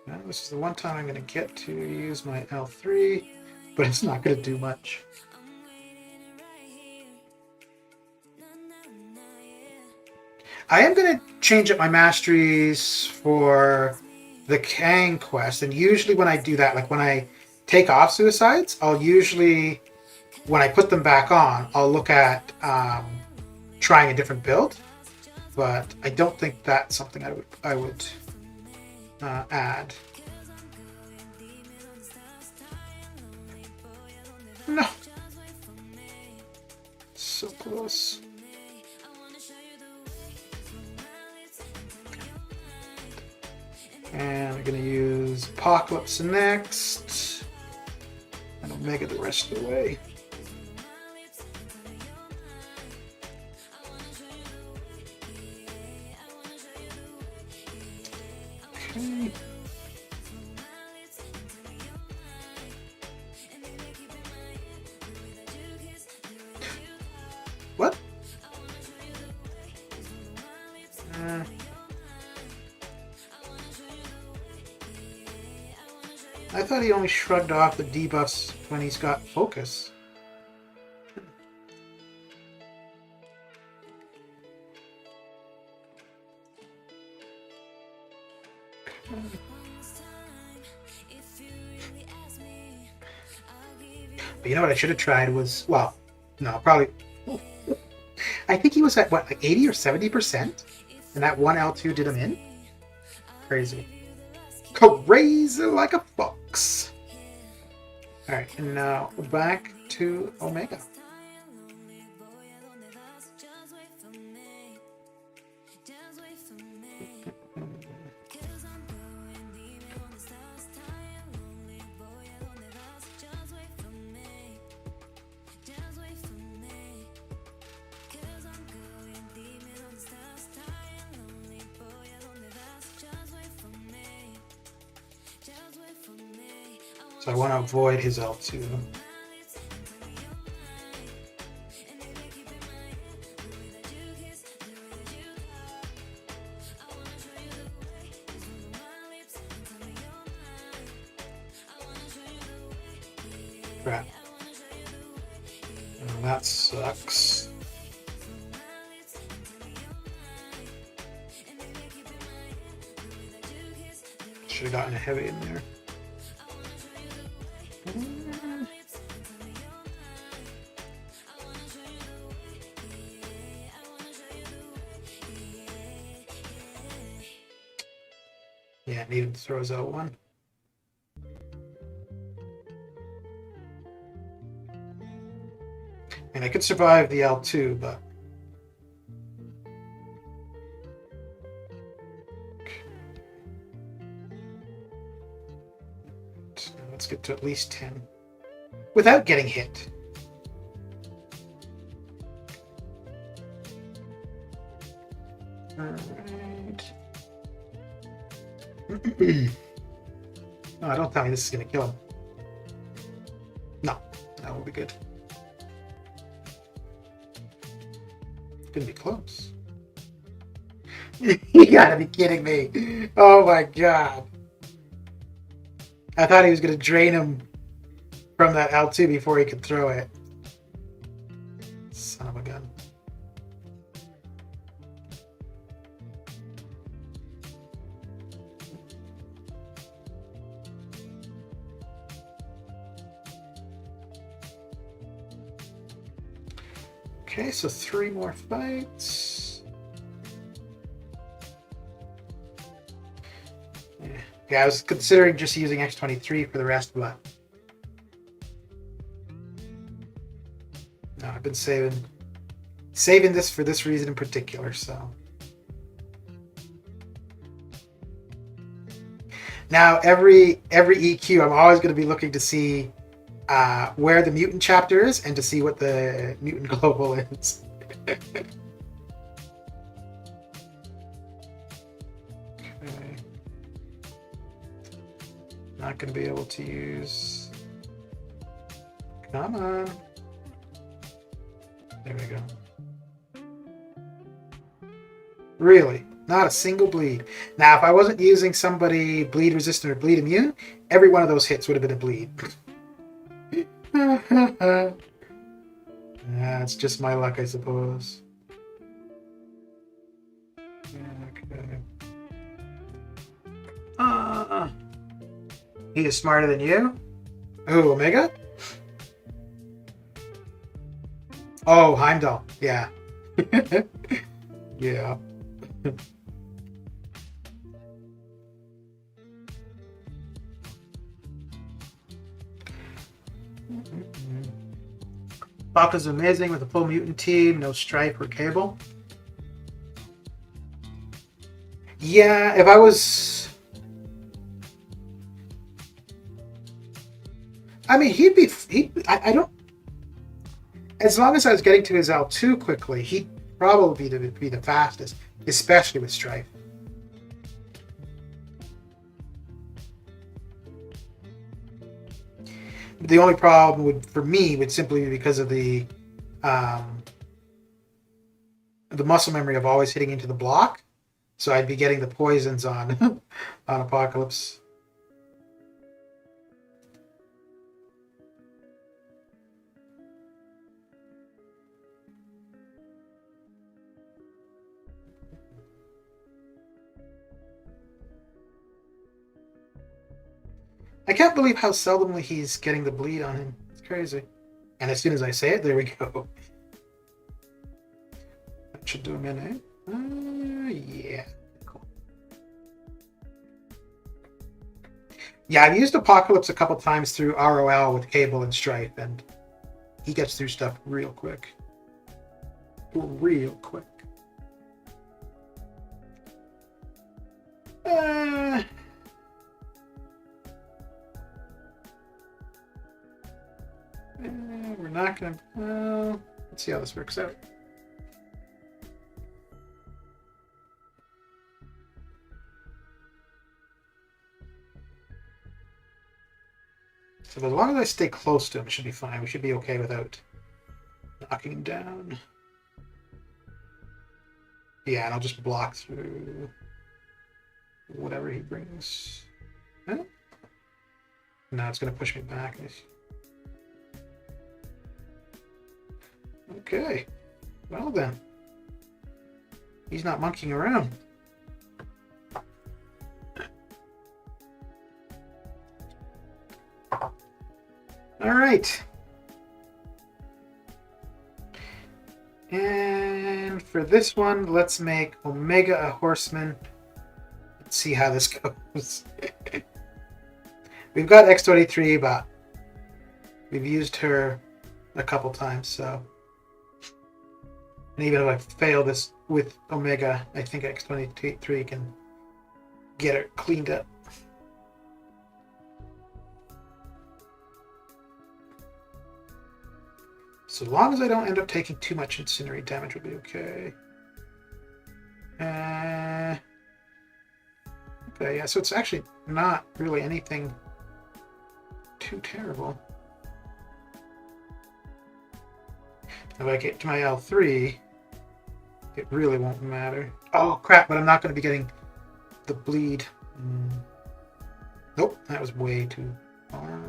Now, this is the one time I'm going to get to use my L3, but it's not going to do much. I am going to change up my masteries for the Kang quest, and usually when I do that, like when I take off suicides, I'll usually, when I put them back on, I'll look at trying a different build, but I don't think that's something I would add. No. So close. And I'm going to use Apocalypse next. And Omega the rest of the way. Okay. What? I thought he only shrugged off the debuffs when he's got focus. But you know what I should have tried was, well, no, probably. I think he was at what, like 80 or 70%? And that one L2 did him in? Crazy. Crazy like a fox. Alright, and now back to Omega. So I want to avoid his L2. Crap. Oh, that sucks. Should have gotten a heavy in there. Yeah, needed to throw his L1. And I could survive the L2, but... Let's get to at least 10. Without getting hit. Alright. Oh, don't tell me this is going to kill him. No, that will be good. It's going to be close. You gotta be kidding me. Oh my god. I thought he was gonna drain him from that L2 before he could throw it. Son of a gun. Okay, so 3 more fights. Yeah, I was considering just using X23 for the rest, but no, I've been saving this for this reason in particular. So now every EQ, I'm always going to be looking to see where the mutant chapter is and to see what the mutant global is. Okay. Not going to be able to use. Come on. There we go. Really? Not a single bleed. Now, if I wasn't using somebody bleed resistant or bleed immune, every one of those hits would have been a bleed. Yeah, it's just my luck, I suppose. Okay. He is smarter than you? Oh, Omega? Oh, Heimdall. Yeah. Yeah. Baka's amazing with a full mutant team, no Stripe or Cable. Yeah, if I was... I mean, I don't... As long as I was getting to his L2 quickly, he'd probably be the fastest, especially with Stripe. The only problem for me would simply be because of the muscle memory of always hitting into the block. So I'd be getting the poisons on on Apocalypse. I can't believe how seldomly he's getting the bleed on him. It's crazy. And as soon as I say it, there we go. That should do him in, eh? Yeah. Cool. Yeah, I've used Apocalypse a couple times through ROL with Cable and Stripe, and he gets through stuff real quick. Real quick. We're not going to... let's see how this works out. So as long as I stay close to him, it should be fine. We should be okay without knocking him down. Yeah, and I'll just block through whatever he brings. Huh? No, it's going to push me back. Okay. Well then. He's not monkeying around. All right. And for this one, let's make Omega a horseman. Let's see how this goes. We've got X23, but we've used her a couple times, so. And even if I fail this with Omega, I think X23 can get her cleaned up. So long as I don't end up taking too much incinerate damage, will be okay. Okay, yeah, so it's actually not really anything too terrible. If I get to my L3, it really won't matter. Oh crap, but I'm not going to be getting the bleed. Nope, that was way too far.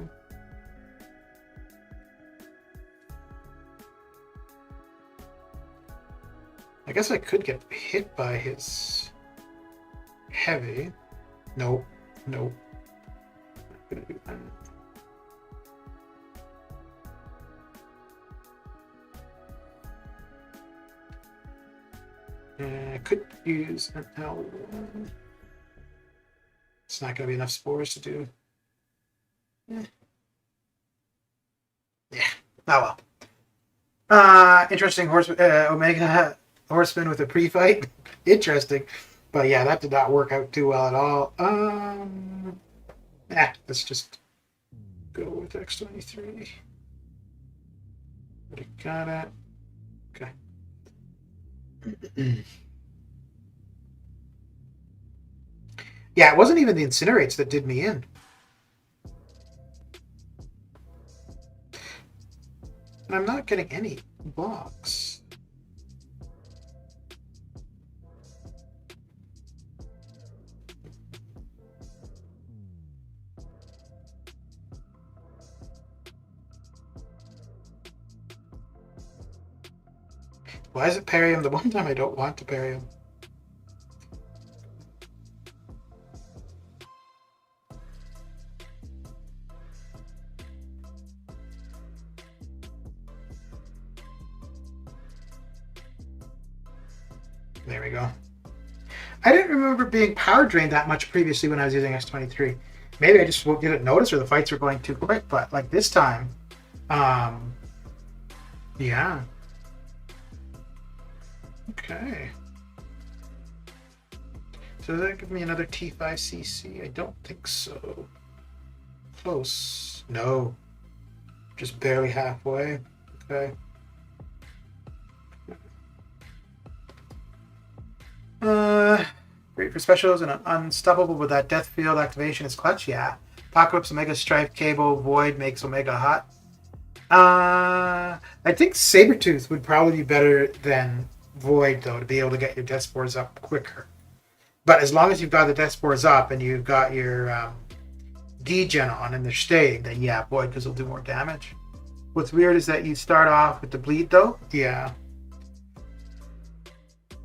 I guess I could get hit by his heavy. Nope, nope. Not gonna do that. I could use an L1. It's not going to be enough spores to do. Yeah. Oh well. Interesting Omega Horseman with a pre-fight. Interesting. But yeah, that did not work out too well at all. Let's just go with X23. Already got it. Okay. Yeah, it wasn't even the incinerates that did me in. And I'm not getting any blocks. Why is it parry him the one time I don't want to parry him? There we go. I didn't remember being power drained that much previously when I was using X23. Maybe I just didn't notice or the fights were going too quick, but like this time, yeah. Okay. So does that give me another T5CC? I don't think so. Close. No. Just barely halfway. Okay. Great for specials and unstoppable with that death field activation is clutch, yeah. Apocalypse, Omega Strife, Cable, Void makes Omega hot. I think Sabretooth would probably be better than Void, though, to be able to get your Death Spores up quicker. But as long as you've got the Death Spores up and you've got your D-Gen on and they're staying, then yeah, Void, because it'll do more damage. What's weird is that you start off with the bleed, though. Yeah.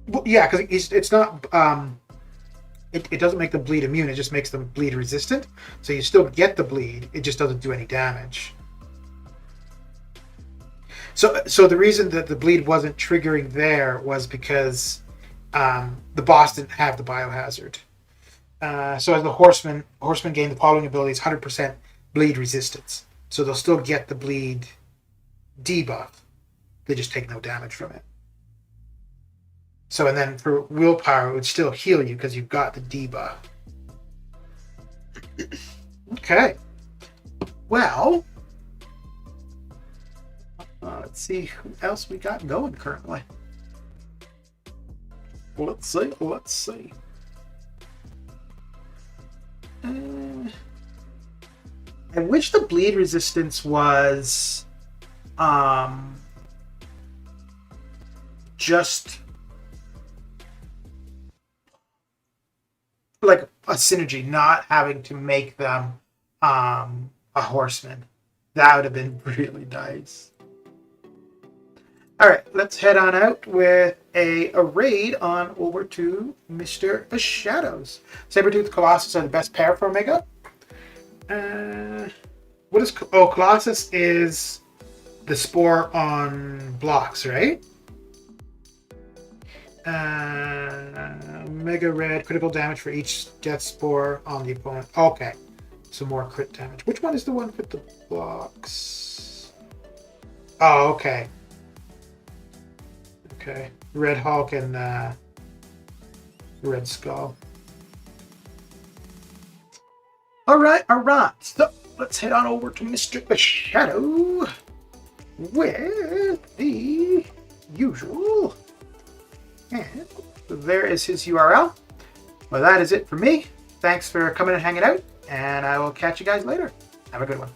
Well, yeah, because it's not... It doesn't make them bleed immune, it just makes them bleed resistant. So you still get the bleed, it just doesn't do any damage. So the reason that the bleed wasn't triggering there was because the boss didn't have the biohazard. So as the horsemen gain the following abilities, 100% bleed resistance. So they'll still get the bleed debuff. They just take no damage from it. So, and then for willpower, it would still heal you because you've got the debuff. Okay. Well, let's see who else we got going currently. Let's see. I wish the bleed resistance was just like a synergy, not having to make them a horseman. That would have been really nice. All right, let's head on out with a raid on over to Mr. Shadows. Sabretooth, Colossus are the best pair for Omega. What is... Oh, Colossus is the spore on blocks, right? Mega Red, critical damage for each death spore on the opponent. Okay, so more crit damage. Which one is the one with the blocks? Oh, okay. Okay, Red Hulk and Red Skull. All right. So let's head on over to Mr. Shadow with the usual. And there is his URL. Well, that is it for me. Thanks for coming and hanging out, and I will catch you guys later. Have a good one.